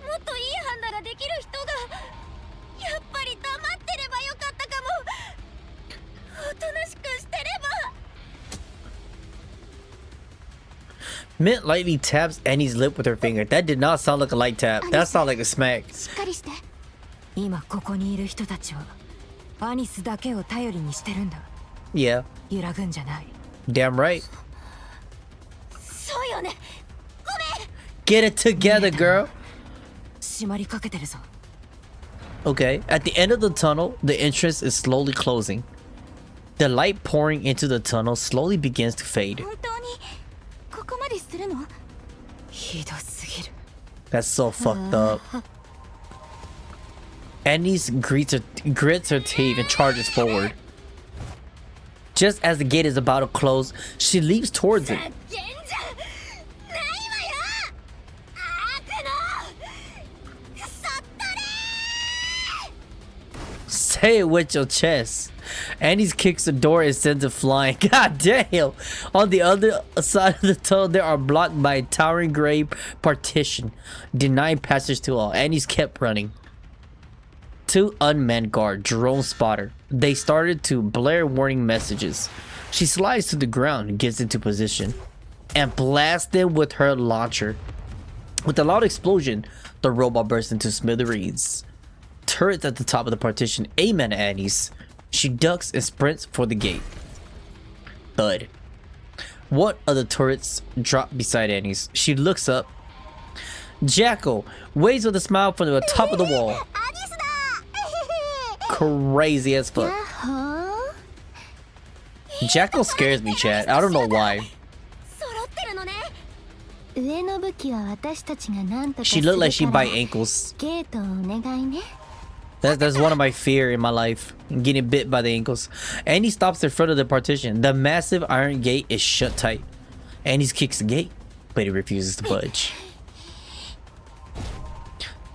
もっといい判断ができる人が。やっぱり黙ってればよかったかも。おとなしくしてれば。 Mint lightly taps Annie's lip with her finger. That did not sound like a light tap. That sounded like a smack. しっかりして。今ここにいる人たちはアニスだけを頼りにしてるんだ。 Yeah, 揺らぐんじゃない。 damn right. そうよね。ごめん。 Get it together, girl. 閉まりかけてるぞ。 Okay, at the end of the tunnel, the entrance is slowly closing. The light pouring into the tunnel slowly begins to fade. 本当にここまでするの？ひどすぎる。 That's so fucked up. Annie's grits her teeth and charges forward. Just as the gate is about to close, she leaps towards it. 現じゃないわよ。悪のそっとれ。 Say it with your chest. Annie's kicks the door and sends it flying. God damn! On the other side of the tunnel, they are blocked by a towering gray partition, denying passage to all. Annie's kept running. Two unmanned guards, drone spotter. They started to blare warning messages. She slides to the ground and gets into position and blasts them with her launcher. With a loud explosion, the robot bursts into smithereens. Turrets at the top of the partition aim at Annie's. She ducks and sprints for the gate. Thud. One of the turrets drop beside Annie's. She looks up. Jackal waves with a smile from the top of the wall. アニスだ。 Crazy as fuck. は Jackal scares me, Chad. I don't know why. 揃ってるのね。上の部吹雪は私たちが何とか She す looked る like she から bite ankles. ゲートをお願いね。 That's one of my fear in my life. Getting bit by the ankles. Annie stops in front of the partition. The massive iron gate is shut tight. Annie kicks the gate, but it refuses to budge.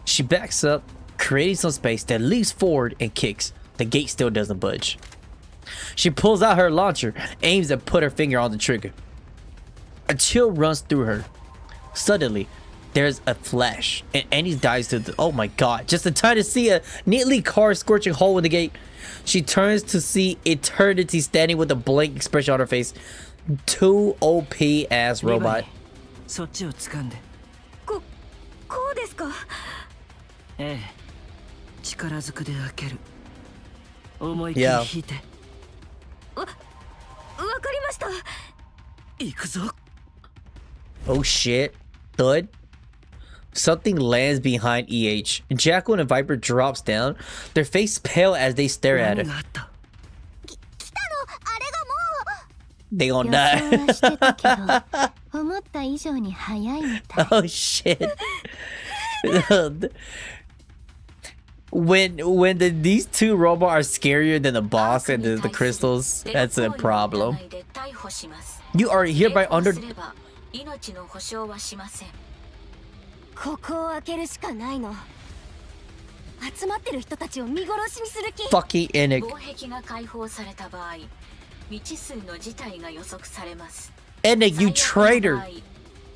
She backs up, creating some space that leaps forward and kicks. The gate still doesn't budge. She pulls out her launcher, aims and put her finger on the trigger. A chill runs through her. Suddenly, there's a flash, and Annie dives to the— oh my god, just in time to see a neatly carved scorching hole in the gate. She turns to see Eternity standing with a blank expression on her face. Too OP ass リヴァ robot. イそっちを掴んで。こうですか。ええ、力ずくで開ける。思いっきり Yeah. 引いて。わかりました。行くぞ。 Oh shit. Thud. Something lands behind EH. Jackal and Viper drops down, their face pale as they stare at 何 it. があった？来たのあれがもう They 予 gonna 想はしてたけ die. ど思った以上に早いみたい。 Oh shit. when these two robots are scarier than the boss and the crystals, that's a problem. You are hereby under— 命の保証はしません。ここを開けるしかないの。集まってる人たちを見殺しにする気。 fucking Enic. 防壁が解放された場合、未知数の事態が予測されます。 Enic, you 最悪 traitor. の場合、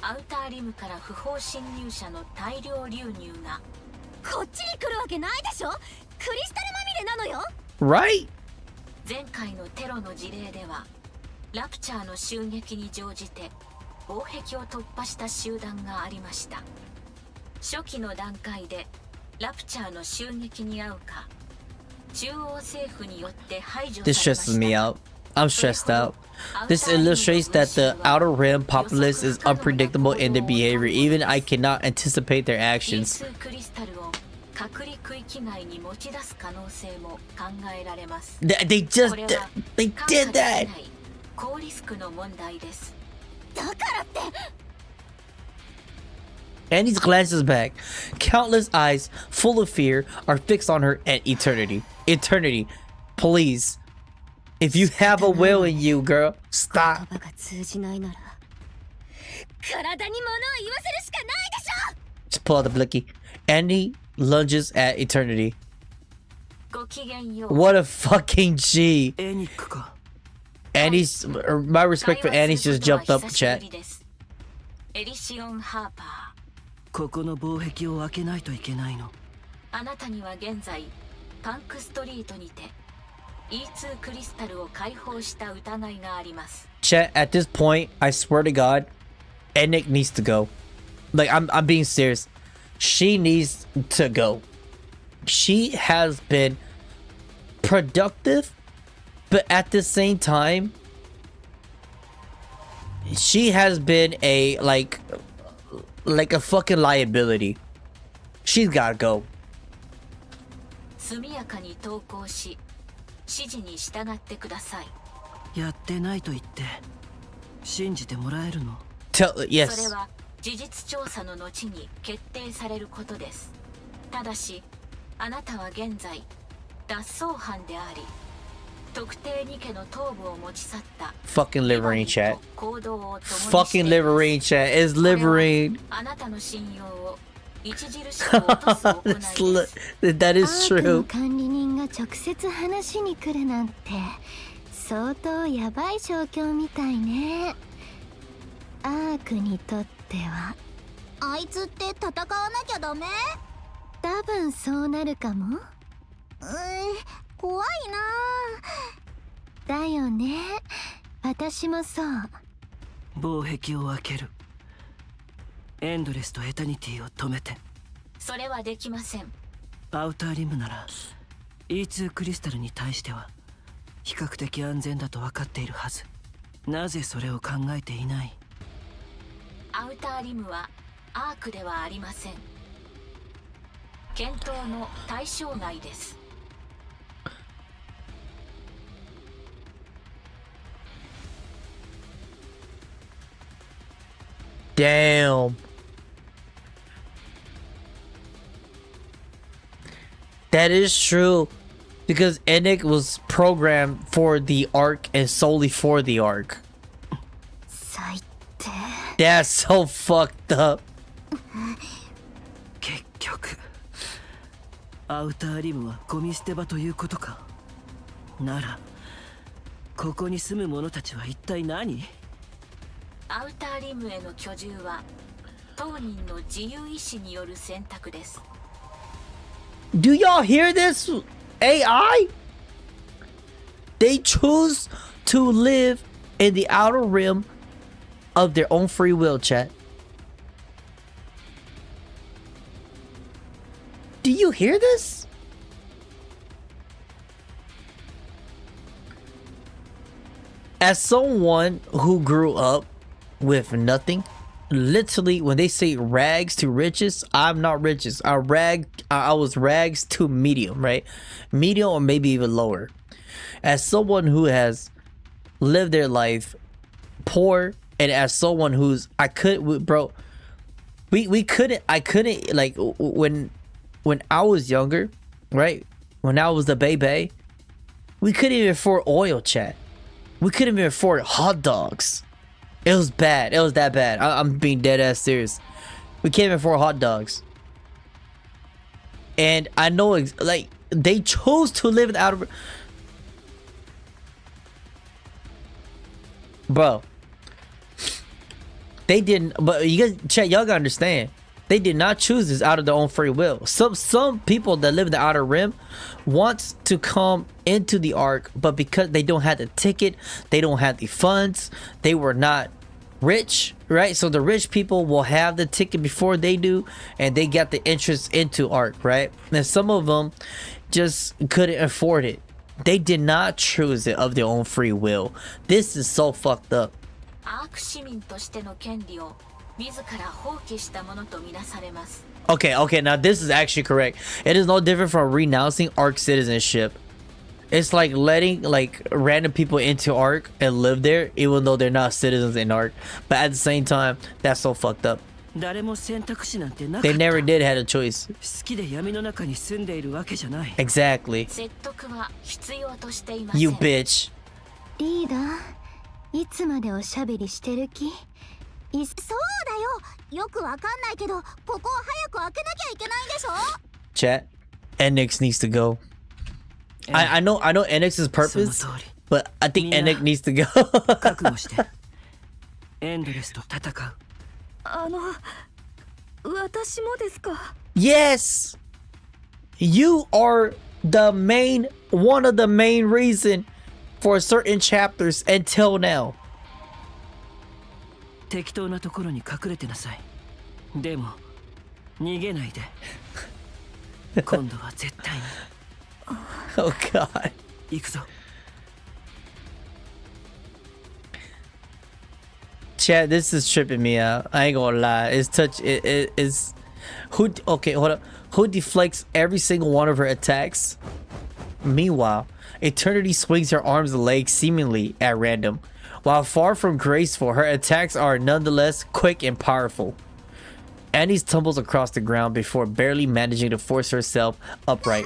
アウターリムから不法侵入者の大量流入が。こっちに来るわけないでしょ。クリスタルまみれなのよ。 Right? 前回のテロの事例では、ラプチャーの襲撃に乗じて防壁を突破した集団がありました。初期の段階でラプチャーの襲撃に遭うか、中央政府によって排除され This ました。 stresses me out. I'm stressed out. This illustrates that the Outer Rim populace is unpredictable in their behavior. Even I cannot anticipate their actions. クリスタルを隔離区域外に持ち出す可能性も考えられます。 They just— これは they 看過 did でき that. ない高リスクの問題です。だからって。 Annie's glances back. Countless eyes, full of fear, are fixed on her and Eternity. Eternity, please. If you have a will in you, girl, stop. 言葉が通じないなら体に物を言わせるしかないでしょ。 Just pull out the blicky. Annie lunges at Eternity. ごきげんよう。 What a fucking G. エニックか。 Annie's— my respect for Annie's just jumped up, chat. エリシオン・ハーパー。ここの防壁を開けないといけないの。あなたには現在パンクストリートにて E2 クリスタルを解放した疑いがあります。 Chat, at this point, I swear to God, Nick needs to go. Like, I'm being serious. She needs to go. She has been productive, but at the same time, she has been a like a fucking liability. She's gotta go. 速やかに投降し、指示に従ってください。やってないと言って信じてもらえるの？ Tell— それ yes. は事実調査の後に決定されることです。ただし、あなたは現在脱走犯であり、特定ニケの頭部を持ち去った Fucking Liverine chat. 行動を共にしてい Fucking ます。 Liverine chat. It's Liverine. あなたの信用を著しく落とす行いです That ア is ークの true. 管理人が直接話しに来るなんて相当やばい状況みたいね。アークにとってはあいつって戦わなきゃダメ？多分そうなるかも。怖いな。だよね。私もそう。防壁を開ける。エンドレスとエタニティを止めて。それはできません。アウターリムなら E2 クリスタルに対しては比較的安全だと分かっているはず。なぜそれを考えていない？アウターリムはアークではありません。検討の対象外です。 Damn. That is true. Because Enic was programmed for the arc and solely for the arc. 最低。 That's so fucked up. 結局アウターリムはゴミ捨て場ということか。ならここに住む者たちは一体何？アウターリムへの居住は当人の自由意志による選択です。 Do y'all hear this? AI? They choose to live in the outer rim of their own free will, chat. Do you hear this? As someone who grew up with nothing, literally when they say rags to riches, I'm not riches. I was rags to medium, right? Medium or maybe even lower. As someone who has lived their life poor, and as someone who's I couldn't like when I was younger, right? When I was a baby, we couldn't even afford oil, chat. We couldn't even afford hot dogs. It was bad. It was that bad. I'm being dead ass serious. We can't even afford hot dogs. And I know, like, they chose to live in the outer... Bro. They didn't... But you guys, chat, y'all gotta understand. They did not choose this out of their own free will. Some people that live in the outer rim want to come into the arc, but because they don't have the ticket, they don't have the funds, they were not rich, right? So the rich people will have the ticket before they do, and they got the interest into arc, right? And some of them just couldn't afford it. They did not choose it of their own free will. This is so fucked up. アーク市民としての権利を自ら放棄したものとみなされます。 Okay, now this is actually correct. It is no different from renouncing ARC citizenship. It's like letting like random people into ARC and live there even though they're not citizens in ARC. But at the same time, that's so fucked up. 誰も選択肢なんてなかった。 They never did have a choice. 好きで闇の中に住んでいるわけじゃない。 Exactly. 説得は必要としていません。 You bitch. リーダー、いつまでおしゃべりしてる気？そうだよ。よくわかんないけど、ここを早く開けなきゃいけないんでしょ？ Chat. Enix needs to go. I know Enix's purpose, but I think Enix needs to go. 覚悟して。エンドレスと戦う。私もですか？ Yes. You are one of the main reason for certain chapters until now. 適当なところに隠れてなさい。でも逃げないで。今度は絶対に。Oh god. 行くぞ。Chat, this is tripping me out. I ain't gonna lie. It is okay, hold up. Who deflects every single one of her attacks? Meanwhile, Eternity swings her arms and legs seemingly at random. While far from graceful, her attacks are nonetheless quick and powerful. Annie tumbles across the ground before barely managing to force herself upright.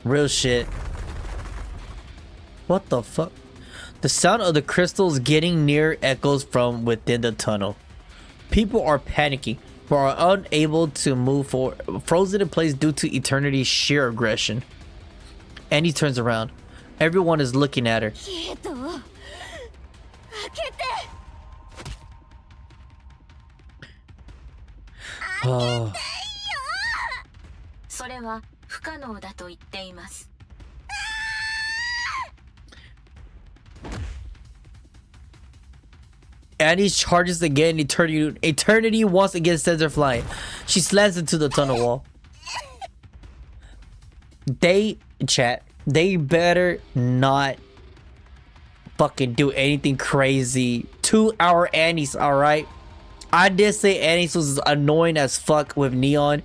Real shit. What the fuck? The sound of the crystals getting near echoes from within the tunnel. People are panicking, but are unable to move forward, frozen in place due to Eternity's sheer aggression. Annie turns around. Everyone is looking at her. Oh. それは不可能だと言っています。 Annie charges again. Eternity once again sends her flying. She slams into the tunnel wall. They better not fucking do anything crazy to our Annie's, alright? I did say Annie's was annoying as fuck with Neon,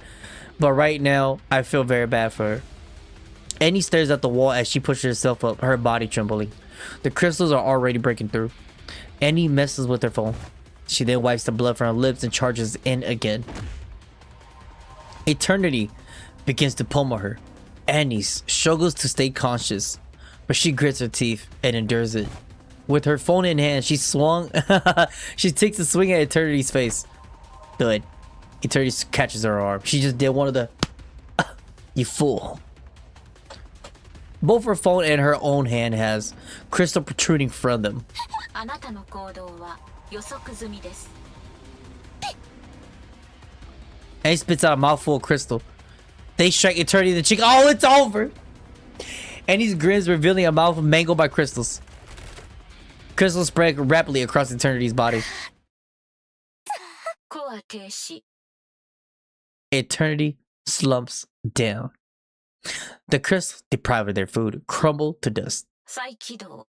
but right now I feel very bad for her. Annie stares at the wall as she pushes herself up, her body trembling. The crystals are already breaking through. Annie messes with her phone. She then wipes the blood from her lips and charges in again. Eternity begins to pummel her. Annie struggles to stay conscious, but she grits her teeth and endures it. With her phone in hand, she takes a swing at Eternity's face. Good. Eternity catches her arm. She just did one of the you fool. Both her phone and her own hand has crystal protruding from them. あなたの行動は予測済みです。 And he spits out a mouthful of crystal. They strike Eternity in the cheek. Oh, it's over! And he grins, revealing a mouth mangled by crystals. Crystals spread rapidly across Eternity's body. コア停止。 Eternity slumps down. The crystals, deprived of their food, crumble to dust. 再起動。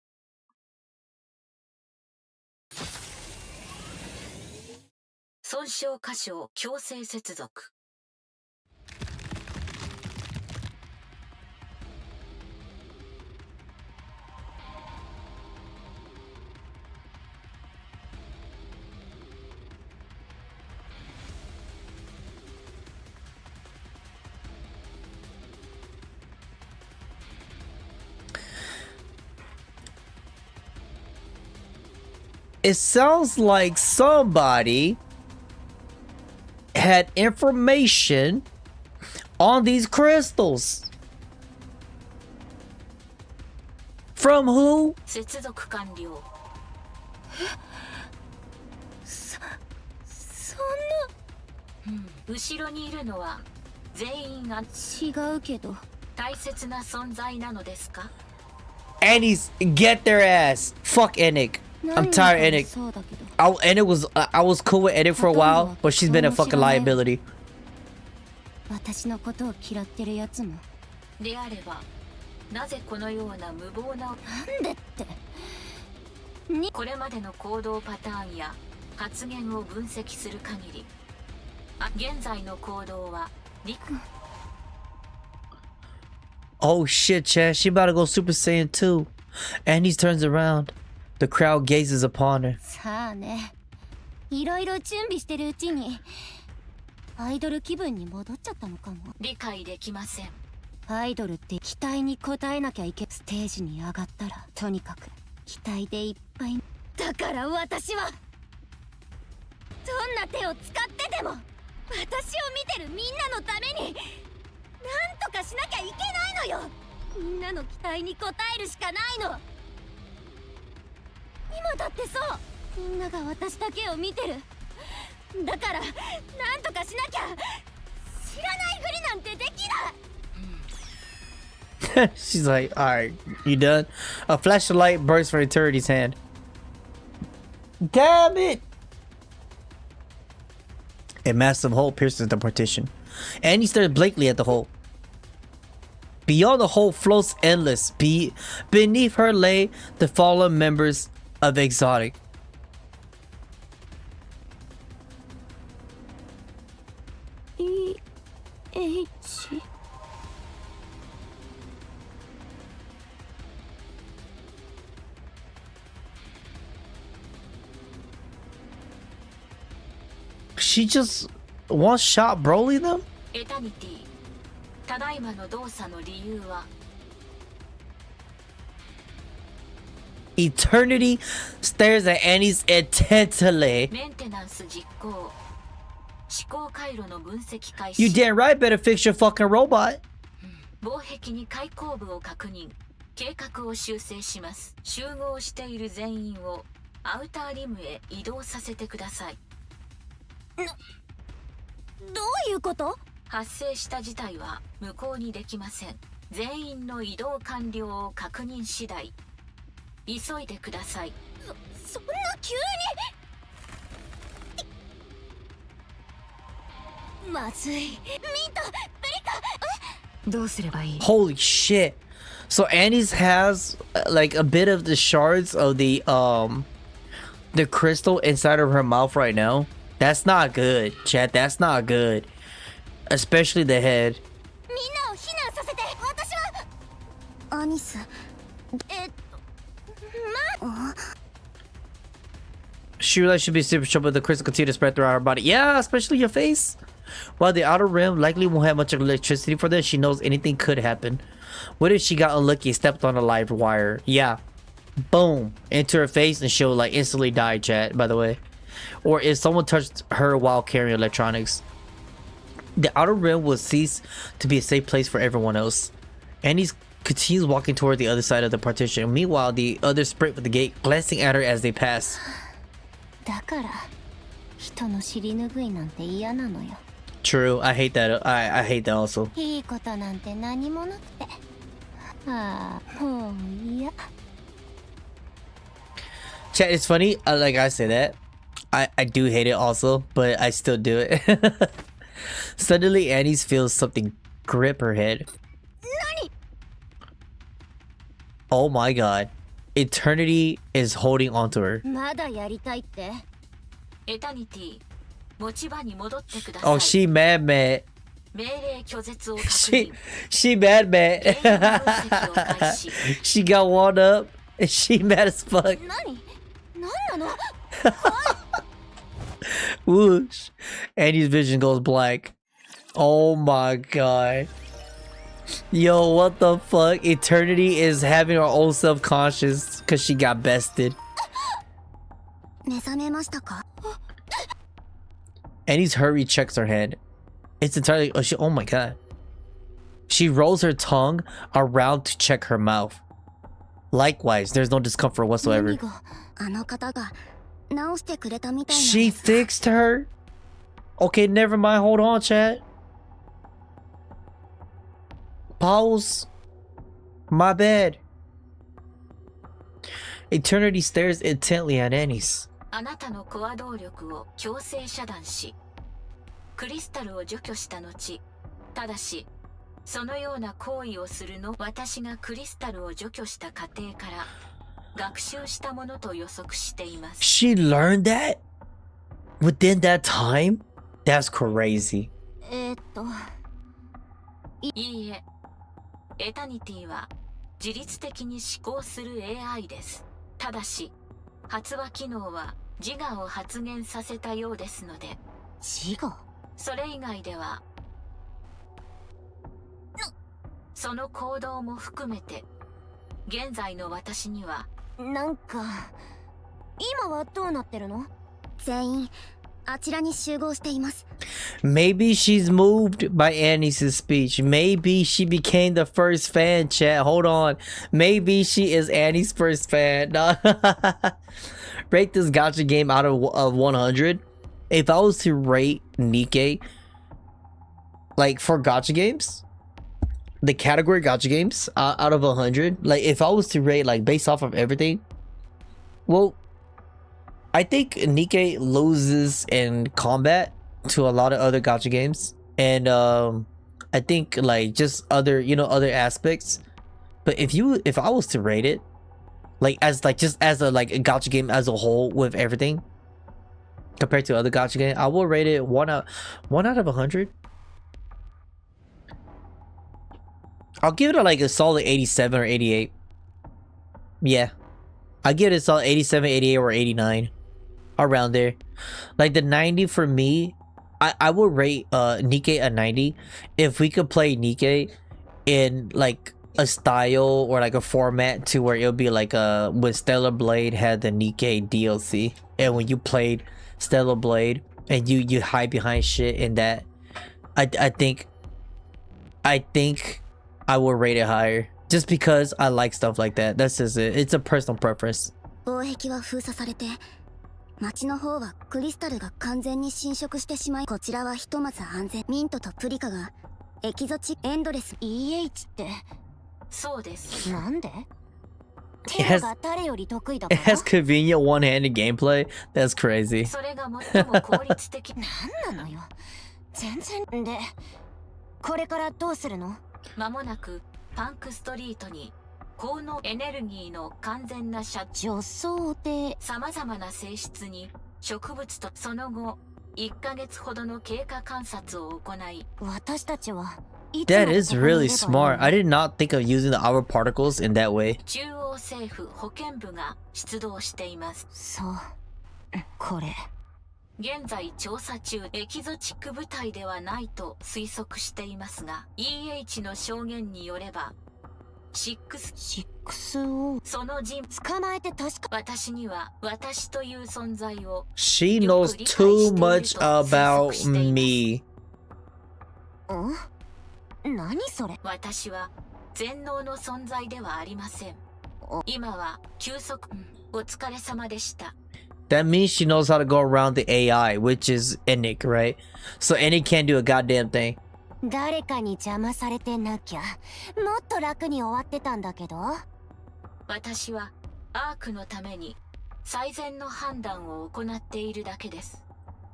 損傷箇所を強制接続。 It sounds like somebody had information on these crystals. From who? 接続完了。そんな。後ろにいるのは全員が違うけど。大切な存在なのですか？ Annie's get their ass. Fuck Ennick. I'm tired of Ennick. I was cool with Ennick for a while, but she's been a fucking liability. 私のことを嫌ってるやつも。であれば、なぜこのような無謀な。なんでって。これまでの行動パターンや発言を分析する限り、現在の行動はリク。 Oh shit, Chad. She about to go Super Saiyan 2. Annie turns around. The crowd gazes upon her. さあね。いろいろ準備してるうちにアイドル気分に戻っちゃったのかも。理解できません。アイドルって期待に応えなきゃいけ。ステージに上がったらとにかく期待でいっぱい。だから私はどんな手を使ってでも私を見てるみんなのためになんとかしなきゃいけないのよ。みんなの期待に応えるしかないの。今だってそうみんなが私だけを見てる。だからなんとかしなきゃ。知らないふりなんてできない。 She's like, alright, you done? A flash of light bursts from Eternity's hand. Damn it! A massive hole pierces the partition. Annie stares blankly at the hole. Beyond the hole floats endless. Beneath her lay the fallen members of Exotic. She just one shot Broly them? エタニティ、ただいまの動作の理由は Eternity stares at Annie's intently. メンテナンス実行、思考回路の分析開始。 You damn right better fix your fucking robot. 防壁に開口部を確認、計画を修正します。集合している全員をアウターリムへ移動させてください。どういうこと？発生した事態は無効にできません。全員の移動完了を確認次第急いでください。そんな急に。まずい。ミント、ベリカ。どうすればいい？ Holy shit. So Annie's has like a bit of the shards of the crystal inside of her mouth right now. That's not good, chat. That's not good. Especially the head. みんなを避難させて。私はアニス。She realized she'd be super trouble with the crystal continue to spread throughout her body. Yeah, especially your face. While the outer rim likely won't have much electricity for this, she knows anything could happen. What if she got unlucky and stepped on a live wire? Yeah. Boom. Into her face and she'll like instantly die, chat, by the way. Or if someone touched her while carrying electronics. The outer rim will cease to be a safe place for everyone else. Annie continues walking toward the other side of the partition. Meanwhile, the others sprint with the gate, glancing at her as they pass. だから人の尻拭いなんて嫌なのよ。 True, I hate that. I hate that also. いいことなんて何もなくて。ああ、もう嫌。 Chat, it's funny. Like I say that, I do hate it also, but I still do it. Suddenly, Annie feels something grip her head. Oh my god. Eternity is holding onto her. まだやりたいって。エタニティ、持ち場に戻ってください。 Oh, she mad. 命令拒絶を確認。She mad. She got one up and she mad as fuck. 何なの？ Whoosh. Annie's vision goes black. Oh my god. Yo, what the fuck? Eternity is having her own self-conscious because she got bested. 目覚めましたか？ Annie's hurry checks her head. It's entirely... Oh my god. She rolls her tongue around to check her mouth. Likewise, there's no discomfort whatsoever. あの方が直してくれたみたいなんです。 She fixed her? Okay, never mind. Hold on, chat. Pause. My bad. Eternity stares intently at Annie's. あなたのコア動力を強制遮断し、クリスタルを除去した後、ただし、そのような行為をするの私がクリスタルを除去した過程から学習したものと予測しています。She learned that? Within that time? That's crazy. いいえ、エタニティは自律的に思考する AI です。ただし、発話機能は自我を発現させたようですので。自我？それ以外では、その行動も含めて、現在の私には、なんか、今はどうなってるの？全員、あちらに集合しています。 Maybe she's moved by Annie's speech. Maybe she became the first fan, chat. Hold on. Maybe she is Annie's first fan. Rate this gacha game out of 100. If I was to rate Nikke, like for gacha games, the category gacha games out of 100, like if I was to rate like based off of everything, well, I think Nikke loses in combat to a lot of other gacha games, and I think like just other, you know, other aspects. But if I was to rate it like as like just as a like a gacha game as a whole with everything compared to other gacha games, I will rate it 1 out of 100. I'll give it like a solid 87 or 88. Yeah, I give it a solid 87, 88, or 89, around there. Like the 90 for me, I would rate Nikke a 90 if we could play Nikke in like a style or like a format to where it'll be like when Stellar Blade had the Nikke DLC, and when you played Stellar Blade and you hide behind shit in that, I think I will rate it higher just because I like stuff like that. That's just it. It's a personal preference. 防壁は封鎖されて、町の方はクリスタルが完全に侵食してしまい、こちらはひとまず安全。ミントとプリカがエキゾチエンドレス EH って。そうです。なんで？ It has convenient one-handed gameplay. That's crazy. それが最も効率的。なんなのよ。全然で、これからどうするの？間もなくパンクストリートに高能エネルギーの完全な除草で様々な性質に植物と、その後1ヶ月ほどの経過観察を行い、私たちは That is really smart. I did not think of using the outer particles in that way. 中央政府保健部が出動しています。そうこれ現在調査中、エキゾチック部隊ではないと推測していますが、EH の証言によれば、6をその人捕まえて確か私には私という存在を She knows too much about me. 何それ私は全能の存在ではありません。今は休息、お疲れ様でした。That means she knows how to go around the AI, which is Nikke, right? So Nikke can't do a goddamn thing. 誰かに邪魔されてなきゃもっと楽に終わってたんだけど。私はアークのために最善の判断を行っているだけです。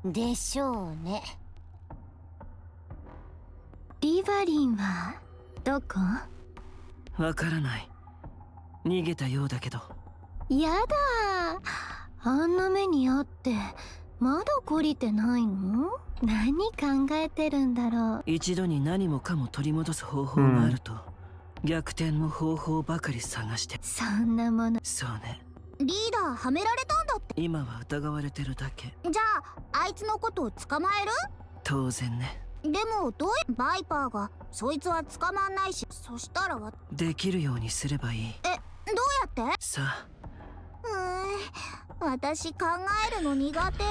でしょうね。リバリンはどこ？わからない。逃げたようだけど。やだ、あんな目にあってまだ懲りてないの？何考えてるんだろう。一度に何もかも取り戻す方法があると、逆転の方法ばかり探して。そんなもの。そうね。リーダーはめられたんだって。今は疑われてるだけ。じゃああいつのことを捕まえる？当然ね。でもどうやバイパーがそいつは捕まんないし、そしたらできるようにすればいい。どうやって？さあ。私考えるの苦手。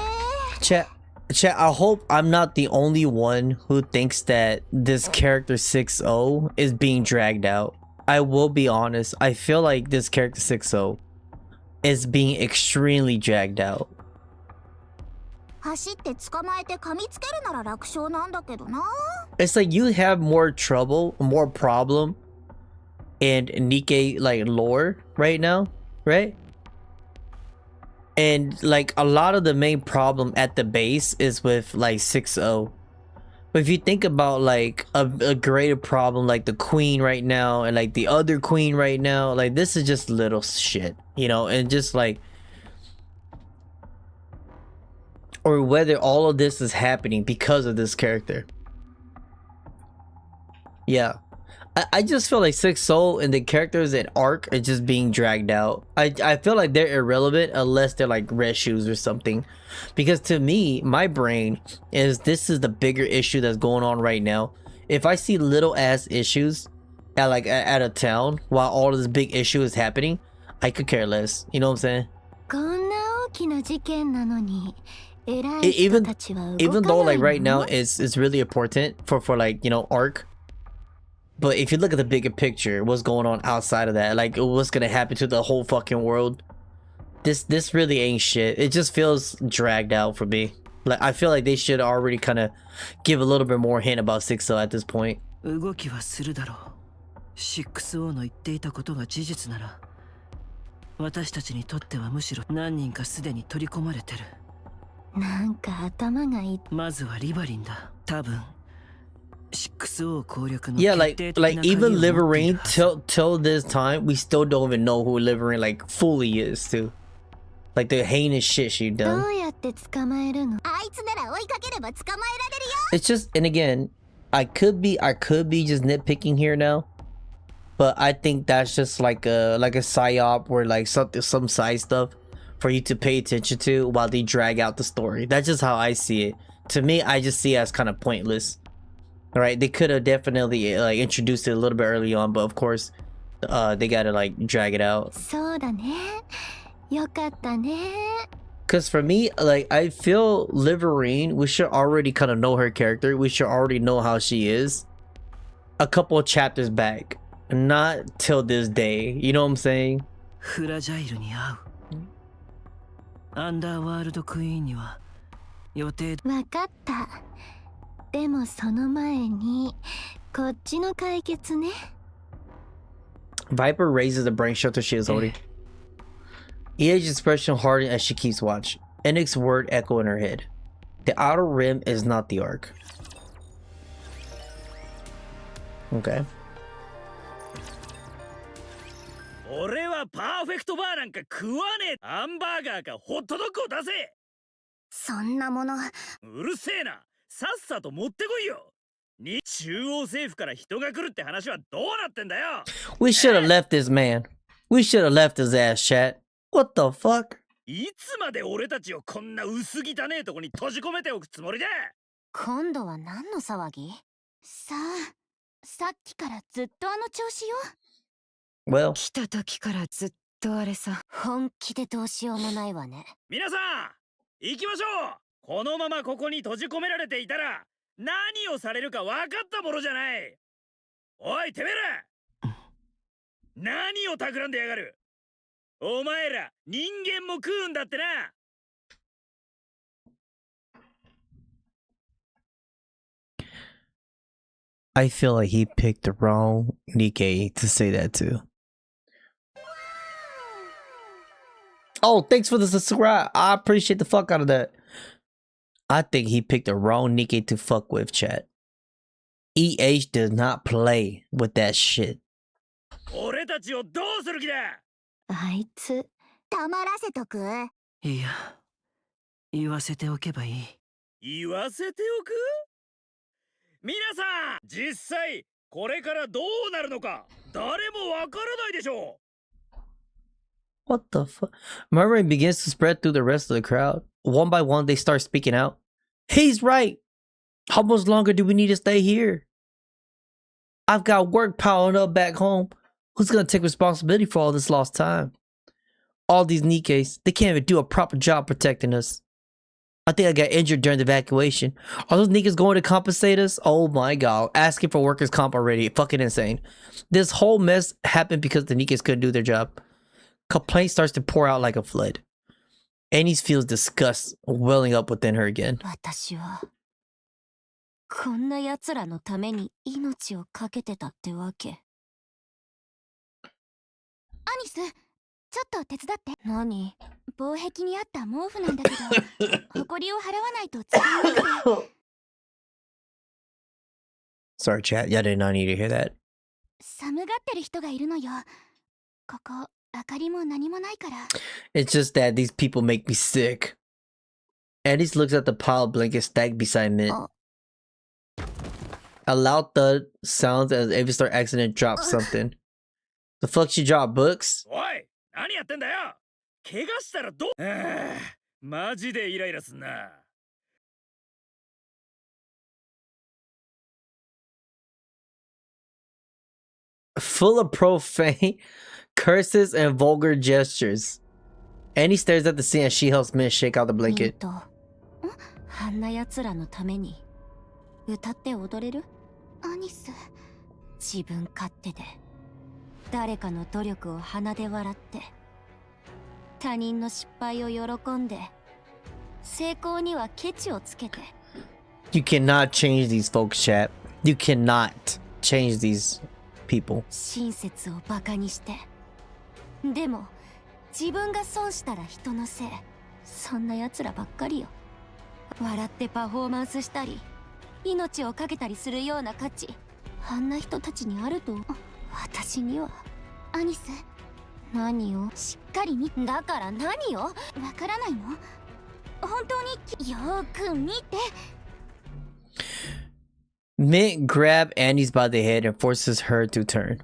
Chat, I hope I'm not the only one who thinks that this character 6-0 is being dragged out. I will be honest, I feel like this character 6-0 is being extremely dragged out. 走って捕まえて噛みつけるなら楽勝なんだけどな。It's like you have more trouble, more problem in Nikke like lore right now, right? And like a lot of the main problem at the base is with like 6-0. But if you think about like a greater problem like the queen right now and like the other queen right now, like this is just little shit, you know, and just like, or whether all of this is happening because of this character. Yeah. I just feel like 6-0 and the characters in Arc are just being dragged out. I feel like they're irrelevant unless they're like red shoes or something. Because to me, my brain is this is the bigger issue that's going on right now. If I see little ass issues at like at a town while all of this big issue is happening, I could care less. You know what I'm saying? Even though like right now it's really important for like, you know, Arc. But if you look at the bigger picture, what's going on outside of that, like what's gonna happen to the whole fucking world, this really ain't shit. It just feels dragged out for me. Like I feel like they should already kind of give a little bit more hint about 6-0 at this point. 動きはするだろう。6-0の言っていたことが事実なら、私たちにとってはむしろ何人かすでに取り込まれてる。なんか頭がいい。まずはリバリンだ。多分。Yeah, like even Liverine till this time, we still don't even know who Liverine like fully is too. Like the heinous shit she done. It's just, and again, I could be just nitpicking here now, but I think that's just like a psyop or like some side stuff for you to pay attention to while they drag out the story. That's just how I see it. To me, I just see it as kind of pointless. All right, they could have definitely like introduced it a little bit early on, but of course, they gotta like drag it out. Cause for me, like I feel Liverine, we should already kind of know her character. We should already know how she is. A couple of chapters back, not till this day. You know what I'm saying? フラジャイルに会う。アンダーワールドクイーンには予定。わかった。でもその前にこっちの解決ね。Viper raises the brain shelter she is holding. EH's expression hardened as she keeps watch. Nikke's word echo in her head. The outer rim is not the arc. Okay. 俺はパーフェクトバーなんか食わねえ。ハンバーガーかホットドッグを出せ。そんなもの。うるせえな。さっさと持ってこいよ。に中央政府から人が来るって話はどうなってんだよ。 We should have left this man. We should have left his ass, chat. What the fuck? いつまで俺たちをこんな薄汚ねえとこに閉じ込めておくつもりだ。今度は何の騒ぎ？さあ、さっきからずっとあの調子よ。 Well, 来た時からずっとあれさ。本気でどうしようもないわね。皆さん行きましょう。このままここに閉じ込められていたら何をされるか分かったものじゃない。おいてめえら、何を企んでやがる。お前ら人間も食うんだってな。 I feel like he picked the wrong Nikke to say that to. Oh, thanks for the subscribe. I appreciate the fuck out of that. I think he picked the wrong Nikke to fuck with, chat. EH does not play with that shit. 俺たちをどうする気だ。あいつ、黙らせとく？いや、言わせておけばいい。言わせておく。皆さん実際これからどうなるのか誰もわからないでしょう。 What the fuck? Murmuring begins to spread through the rest of the crowd. One by one, they start speaking out. He's right. How much longer do we need to stay here? I've got work piling up back home. Who's gonna take responsibility for all this lost time? All these Nikkes, they can't even do a proper job protecting us. I think I got injured during the evacuation. Are those Nikkes going to compensate us? Oh my god. Asking for workers' comp already. Fucking insane. This whole mess happened because the Nikkes couldn't do their job. Complaint starts to pour out like a flood. Annie feels disgust welling up within her again. 私はこんな奴らのために命を懸けてたってわけ。アニス、ちょっと手伝って。何？防壁にあった毛布なんだけど、埃を払わないと使えなくて。Sorry, chat. Y'all did not need to hear that. 寒がってる人がいるのよ。ここ、明かりも何もないから。 It's just that these people make me sick. Annie looks at the pile of blankets stacked beside Mint. A loud thud sounds as Avistar accident drops something. The fuck she dropped books? おい何やってんだよ。怪我したらどう。マジでイライラすんな。 Full of profane curses and vulgar gestures. Annie stares at the scene as she helps Mint shake out the blanket. あんな奴らのために歌って踊れる？アニス、自分勝手で誰かの努力を鼻で笑って他人の失敗を喜んで成功にはケチをつけて。 You cannot change these folks, chat. You cannot change these people. 親切をバカにして。でも自分が損したら人のせい。そんな奴らばっかりよ。笑ってパフォーマンスしたり命を懸けたりするような価値、あんな人たちにあると私には。アニス、何を？しっかり見。だから何を？わからないの？本当によーく見て。 Mint grabs Annie's by the head and forces her to turn.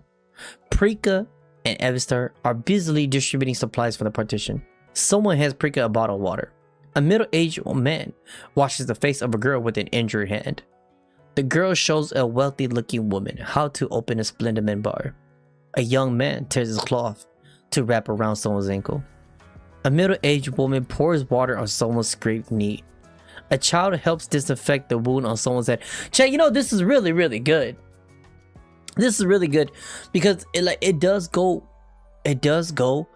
Prika and Evistar are busily distributing supplies from the partition. Someone hands Prika a bottle of water. A middle-aged man washes the face of a girl with an injured hand. The girl shows a wealthy-looking woman how to open a Splendoman bar. A young man tears his cloth to wrap around someone's ankle. A middle-aged woman pours water on someone's scraped knee. A child helps disinfect the wound on someone's head. Chat, you know, this is really, really good. This is really good because it does go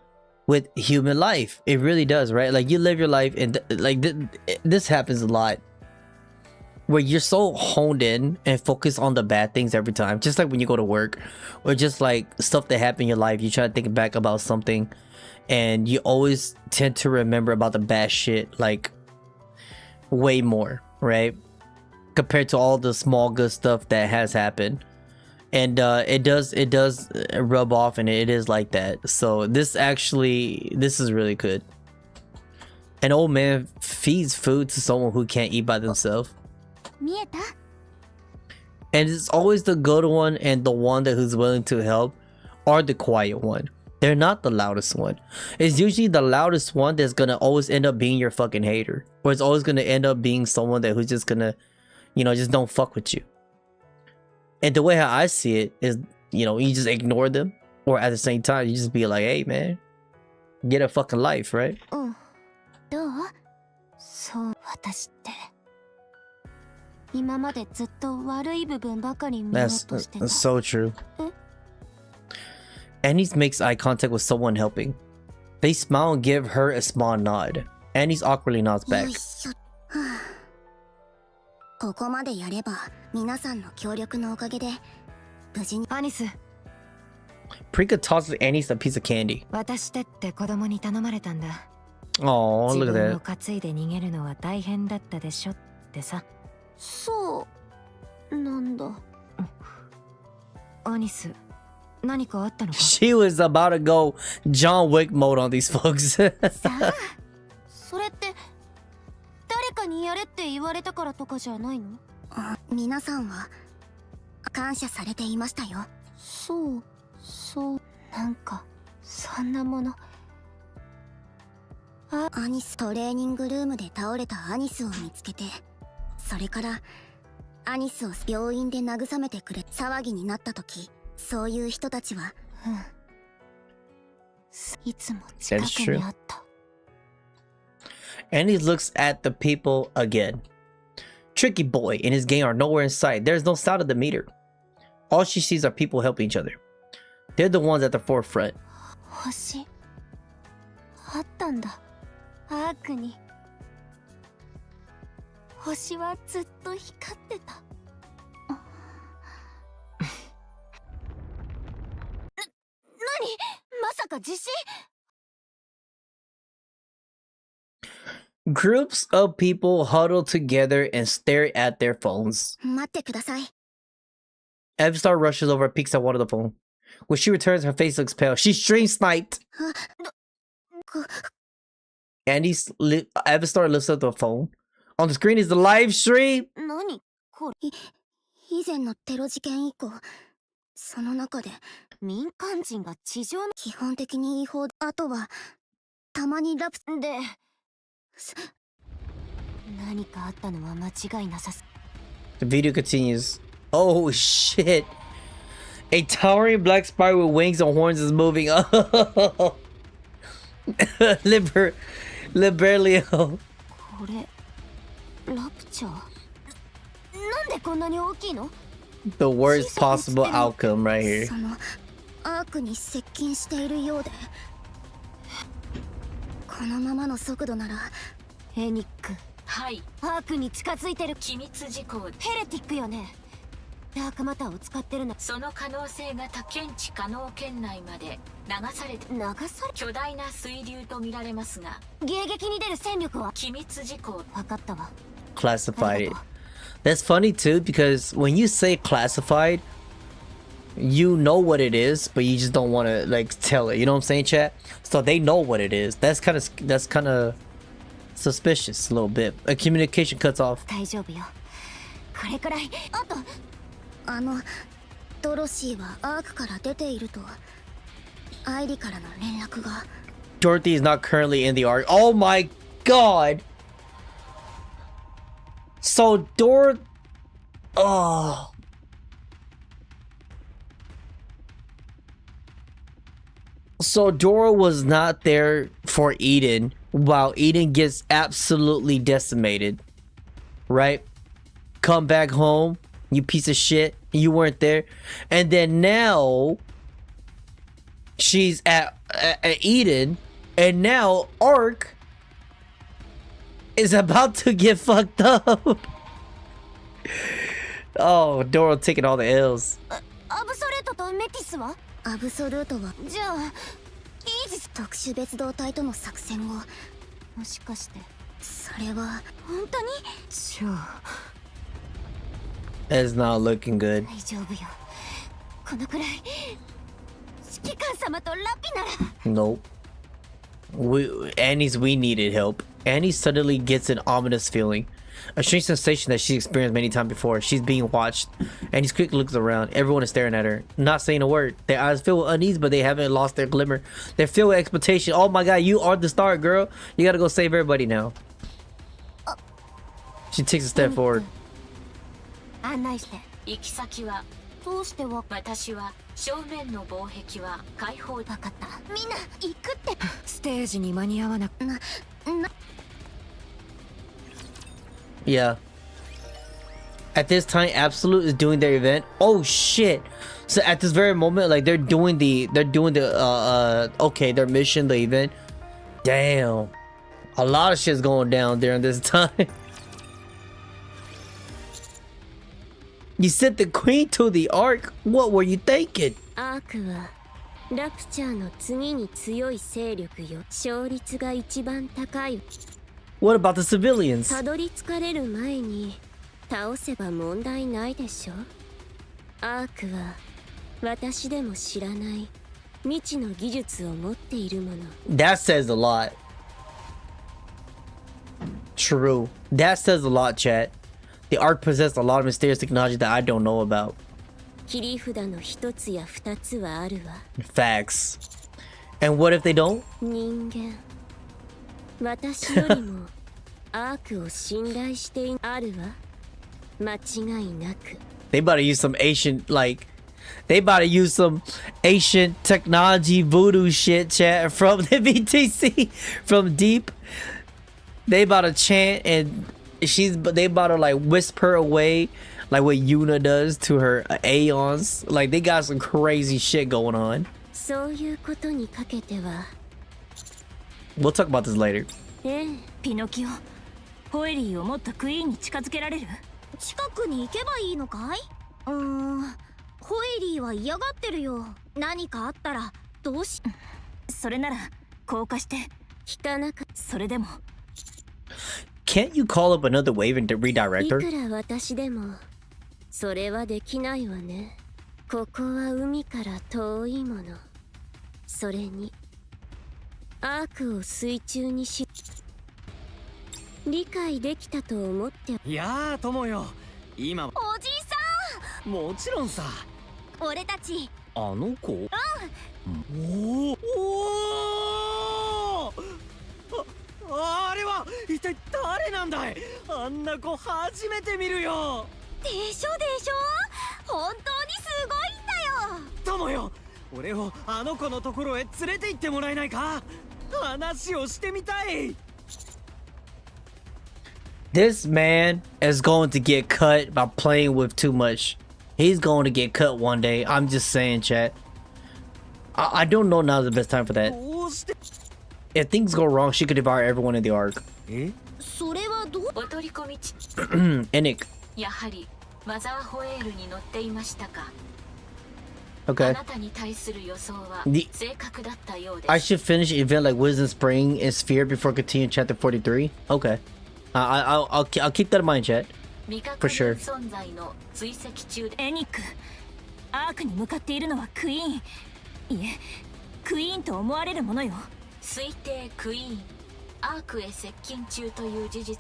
with human life. It really does, right? Like, you live your life and this happens a lot where you're so honed in and focused on the bad things every time. Just like when you go to work or just like stuff that happened in your life, you try to think back about something and you always tend to remember about the bad shit like way more, right? Compared to all the small good stuff that has happened. And it does rub off and it is like that. So this is really good. An old man feeds food to someone who can't eat by themselves. 見えた？ And it's always the good one and the one that who's willing to help are the quiet one. They're not the loudest one. It's usually the loudest one that's gonna always end up being your fucking hater. Or it's always gonna end up being someone that who's just gonna, you know, just don't fuck with you. And the way how I see it is, you know, you just ignore them. Or at the same time, you just be like, hey man, get a fucking life, right? どう？そう、私って今までずっと悪い部分ばかり見ようとしてた。 That's so true. Annie's makes eye contact with someone helping. They smile and give her a small nod. Annie's awkwardly nods よ back. いしょ。はあここまでやれば皆さんの協力のおかげで無事に。アニス、 Prika tosses Annie's a piece of candy. 渡してって子供に頼まれたんだ。 Oh, 自 look 分 at を that. 担いで逃げるのは大変だったでしょってさ。そうなんだ。アニス、何かあったのか？ She was about to go John Wick mode on these folks. さあ、それって誰かにやれって言われたからとかじゃないの？皆さんは感謝されていましたよ。そう、なんかそんなもの。アニストレーニングルームで倒れたアニスを見つけて、それからアニスを病院で慰めてくれ騒ぎになった時、そういう人たちは、いつも近くにあった。 Annie looks at the people again. Tricky boy and his gang are nowhere in sight. There's no sound of the meter. All she sees are people helping each other. They're the ones at the forefront. 星あったんだ。アークに星はずっと光ってた。何？まさか地震？ Groups of people huddle together and stare at their phones. 待ってください。 Evistar rushes over and peeks at one of the phone. When she returns, her face looks pale. She's stream sniped. Evistar lifts up the phone. On the screen is the live stream. 何これ？以前のテロ事件以降、その中で民間人が地上の基本的に違法で、あとはたまにラプで何かあったのは間違いなさす。 The video continues. Oh shit. A towering black spider with wings and horns is moving. Oh. Liberlio. これラプチャー。なんでこんなに大きいの？ The worst possible outcome right here. そのアークに接近しているようで、このままの速度ならエニック。はい、アークに近づいてる。機密事項。ヘレティックよね。ダークマターを使ってるの。その可能性が検知可能圏内まで流されて、巨大な水流と見られますが、迎撃に出る戦力は機密事項。分かったわ。 Classified. That's funny too, because when you say classified, you know what it is, but you just don't want to like tell it. You know what I'm saying, chat? So they know what it is. That's kind of suspicious a little bit. A communication cuts off. 大丈夫よ。これくらい。あとドロシーはアークから出ているとアイリからの連絡が。 Dorothy is not currently in the arc. Oh my god. So oh. So Dora was not there for Eden while Eden gets absolutely decimated. Right? Come back home, you piece of shit. You weren't there. And then now she's at Eden, and now Ark is about to get fucked up. Oh, Dora taking all the L's. アブソレートとメティスは？アブソルートはじゃあイージス特殊別動隊との作戦を。もしかしてそれは本当に？じゃあ It's not looking good. 大丈夫よ。このくらい指揮官様とラピなら。 Nope. We needed help. Annie suddenly gets an ominous feeling. A strange sensation that she experienced many times before. She's being watched, and he quickly looks around. Everyone is staring at her, not saying a word. Their eyes fill with unease, but they haven't lost their glimmer. They're filled with expectation. Oh my god, you are the star, girl. You gotta go save everybody now. She takes a step forward. 案内して。行き先はどうしてわ私は正面の防壁は開放。かった。みんな行くって。ステージに間に合わなく。Yeah. At this time, Absolute is doing their event. Oh shit! So at this very moment, like they're doing okay, their mission, the event. Damn, a lot of shit's going down during this time. You sent the queen to the Ark. What were you thinking? アークはラプチャーの次に強い勢力よ。勝率が一番高い。 What about the civilians? たどり着かれる前に倒せば問題ないでしょ。アークは私でも知らない未知の技術を持っているもの。 That says a lot. True. That says a lot, chat. The Ark possessed a lot of mysterious technology that I don't know about. 切り札の一つや二つはあるわ。 Facts. And what if they don't? 人間。私よりもアークを信頼してあるわ。間違いなく。 They about to use some ancient, like, they about to use some ancient technology voodoo shit, chat, from the BTC, from Deep. They about to chant and they about to like whisper away like what Yuna does to her Aeons. Like they got some crazy shit going on. そういうことにかけては。 We'll talk about this later. ピノキオ、ホエリーをもっとクイーンに近づけられる？近くに行けばいいのかい？ホエリーは嫌がってるよ。何かあったらどうし？それなら降下して引かなか。それでも。Can't you call up another wave and redirect い her? くら私でもそれはできないわね。ここは海から遠いもの。それにアークを水中にし理解できたと思って。いやー友よ、今おじいさん、もちろんさ。俺たちあの子？おお、あれは一体誰なんだい？あんな子初めて見るよ。でしょでしょ、本当にすごいんだよ。友よ、俺をあの子のところへ連れて行ってもらえないか？話をしてみたい。 This man is going to get cut by playing with too much. He's going to get cut one day. I'm just saying, chat. I don't know now's the best time for that. If things go wrong, she could devour everyone in the Ark. それはどう？お取り込み地。Nikke. やはりマザーホエールに乗っていましたか。あ Okay. なたに対する予想は The- 正確だったようで I す。 should finish an event like Wisdom Spring and Sphere before continuing chapter 43. Okay. I'll keep that in mind, chat. 未確 for sure. 認存在の追跡中で。エニック、アークに向かっているのはクイーン。いえ、クイーンと思われるものよ。推定クイーン、アークへ接近中という事実。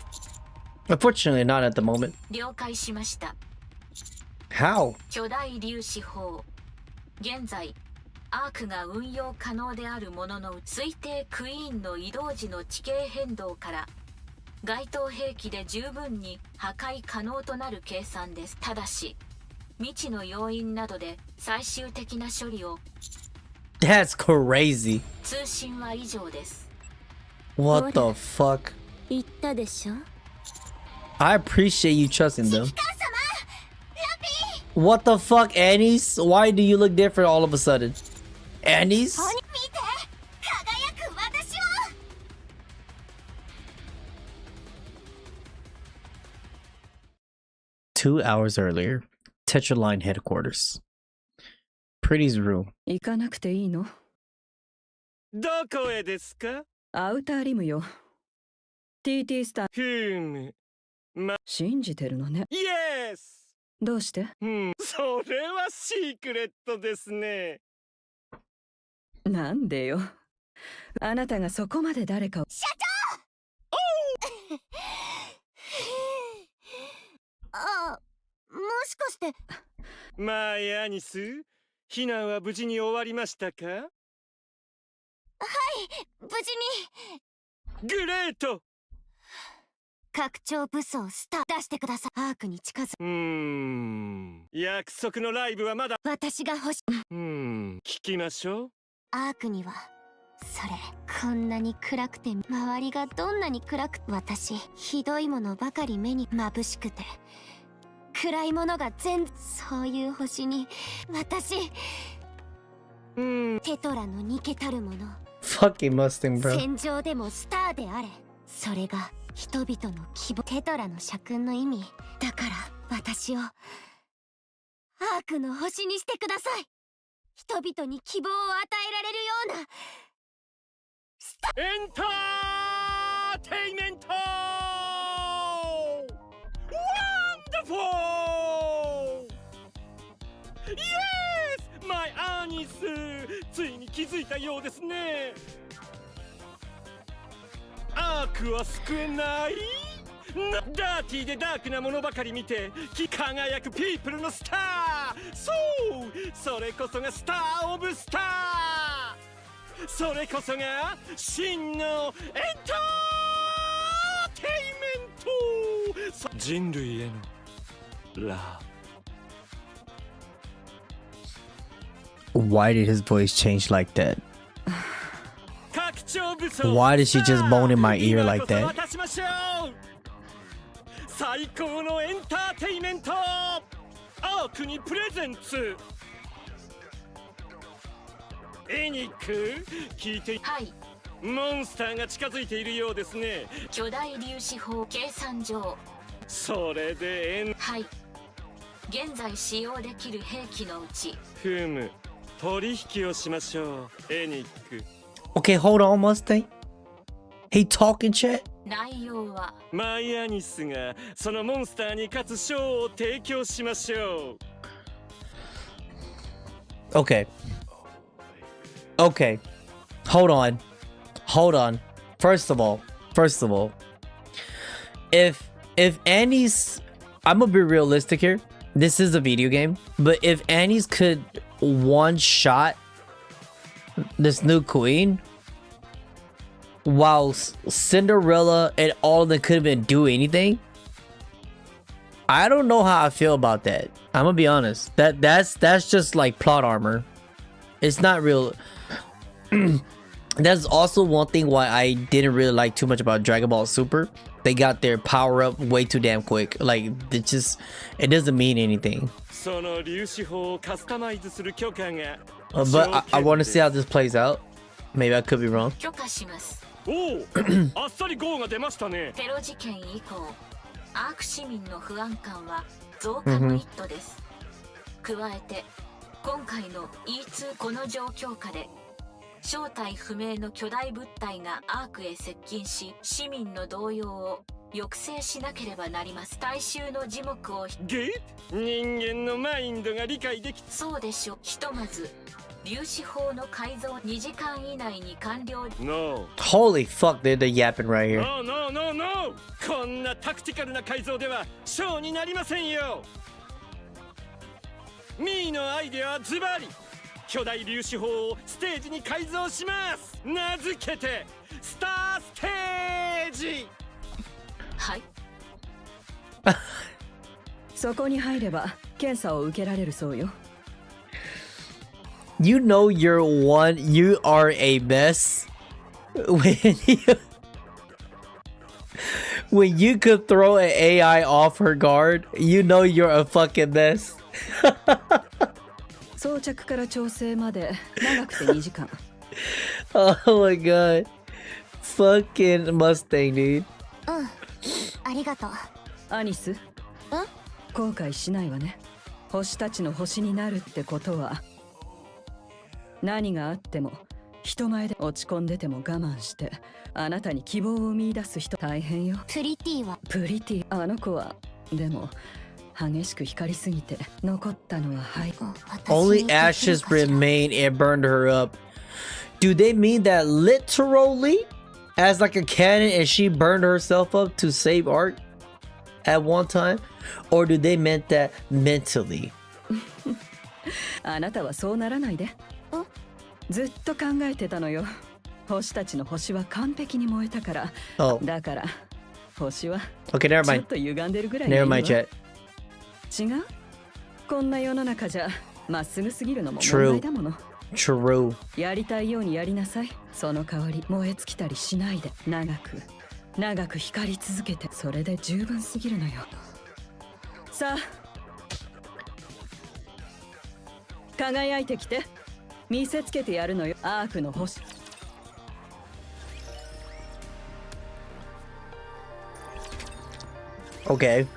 Unfortunately, not at the moment. 了解しました。 How? 巨大粒子砲。現在アークが運用可能であるものの、推定クイーンの移動時の地形変動から該当兵器で十分に破壊可能となる計算です。ただし未知の要因などで最終的な処理を。 That's crazy. 通信は以上です。 What the fuck? 言ったでしょ。 I appreciate you trusting them. ラピー、 What the fuck, Annie's? Why do you look different all of a sudden? Annie's? 見て、輝く私を。 2 hours earlier, Tetraline headquarters. Pretty's room. 行かなくていいの？どこへですか？アウターリムよ。TT スター。ふむ。信じてるのね。イエス。どうして？それはシークレットですね。なんでよ。あなたがそこまで誰かを。社長して。まあアニス、避難は無事に終わりましたか？はい、無事に。グレート。拡張武装スター出してください。アークに近づ。約束のライブはまだ。私が欲し。聞きましょう。アークにはそれ、こんなに暗くて周りがどんなに暗く、私ひどいものばかり目に眩しくて暗いものがそういう星に私テトラのニケたるもの Fucking Mustang, bro. 戦場でもスターであれ、それが人々の希望。テトラの社訓の意味だから、私をアークの星にしてください。人々に希望を与えられるようなエンターテイメント。ワンダフォー。イエスマイアニス、ついに気づいたようですね。アークは救えない。ダーティーでダークなものばかり見て輝くピープルのスター。そう、それこそがスターオブスター。それこそが真のエンターテイメント。人類へのラブ。Why did his voice change like that? 拡張武装。 Why did she just moan in my ear like that? 渡しましょう。最高のエンターテイメント。アークにプレゼンツ。エニック、聞いて。はい。モンスターが近づいているようですね。巨大粒子砲計算上。それではい。現在使用できる兵器のうち。取引をしましょう、エニック。Okay, hold on, Mustang. He talking, chat? 内容はマイアニスがそのモンスターに勝つショーを提供しましょう。Okay. Okay. Hold on. First of all, if Annie's, I'm gonna be realistic here. This is a video game, but if Annie's could one shot this new queen, while Cinderella and all of them couldn't even do anything, I don't know how I feel about that. I'm gonna be honest. That's just like plot armor. It's not real. That's also one thing why I didn't really like too much about Dragon Ball Super. They got their power up way too damn quick. Like it doesn't mean anything. But I want to see how this plays out. Maybe I could be wrong. 許可します。おお、あっさりゴーが出ましたね。テロ事件以降、アーク市民の不安感は増加の一途です。加えて今回の E2 この状況下で正体不明の巨大物体がアークへ接近し、市民の動揺を抑制しなければなります。大衆の耳目を人間のマインドが理解でき。そうでしょう。ひとまず粒子砲の改造2時間以内に完了。 No. Holy fuck, they're yapping right here. No. こんなタクティカルな改造ではショーになりませんよ。ミーのアイデアはズバリ。巨大粒子砲をステージに改造します。名付けてスターステージ。はい。そこに入れば検査を受けられるそうよ。You know you are a mess when you could throw an AI off her guard. You know you're a fucking mess. 装着から調整まで長くて2時間。Oh my god. Fucking Mustang, dude. ありがとう。アニス、後悔しないわね。星たちの星になるってことは、何があっても人前で落ち込んでても我慢してあなたに希望を見出す人大変よ。プリティはプリティ、あの子はでも激しく光りすぎて残ったのははい。 Only ashes remain and burned her up. Do they mean that literally as like a cannon and she burned herself up to save art? at one time, or do they meant that mentally? あなたはそうならないで。ずっと考えてたのよ。星たちの星は完璧に燃えたから。Oh. だから星は Okay, never ちょっ mind. と歪んでるぐらい Never がいい mind, わ。 chat. 違う？こんな世の中じゃまっすぐすぎるのも問 True. 題だもの。 True. やりたいようにやりなさい。その代わり燃え尽きたりしないで、長く光り続けて、それで十分すぎるのよ。さあ輝いてきて、見せつけてやるのよ、アークの星。Okay.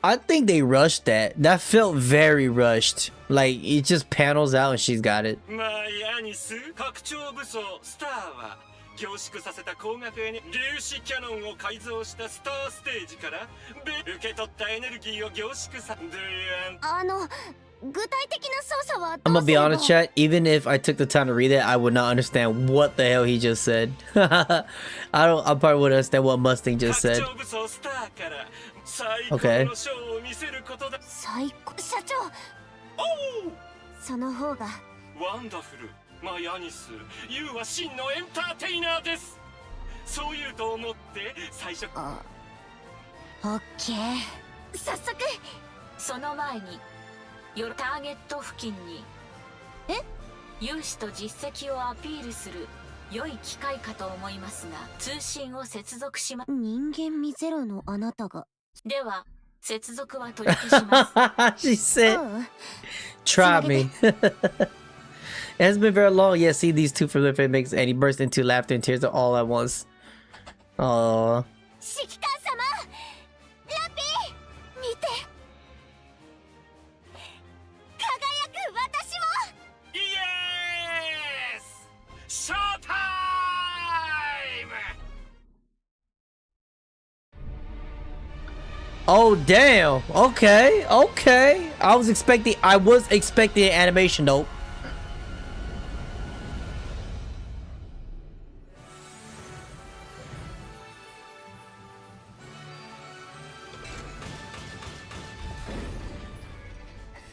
I think they rushed that. That felt very rushed. Like it just panels out and she's got it. まあヤニス拡張武装スターは凝縮させた光学エネ粒子キャノンを改造したスターステージから受け取ったエネルギーを凝縮さ具体的な操作は I'm gonna be honest, chat. Even if I took the time to read it, I would not understand what the hell he just said. I probably wouldn't understand what Mustang just said. Okay. 最高社長その方がワンダフルマヤニスユウは真のエンターテイナーです。そう言うと思って最初オッケー早速その前にターゲット付近に融資と実績をアピールする良い機会かと思いますが、通信を接続します。人間味ゼロのあなたがでは接続は取り消します。 She said, "Try me." It has been very long. Yeah, see these two prolific mix, and he burst into laughter and tears all at once. Aww. 指揮官様ラピー見て輝く私をイエスショータイム Oh damn. Okay. Okay. I was expecting an animation though.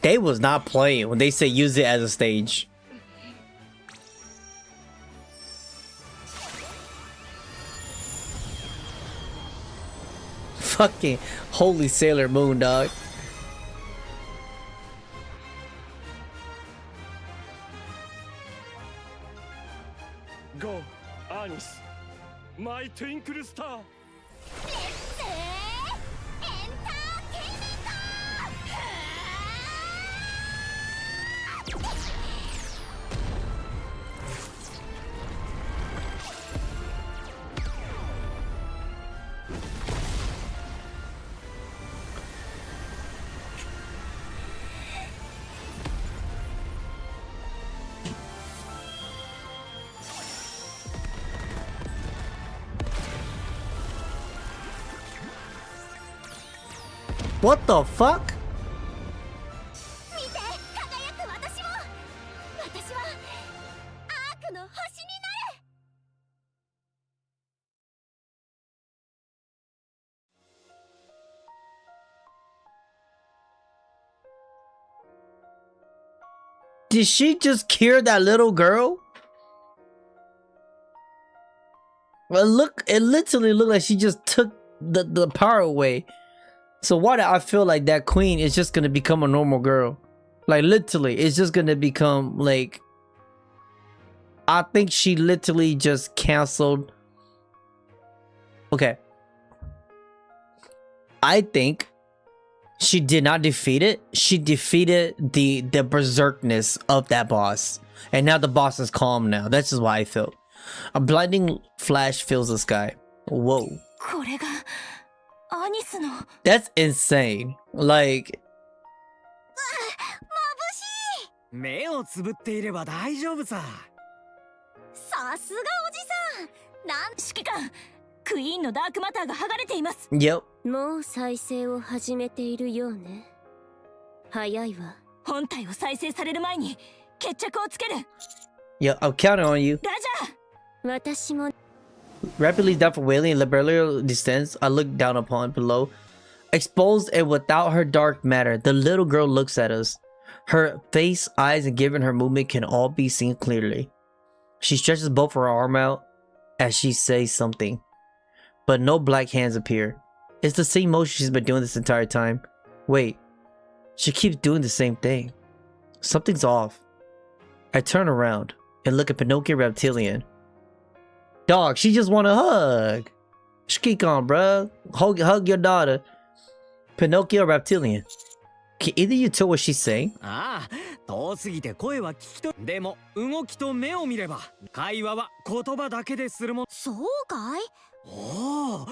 They was not playing when they said use it as a stage. Fucking holy Sailor Moon, dog. Go, Anis, my twinkle star. ？What the fuck? 見て輝く私はアークの星になる。 Did she just cure that little girl? Well, look, it literally looked like she just took the power away. So why do I feel like that queen is just gonna become a normal girl? Like literally, it's just gonna become like, I think she literally just canceled. Okay. I think she did not defeat it. She defeated the berserkness of that boss. And now the boss is calm now. That's just why I felt. A blinding flash fills the sky. Whoa. これがアニスの That's insane. Like 目をつぶっていれば大丈夫さ。さすがおじさん。指揮官、クイーンのダークマターが剥がれています。 Yep. もう再生を始めているようね。早いわ。本体を再生される前に決着をつける。 Yeah, I'm counting on you. ラジャー。私も Rapidly down from wailing, liberal descends. I look down upon below. Exposed and without her dark matter, the little girl looks at us. Her face, eyes, and given her movement can all be seen clearly. She stretches both her arm out as she says something, but no black hands appear. It's the same motion she's been doing this entire time. Wait, she keeps doing the same thing. Something's off. I turn around and look at Pinocchio Reptilian. Dog, she just want a hug. Skeek on, bruh. Hug your daughter. Pinocchio Reptilian. Can either of you tell what she's saying? ああ、遠すぎて声は聞きと。でも動きと目を見れば会話は言葉だけでするもん。そうかい？おお、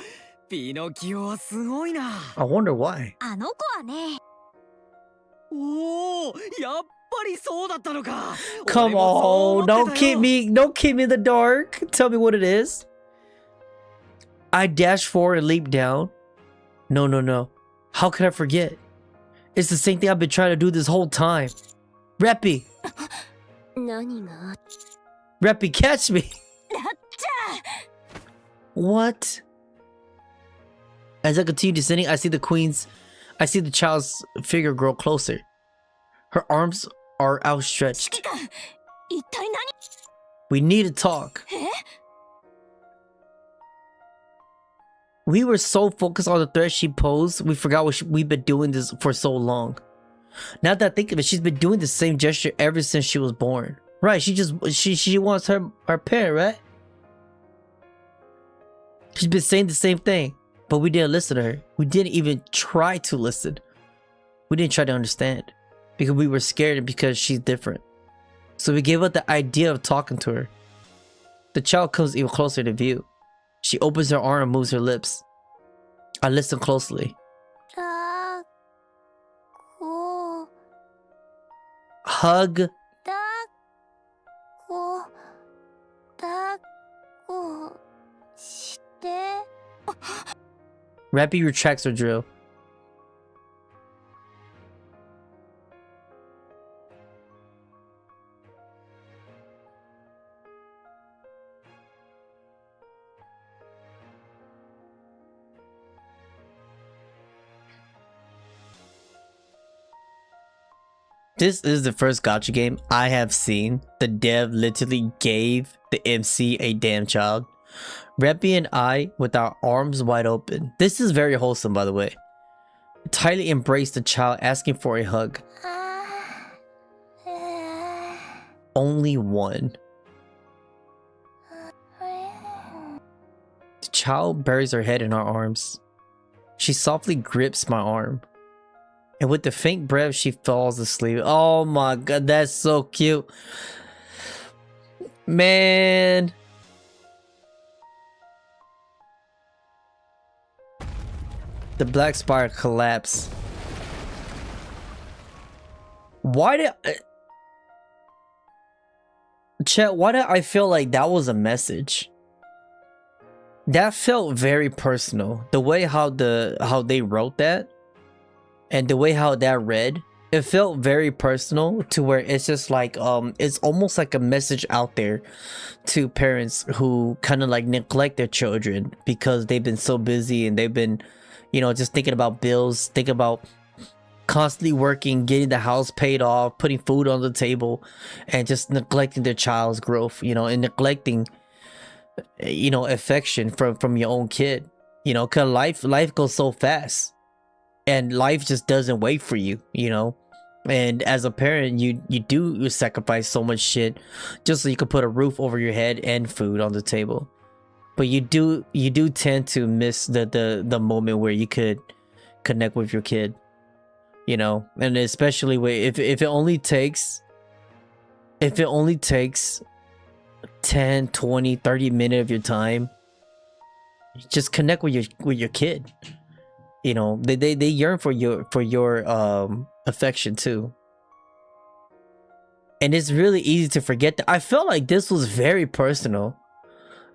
ピノキオはすごいな。I wonder why. あの子はね。おお、やっぱりそうだったのか。 Come on, don't keep me in the dark. Tell me what it is. I dash forward and leap down. No. How could I forget? It's the same thing I've been trying to do this whole time. Reppy. 何があっ Reppy, catch me. ラッチャー。 What? As I continue descending, I see the child's figure grow closer. Her arms are outstretched. 指揮官、一体何？ We need to talk. え？ We were so focused on the threat she posed, we forgot we've been doing this for so long. Now that I think of it, she's been doing the same gesture ever since she was born. Right, she wants her parent, right? She's been saying the same thing, but we didn't listen to her. We didn't even try to listen. We didn't try to understand because we were scared and because she's different. So we gave up the idea of talking to her. The child comes even closer to view. She opens her arm and moves her lips. I listen closely. だこ Hug. だこだこして Rappy retracts her drill. This is the first gacha game I have seen. The dev literally gave the MC a damn child. Reppy and I with our arms wide open. This is very wholesome, by the way. Tightly embraced the child, asking for a hug. あえ Only one. ー The child buries her head in our arms. She softly grips my arm. And with the faint breath, she falls asleep. Oh my god, that's so cute. Man. The black spire collapsed. Why did Chat, why did I feel like that was a message? That felt very personal. The way how they wrote that and the way how that read, it felt very personal to where it's just like it's almost like a message out there to parents who kind of like neglect their children because they've been so busy and they've been, you know, just thinking about bills, thinking about constantly working, getting the house paid off, putting food on the table, and just neglecting their child's growth, you know, and neglecting, you know, affection from your own kid, you know, because life goes so fast and life just doesn't wait for you, you know. And as a parent, you sacrifice so much shit just so you can put a roof over your head and food on the table. But you do tend to miss the moment where you could connect with your kid, you know. And especially if it only takes 10, 20, 30 minutes of your time, just connect with your kid. You know, they yearn for your affection too. And it's really easy to forget that. I felt like this was very personal,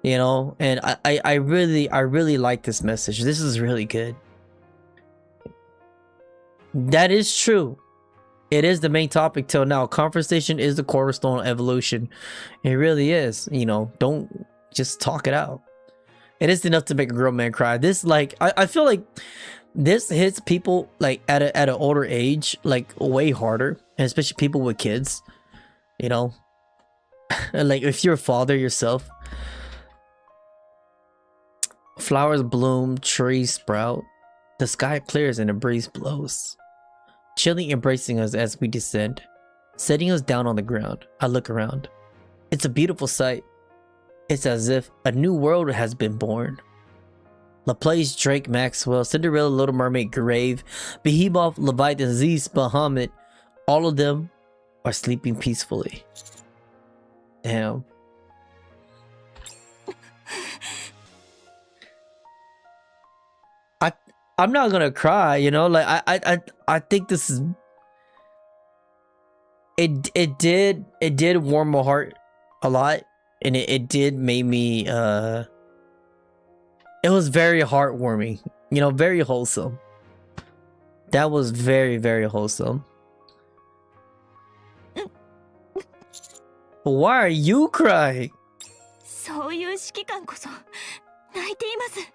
you know, and I really like this message. This is really good. That is true. It is the main topic till now. Confrontation is the cornerstone of evolution. It really is. You know, don't just talk it out. It is enough to make a grown man cry. This, like, I feel like this hits people like at an older age, like way harder, and especially people with kids. You know, like if you're a father yourself. Flowers bloom, trees sprout, the sky clears and a breeze blows, chilling embracing us as we descend, setting us down on the ground. I look around. It's a beautiful sight. It's as if a new world has been born. Laplace, Drake, Maxwell, Cinderella, Little Mermaid, Grave, Behemoth, Leviathan, Zeus, Bahamut, all of them are sleeping peacefully. Damn. I'm not gonna cry, you know, like I think this is it did warm my heart a lot, and it did make me it was very heartwarming, you know, very wholesome. That was very, very wholesome. Why are you crying? そういう指揮官こそ泣いています。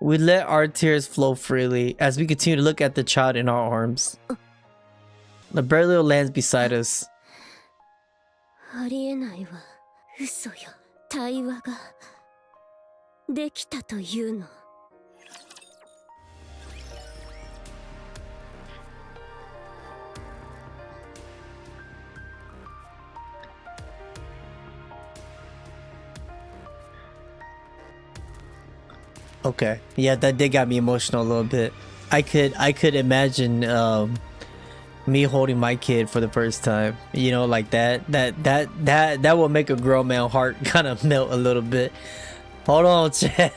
We let our tears flow freely as we continue to look at the child in our arms. The Berlioz lands beside us. ありえないわ。嘘よ。対話ができたというの。Okay, yeah, that did got me emotional a little bit. I could imagine me holding my kid for the first time, you know, like that will make a grown man heart kind of melt a little bit. Hold on, Chad.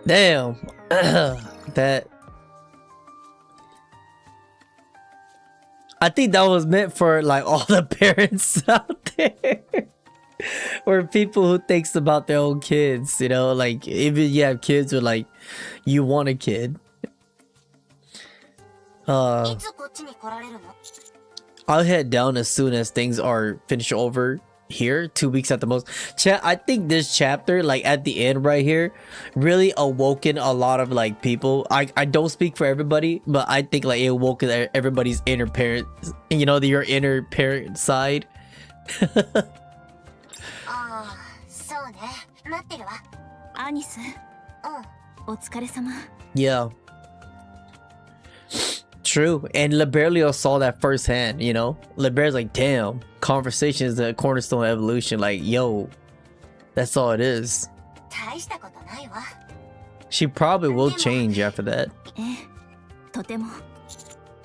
Damn. That, I think that was meant for like all the parents out there. Or people who thinks about their own kids, you know, like even you have kids or like you want a kid. I'll head down as soon as things are finished over here, 2 weeks at the most. I think this chapter, like at the end right here, really awoken a lot of like people. I don't speak for everybody, but I think like it awoke everybody's inner parent, you know, your inner parent side. Yeah. True. And Liberio saw that firsthand, you know? Liberio's like, damn, conversation is the cornerstone of evolution. Like, yo, that's all it is. She probably will change after that.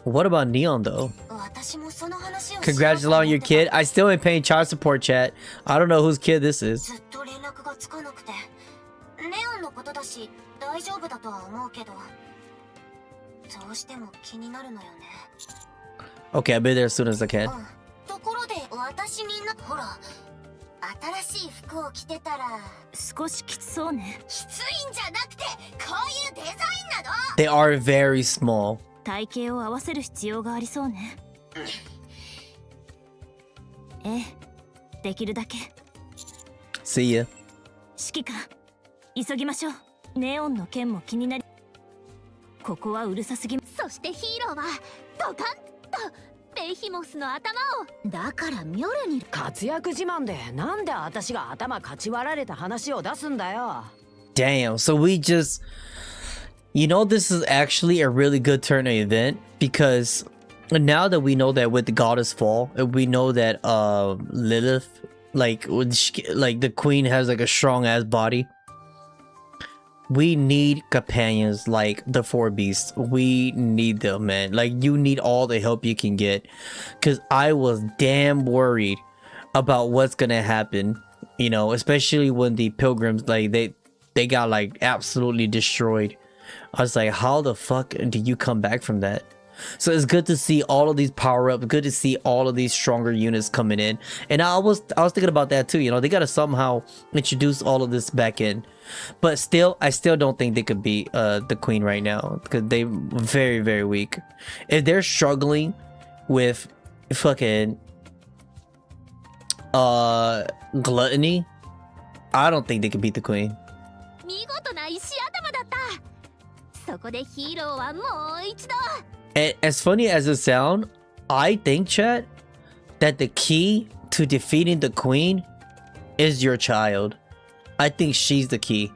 What about Neon though? Congratulations on your kid. I still ain't paying child support, chat. I don't know whose kid this is. Okay, I'll be there as soon as I can. They are very small. See ya. 指揮官、急ぎましょう。ネオンの件も気になり。ここはうるさすぎ。そしてヒーローはドカンとベヒモスの頭を。だからミョルに活躍自慢でなんで私が頭かち割られた話を出すんだよ。 Damn, so we just, you know, this is actually a really good turn of event because now that we know that with the goddess fall, we know that Lilith, like the queen has like a strong ass body. We need companions like the four beasts. We need them, man. Like, you need all the help you can get. Because I was damn worried about what's gonna happen. You know, especially when the pilgrims, like, they got, like, absolutely destroyed. I was like, how the fuck do you come back from that? So it's good to see all of these power ups, good to see all of these stronger units coming in. And I was thinking about that too, you know, they gotta somehow introduce all of this back in. But still, I still don't think they could beat the queen right now, because they very, very weak. If they're struggling with fucking Gluttony, I don't think they could beat the queen. 見事な石頭だった。そこでヒーローはもう一度。 And as funny as it sounds, I think, chat, that the key to defeating the queen is your child. I think she's the key.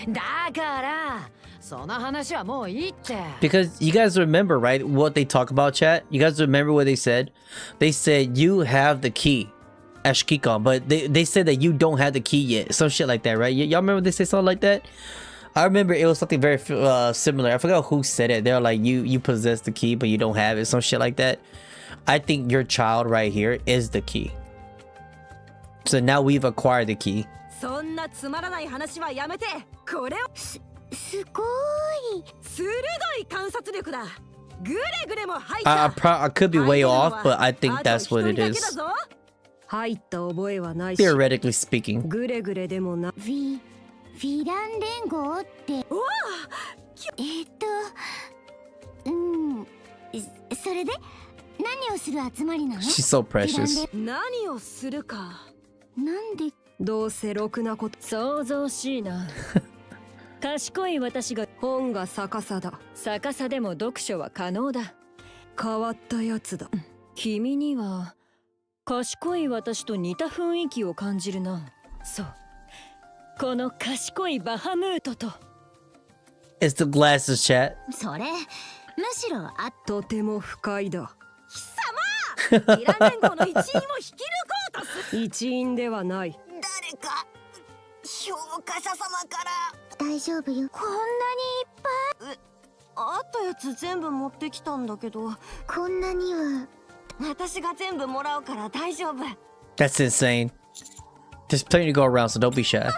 だからその話はもういいって。 Because you guys remember, right, what they talk about, chat? You guys remember what they said? They said you have the key as Shikikon, but they said that you don't have the key yet. Some shit like that, right? Y'all remember they say something like that? I remember it was something very similar. I forgot who said it. They're like, you possess the key, but you don't have it. Some shit like that. I think your child right here is the key. So now we've acquired the key. そんなつまらない話はやめて。これをすごい鋭い観察力だ。グレグレも入った。I could be way off, but I think that's what it is. 入った覚えはないし。 Theoretically speaking. グレグレでもな。フィラン連合ってそれで何をする集まりなの？ She's so precious. 何をするか。なんでどうせろくなこと想像しいな。賢い私が本が逆さだ。逆さでも読書は可能だ。変わったやつだ。君には賢い私と似た雰囲気を感じるな。そう。この賢いバハムートと。It's the glasses, chat. それむしろとても不快だ。貴様！イラン連合の一員を引き抜こうとする。一員ではない。誰か評価者様から大丈夫よ。こんなにいっぱいあったやつ全部持ってきたんだけど。こんなには私が全部もらうから大丈夫。 That's insane. There's plenty to go around, so don't be shy.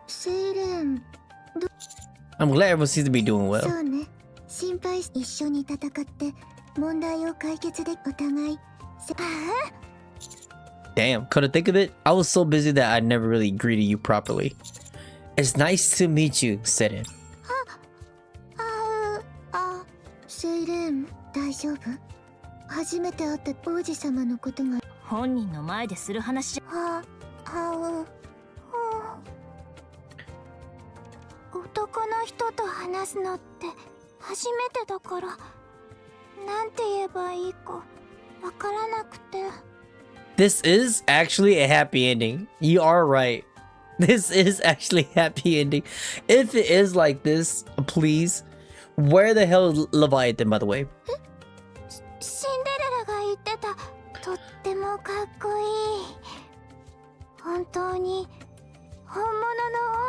セイレン I'm glad everyone seems to be doing well. そうね。心配し一緒に戦って問題を解決でお互い。Damn, couldn't think of it. I was so busy that I never really greeted you properly. It's nice to meet you, said it. セイレン大丈夫？初めて会った王子様のことが本人の前でする話じゃ。男の人と話すのって初めてだからなんて言えばいいかわからなくて。 This is actually a happy ending. You are right. This is actually a happy ending. If it is like this, please, where the hell is Leviathan, by the way? シンデレラが言ってたとってもかっこいい。本当に本物の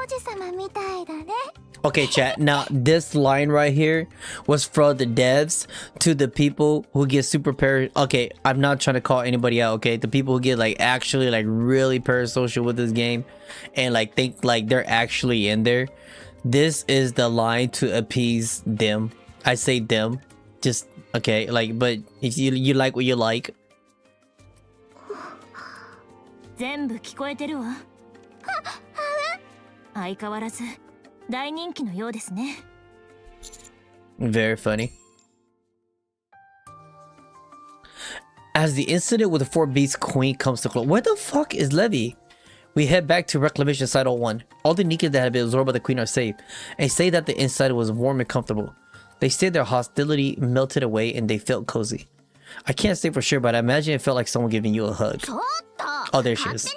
王子様みたいだね。 Okay, chat. Now, this line right here was from the devs to the people who get super okay, I'm not trying to call anybody out, okay? The people who get, like, actually, like, really parasocial with this game and, like, think, like, they're actually in there. This is the line to appease them. I say them. Just, okay, like, but if you like what you like. 全部聞こえてるわ。相変わらず大人気のようですね。 Very funny. As the incident with the 4 Beasts Queen comes to close, where the fuck is Levy? We head back to Reclamation Site 01. All the Nikke that have been absorbed by the Queen are safe, and say that the inside was warm and comfortable. They say their hostility melted away and they felt cozy. I can't say for sure, but I imagine it felt like someone giving you a hug. Oh, there she is.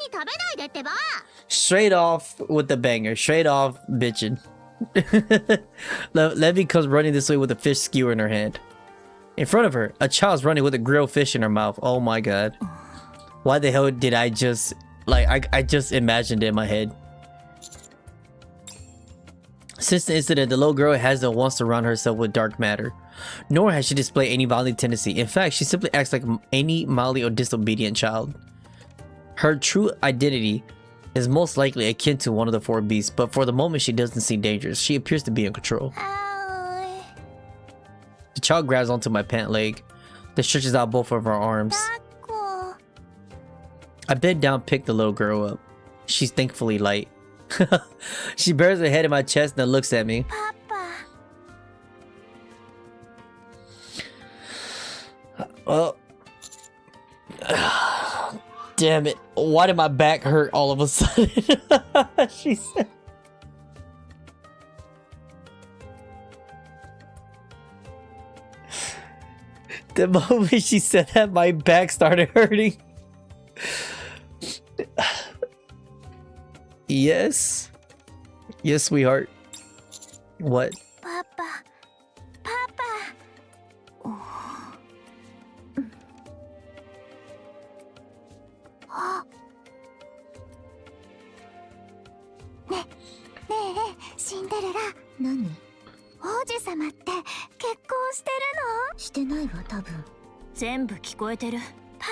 Straight off with the banger. Straight off bitching. Levy comes running this way with a fish skewer in her hand. In front of her, a child's running with a grilled fish in her mouth. Oh my god. Why the hell did I just... Like, I just imagined it in my head. Since the incident, the little girl hasn't once surrounded herself with dark matter. Nor has she displayed any violent tendency. In fact, she simply acts like any mildly or disobedient child. Her true identity is most likely akin to one of the 4 beasts, but for the moment she doesn't seem dangerous. She appears to be in control. The child grabs onto my pant leg, then stretches out both of her arms. I bend down, pick the little girl up. She's thankfully light. She bears her head in my chest and then looks at me. Oh. Damn it. Why did my back hurt all of a sudden? She said. The moment she said that, my back started hurting. Yes. Yes, sweetheart. What? Papa. Papa. Oh. Oh. ねえシンデレラ。何？王子様って結婚してるの？してないわ多分。全部聞こえてる。パ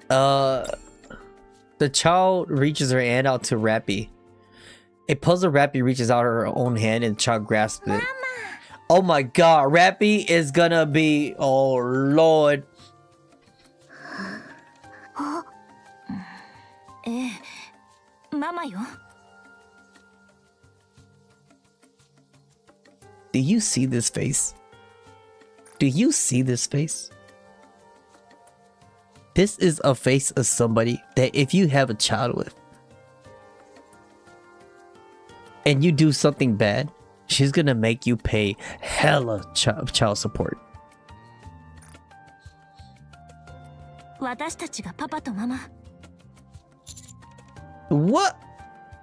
パ。The child reaches her hand out to Rappy. A puzzled Rappy reaches out her own hand and the child grasps it. Mama. Oh my god, Rappy is gonna be... Oh lord. ママよ。 Do you see this face? Do you see this face? This is a face of somebody that if you have a child with and you do something bad, she's gonna make you pay hella child support. 私たちがパパとママ。 What?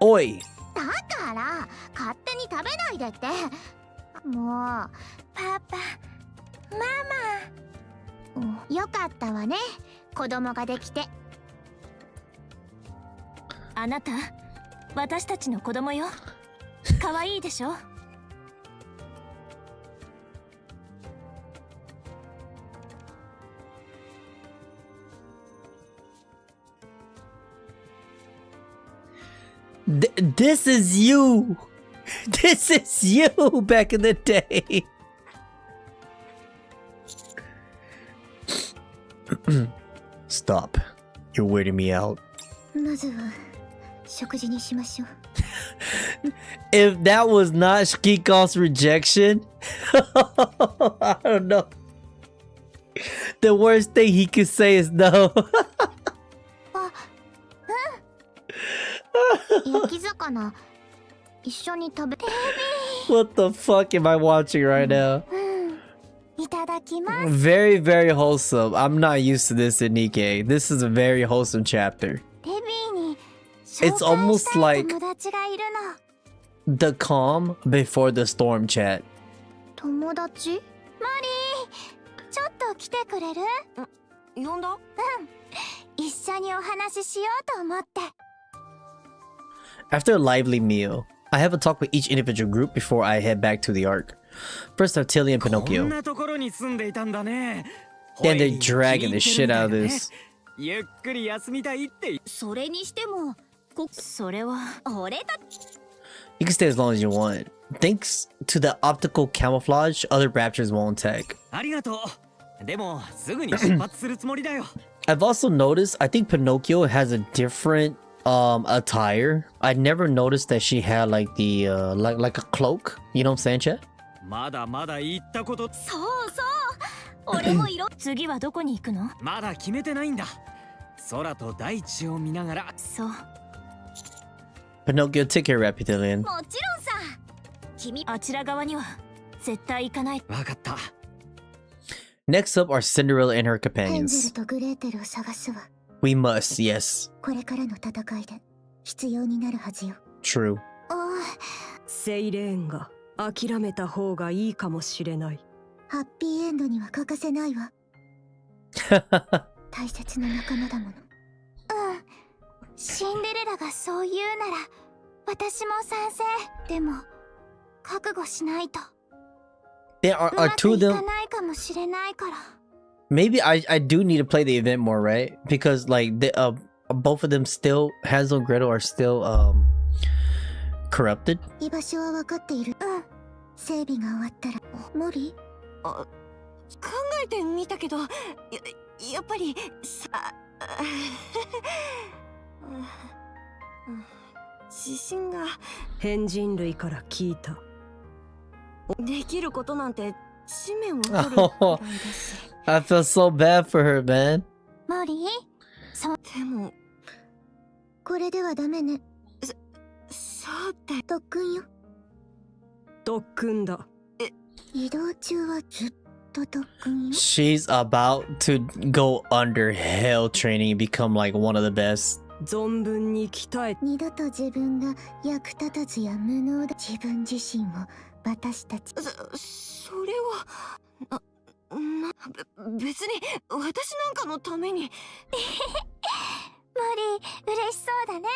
Oi. だから勝手に食べないでって。もうパパ、ママ。よかったわね。子供ができて。あなた、私たちの子供よ。可愛いでしょ。This is you. This is you back in the day. Stop. You're weirding me out. まずは食事にしましょう。 If that was not Shkikon's rejection, I don't know. The worst thing he could say is no. 焼き魚一緒に食べ。 What the fuck am I watching right now? いただきます。 Very, very wholesome. I'm not used to this in Nikke. This is a very wholesome chapter. デビーに It's almost 紹介 like したい友達がいるの。 the calm before the storm chat. 友達？マリー、ちょっと来てくれる？呼んだ？うん。一緒にお話ししようと思って。 After a lively meal, I have a talk with each individual group before I head back to the Ark. First are Tilly and Pinocchio. Damn, they're dragging the shit out of this. ゆっくり休みたいって。それにしても、それは俺だ。 You can stay as long as you want. Thanks to the optical camouflage, other raptors won't attack. ありがとう。でもすぐに出発するつもりだよ。 I've also noticed, I think Pinocchio has a different attire. I never noticed that she had like the like a cloak. You know what I'm saying, Chet? まだまだ行ったこと。そうそう。俺も色。次はどこに行くの？まだ決めてないんだ。空と大地を見ながら。そう。 Pinocchio, take care, Rapidillion. もちろんさ。君あちら側には絶対行かない。わかった。 Next up are Cinderella and her ヘンゼ companions. ルとグレーテルを探すわ。 We must, yes. これからの戦いで必要になるはずよ。 True. セイレーンが諦めた方がいいかもしれない。ハッピーエンドには欠かせないわ。大切な仲間だもの。うん。シンデレラがそう言うなら私も賛成。でも覚悟しないと。 There are two of うまくい them. かないかもしれないから。 Maybe I do need to play the event more, right? Because like the both of them still, Hansel and Gretel are still corrupted. 居場所は分かっている。うん。整備が終わったら。モリ考えてみたけど、やっぱり自信が。変人類から聞いた。できることなんて地面を取るくらいだし。I feel so bad for her, man. モリでもこれではダメね。そうだ。特訓よ。特訓だ。移動中はずっと特訓よ。 She's about to go under hell training and become like one of the best. 存分に鍛え。二度と自分が役立たずや無能だ。自分自身を私たち。それは別に私なんかのために。モリ嬉しそうだね。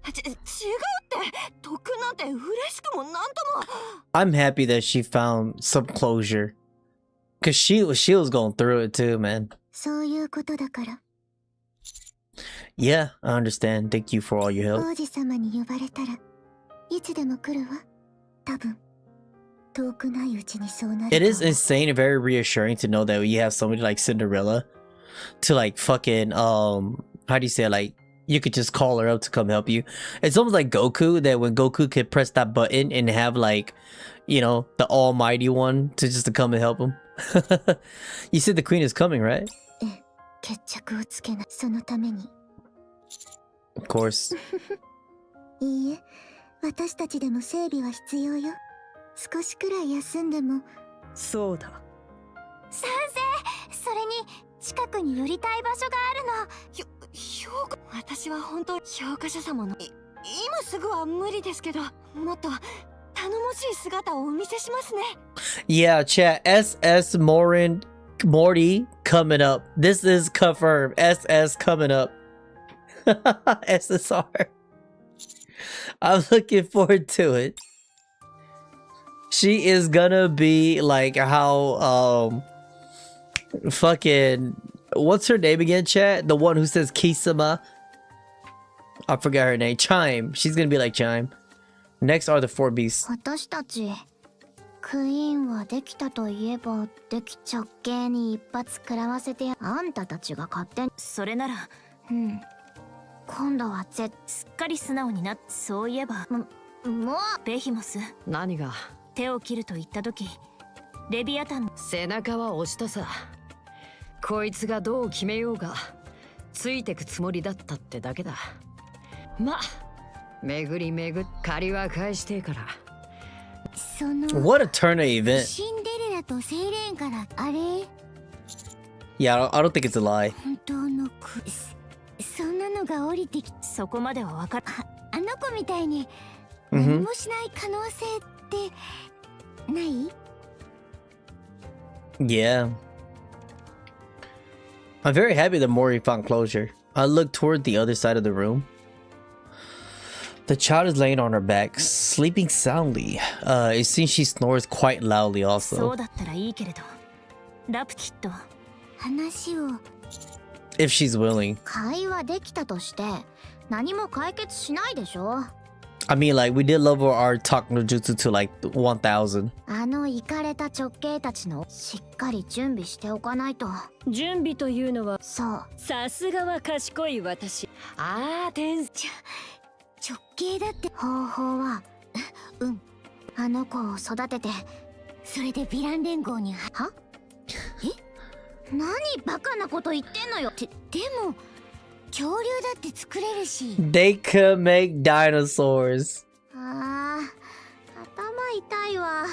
違うって。特訓なんて嬉しくもなんとも。I'm happy that she found some closure. Cause she was going through it too, man. そういうことだから。Yeah, I understand. Thank you for all your help. 王子様に呼ばれたらいつでも来るわ。多分遠くないうちにそうなる。 It is insane and very reassuring to know that you have somebody like Cinderella to like fucking how do you say it? Like you could just call her up to come help you. It's almost like Goku, that when Goku could press that button and have like, you know, the almighty one to just to come and help him. You said the queen is coming, right? 決着をつけない。そのために。 Of course. いいえ、私たちでも整備は必要よ。少しくらい休んでも。そうだ。賛成。それに近くに寄りたい場所があるの。評価。私は本当評価者様の今すぐは無理ですけど、もっと頼もしい姿をお見せしますね。 Yeah, chat. SS Morty coming up. This is confirmed. SS coming up. SSR. I'm looking forward to it. She is gonna be like how fucking what's her name again, chat? The one who says Kisama. I forgot her name. Chime. She's gonna be like Chime. Next are the four beasts. 私たちクイーンはできたといえばでき直系に一発食らわせて。あんたたちが勝手に。それなら今度はすっかり素直になって。そういえばもうベヒモス、何が。手を切ると言った時レビアタン。背中は押したさ。こいつがどう決めようがついてくつもりだったってだけだ。ま、巡り巡っ借りは返してから。その What a turn of event. シンデレラとセイレーンからあれ。 Yeah, I don't think it's a lie. 本当のそんなのが降りてき。そこまではわかる。あの子みたいに何もしない可能性ってない？ Yeah. I'm very happy that Mori found closure. I look toward the other side of the room. The child is laying on her back, sleeping soundly. It seems she snores quite loudly そ also. うだったらいいけれど、ラプキッド。話を If she's willing. 会話できたとして何も解決しないでしょ。 I mean, like, we did level our talk no jutsu to like 1000. あのイカれた直系たちのしっかり準備しておかないと。準備というのは。そう。さすがは賢い私。ああ、天直系だって。方法はあの子を育てて、それでヴィラン連合に。は？え？何バカなこと言ってんのよ。でも恐竜だって作れるし。 They could make dinosaurs. ああ、頭痛いわ。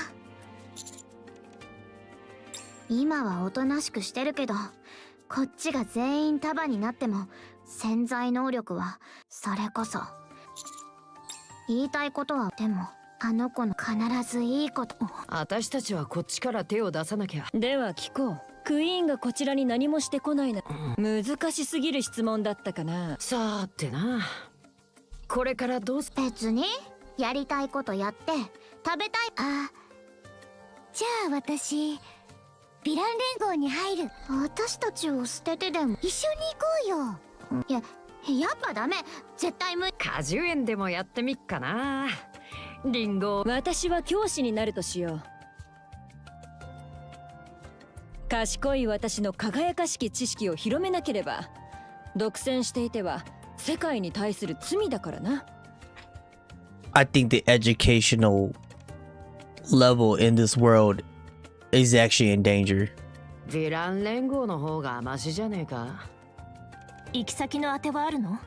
今はおとなしくしてるけど、こっちが全員束になっても潜在能力はそれこそ。言いたいことはでもあの子の必ずいいこと。私たちはこっちから手を出さなきゃ。では聞こう。クイーンがこちらに何もしてこないな。難しすぎる質問だったかな。さてな。これからどうす。別にやりたいことやって食べたい。じゃあ私ヴィラン連合に入る。私たちを捨ててでも一緒に行こうよ。やっぱダメ。絶対無理。果樹園でもやってみっかな。リンゴ、私は教師になるとしよう。賢い私の輝かしき知識を広めなければ、独占していては世界に対する罪だからな。I think the educational level in this world is actually in danger. ヴィラン連合の方がマシじゃねえか。行き先のあてはあるの？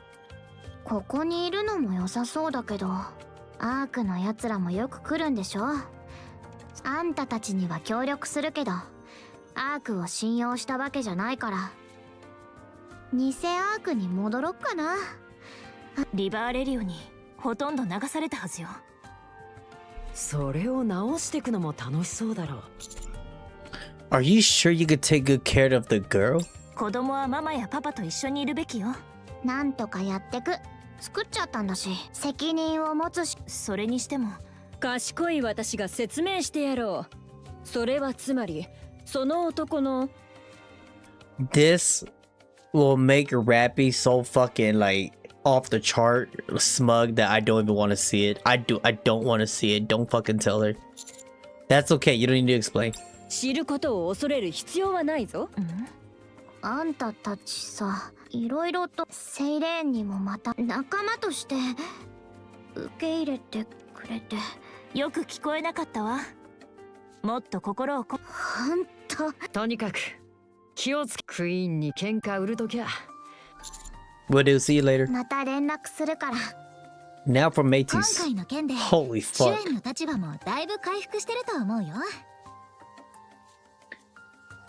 ここにいるのも良さそうだけど、アークのやつらもよく来るんでしょ。あんたたちには協力するけど、アークを信用したわけじゃないから、偽アークに戻ろっかな。リバーレリオにほとんど流されたはずよ。それを直していくのも楽しそうだろう。Are you sure you could take good care of the girl? 子供はママやパパと一緒にいるべきよ。なんとかやってく。作っちゃったんだし、責任を持つし。それにしても賢い私が説明してやろう。それはつまりその男の This will make Rappy so fucking like off the chart smug that I don't even want to see it. I don't want to see it. Don't fucking tell her. That's okay. You don't need to explain. 知ることを恐れる必要はないぞ。あんたたちさ、いろいろとセイレーンにもまた仲間として受け入れてくれて。よく聞こえなかったわ。もっと心をほんと。とにかく気をつけ。クイーンに喧嘩売るときゃ。Will do. See you later. また連絡するから。Now for 今 Métis. 回の件で Holy シュ fuck. エンの立場もだいぶ回復してると思うよ。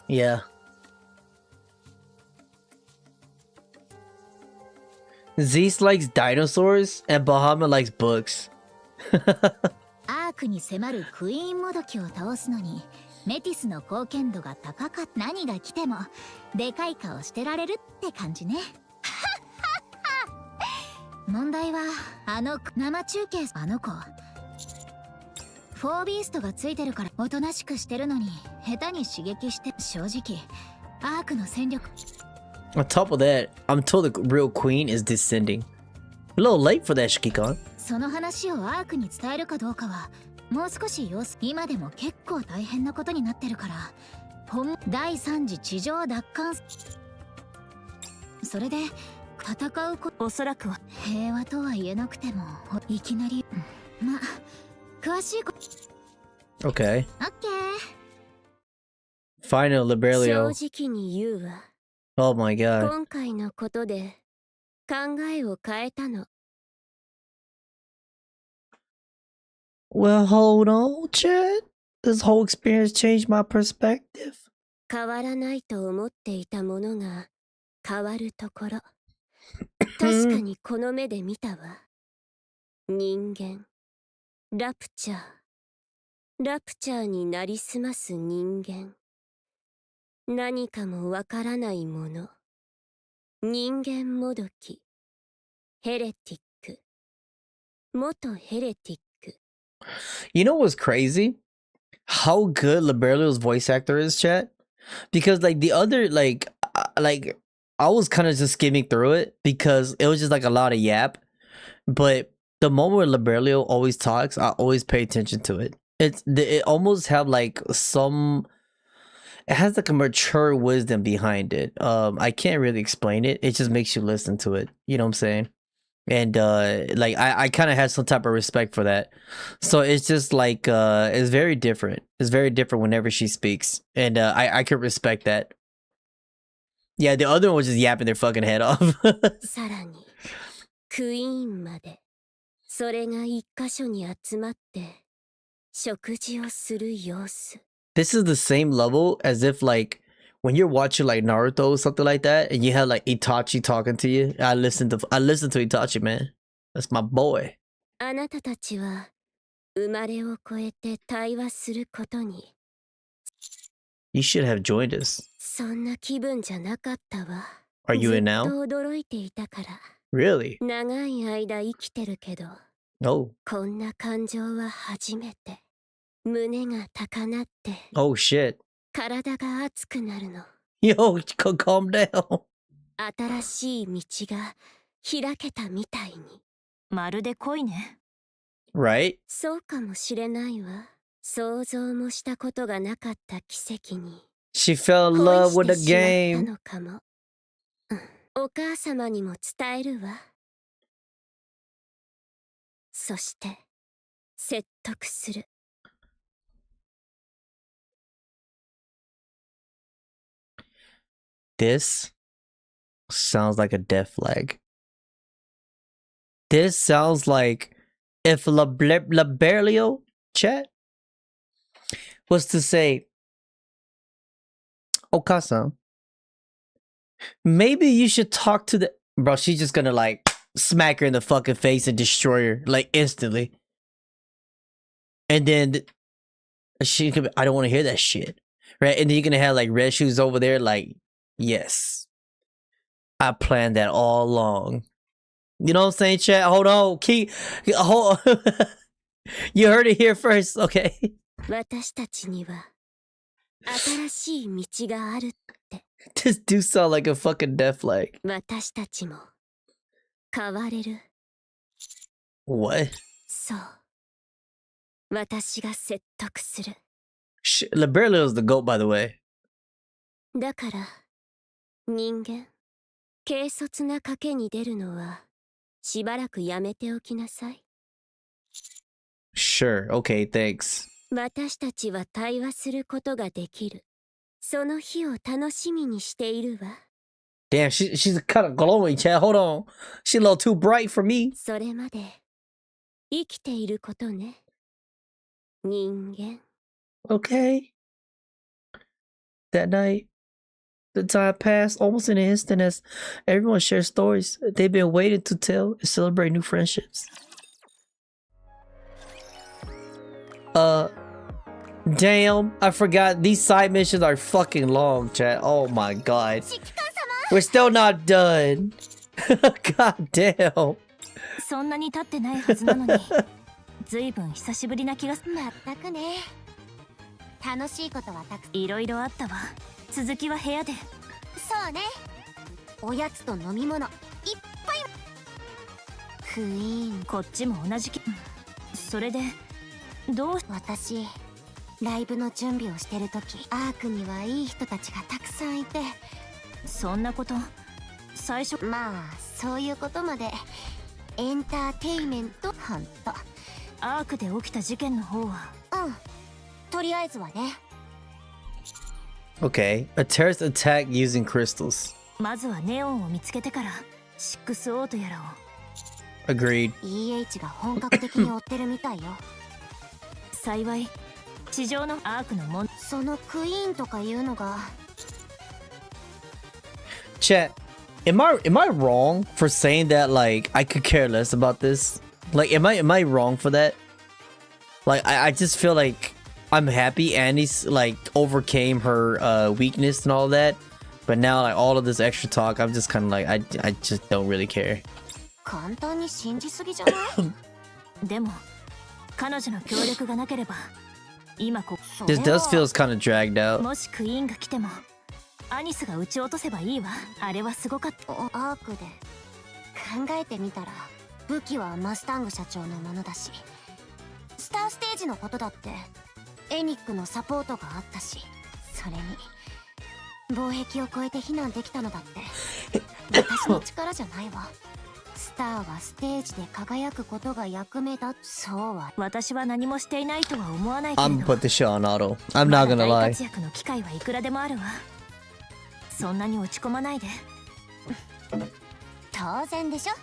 Yeah. Zeus likes dinosaurs and Bahamut likes books. アークに迫るクイーンもどきを倒すのにメティスの貢献度が高かった。何が来てもでかい顔してられるって感じね。問題はあの生中継、あの子フォービーストがついてるからおとなしくしてるのに下手に刺激して。正直アークの戦力。 On top of that, I'm told the real queen is descending. A little late for that, Shiki-kan. その話をアークに伝えるかどうかはもう少し様子。今でも結構大変なことになってるから、第3次地上奪還。それで戦うおそらくは平和とは言えなくてもいきなり。まあ詳しいこ。 Okay. オッケー。 Final 正 Liberlio. 直に言うわ。 Oh my god. 今回のことで考えを変えたの。 Well, hold on, Chad. This whole experience changed my perspective. 変わらないと思っていたものが変わるところ。確かにこの目で見たわ。人間。ラプチャー。ラプチャーになりすます人間。何かもわからないもの。人間もどき。ヘレティック。元ヘレティック。 You know what's crazy? How good Liberlio's voice actor is, chat. Because like the other like I was kind of just skimming through it because it was just like a lot of yap. But the moment where Liberlio always talks, I always pay attention to it. It almost have like some. It has like a mature wisdom behind it. I can't really explain it. It just makes you listen to it. You know what I'm saying? And like I kind of had some type of respect for that. So it's just like it's very different. It's very different whenever she speaks, and I could respect that. Yeah, the other one was just yapping their fucking head off. さらにクイーンまでそれが一箇所に集まって食事をする様子。 This is the same level as if like when you're watching like Naruto or something like that, and you have like Itachi talking to you. I listen to Itachi, man. That's my boy. あなたたちは生まれを超えて対話することに You should have joined us. そんな気分じゃなかったわ。 Are you ずっ in now? と驚いていたから。 Really? 長い間生きてるけど Oh. こんな感情は初めて。胸が高鳴って Oh shit. 体が熱くなるの。 Yo, calm down. 新しい道が開けたみたいに。まるで恋ね。right? そうかもしれないわ。想像もしたことがなかった奇跡に She fell in 恋 love し with て the しまった game. のかも。お母様にも伝えるわ。そして説得する。This sounds like a death flag. This sounds like if Liberio chat was to say, Okasa, maybe you should talk to the bro. She's just gonna like smack her in the fucking face and destroy her like instantly. And then she could be, I don't want to hear that shit, right? And then you're gonna have like Red Shoes over there, like, yes, I planned that all along. You know what I'm saying, chat? Hold on, hold. You heard it here first, okay? 私たちには新しい道があるって。 This do sound like a fucking death flag. 私たちも変われる。 What? そう。私が説得する。Liberio's the goat, by the way. だから人間軽率な賭けに出るのはしばらくやめておきなさい。 Sure, okay, thanks. 私たちは対話することができる。その日を楽しみにしているわ。 Damn, she's kind of glowing, chat. Hold on. She's a little too bright for me. それまで生きていることね。人間。 Okay. That night, the time passed almost in an instant as everyone shared stories they've been waiting to tell and celebrate new friendships. Damn, I forgot these side missions are fucking long, chat. Oh my god. We're still not done. God damn. そんなに経ってないはずなのにずいぶん久しぶりな気がする。まったくね。楽しいことはたくさんいろいろあったわ。続きは部屋で。そうね。おやつと飲み物いっぱい。クイーン。こっちも同じそれでどう。私ライブの準備をしてる時アークにはいい人たちがたくさんいて。そんなこと最初。まあそういうことまでエンターテイメント。ほんとアークで起きた事件の方は。とりあえずはね。 Okay, a terrorist attack using crystals. まずはネオンを見つけてから6Oとやらを。 Agreed. EH が本格的に追ってるみたいよ。幸い地上のアークのそのクイーンとかいうのが。 Chat, am I wrong for saying that like I could care less about this? Like am I wrong for that? Like I just feel like I'm happy Annie's like overcame her weakness and all that, but now like all of this extra talk, I'm just kind of like I just don't really care. 簡単に信じすぎじゃない？でも彼女の協力がなければ今こ。 This does feel kind of dragged out. もしクイーンが来てもアニスが撃ち落とせばいいわ。あれはすごかった。アークで考えてみたら武器はマスタング社長のものだし、スターステージのことだってエニックのサポートがあったし、それに防壁を越えて避難できたのだって私の力じゃないわ。スターはステージで輝くことが役目だ。そうは私は何もしていないとは思わないけれど。 I'm gonna put this shit on auto. I'm not gonna 大 lie. 活躍の機会はいくらでもあるわ。そんなに落ち込まないで。当然でしょ。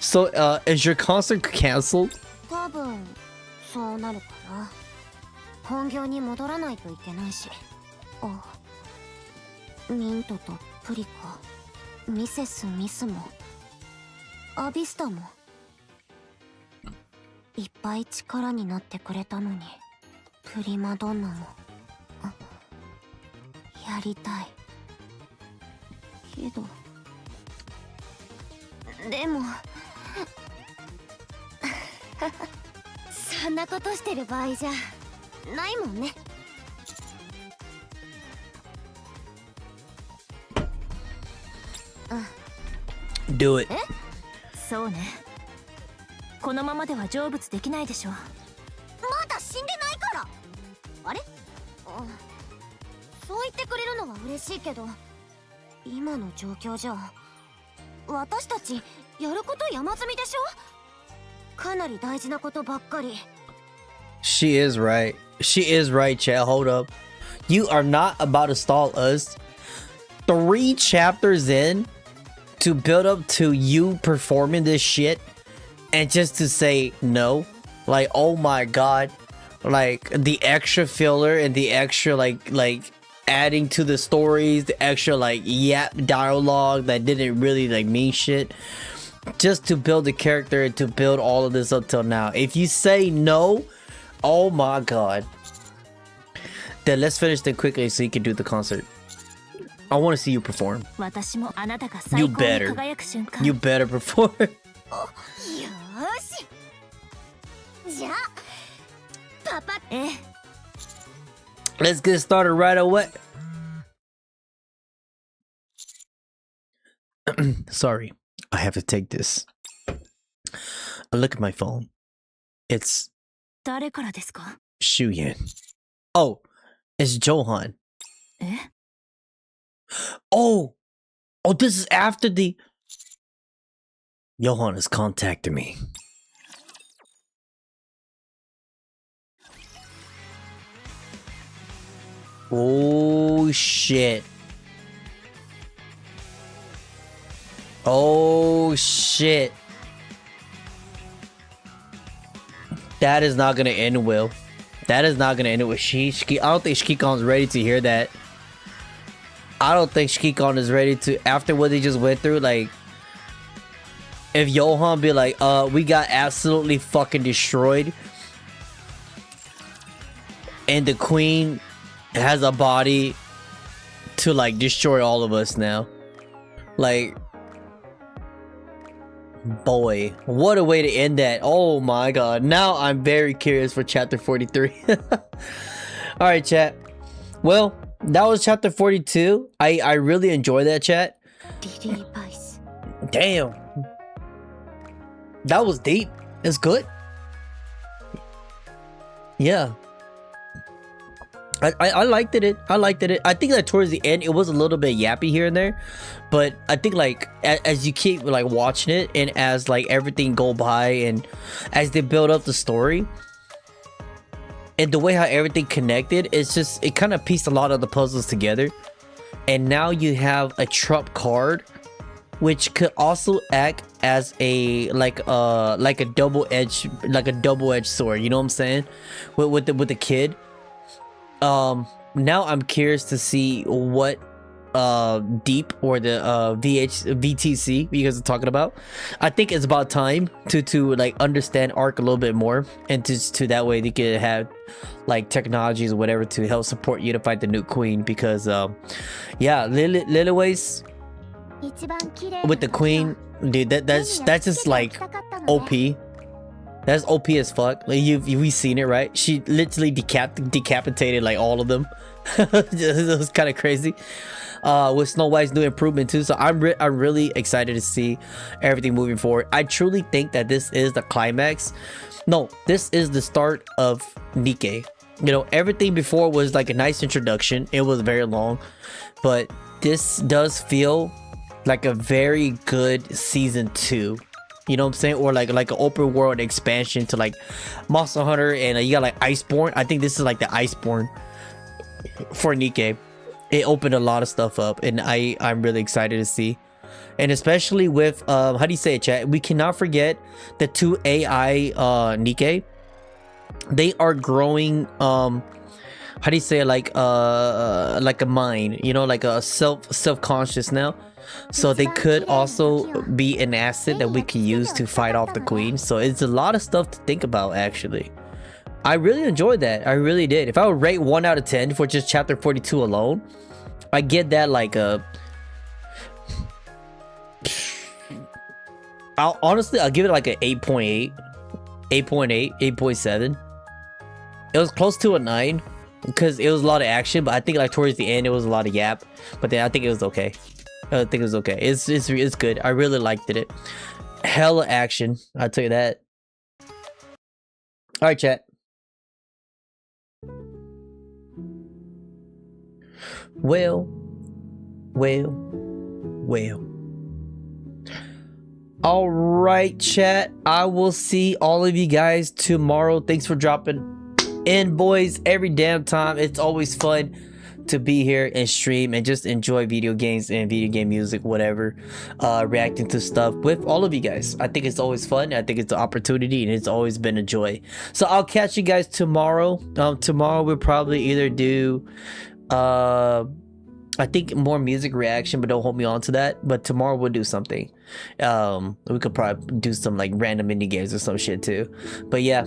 So is your concert canceled? 多分そうなるかな。本業に戻らないといけないし。ミントとプリカ、ミセス・ミスもアビスタもいっぱい力になってくれたのに、プリマドンナもやりたいけど、でもそんなことしてる場合じゃないもんね。Do it. そうね。このままでは成仏できないでしょ。まだ死んでないから。あれ？そう言ってくれるのは嬉しいけど、今の状況じゃ私たちやること山積みでしょ。かなり大事なことばっかり。 She is right. She is right, chat. Hold up. You are not about to stall us 3 chapters in to build up to you performing this shit and just to say no. Like, oh my god. Like the extra filler and the extra like adding to the stories, the extra like yap dialogue that didn't really like mean shit, just to build the character and to build all of this up till now. If you say no, oh my god. Then let's finish it quickly so you can do the concert. I want to see you perform. You better. You better perform. Let's get started right away. Sorry, I have to take this. I look at my phone. It's Shuyan. Oh, it's Johan. Oh, this is after the... Johan has contacted me. Oh shit. Oh shit. That is not gonna end well. That is not gonna end well. I don't think ChengiiChilln's ready to hear that. I don't think ChengiiChilln is ready to, after what they just went through. Like, if Johan be like, we got absolutely fucking destroyed, and the queen has a body to like destroy all of us now. Like, boy, what a way to end that. Oh my god. Now I'm very curious for chapter 43. Alright, chat. Well, that was chapter 42. I really enjoyed that, chat. Damn. That was deep. It's good. Yeah. I liked it. I liked it. I think that towards the end it was a little bit yappy here and there, but I think like as you keep like watching it and as like everything go by and as they build up the story and the way how everything connected, it's just, it kind of pieced a lot of the puzzles together. And now you have a trump card, which could also act as a like a double-edged sword. You know what I'm saying? With the kid. Now I'm curious to see what Deep or the VTC you guys are talking about. I think it's about time to like understand Arc a little bit more, and to that way they could have like technologies or whatever to help support you to fight the new queen. Because yeah, Liliways with the queen, dude, that's just like OP. That's OP as fuck. Like we've seen it, right? She literally decapitated like all of them. It was kind of crazy. With Snow White's new improvement too. So I'm really excited to see everything moving forward. I truly think that this is the climax. No, this is the start of Nikke. You know, everything before was like a nice introduction. It was very long, but this does feel like a very good season 2. You know what I'm saying? Or like an open world expansion to like Monster Hunter, and you got like Iceborne. I think this is like the Iceborne for Nikke. It opened a lot of stuff up, and I'm really excited to see. And especially with how do you say it, chat? We cannot forget the 2 AI Nikke. They are growing how do you say it, like a mind, you know, like a self-conscious now. So they could also be an asset that we can use to fight off the queen. So it's a lot of stuff to think about, actually. I really enjoyed that. I really did. If I would rate 1 out of 10 for just chapter 42 alone, I get that like a... I'll give it like an 8.8. 8.8, 8.7. It was close to a 9 because it was a lot of action, but I think like towards the end it was a lot of yap. But then I think it was okay. I think it was okay. It's good. I really liked it. hella action. I'll tell you that. All right, chat. Well. All right, chat. I will see all of you guys tomorrow. Thanks for dropping in, boys. Every damn time. It's always fun to be here and stream and just enjoy video games and video game music, whatever. Reacting to stuff with all of you guys. I think it's always fun. I think it's an opportunity, and it's always been a joy. So I'll catch you guys tomorrow. Tomorrow we'll probably either do I think more music reaction, but don't hold me on to that. But tomorrow we'll do something. We could probably do some like random indie games or some shit too. But yeah,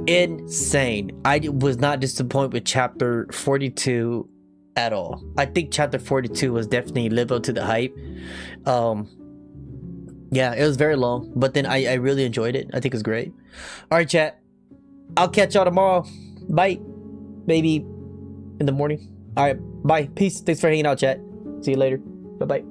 insane. I was not disappointed with chapter 42 at all. I think chapter 42 was definitely live up to the hype. Yeah, it was very long, but then I really enjoyed it. I think it's great. All right, chat. I'll catch y'all tomorrow. Bye. Maybe in the morning. All right. Bye. Peace. Thanks for hanging out, chat. See you later. Bye-bye.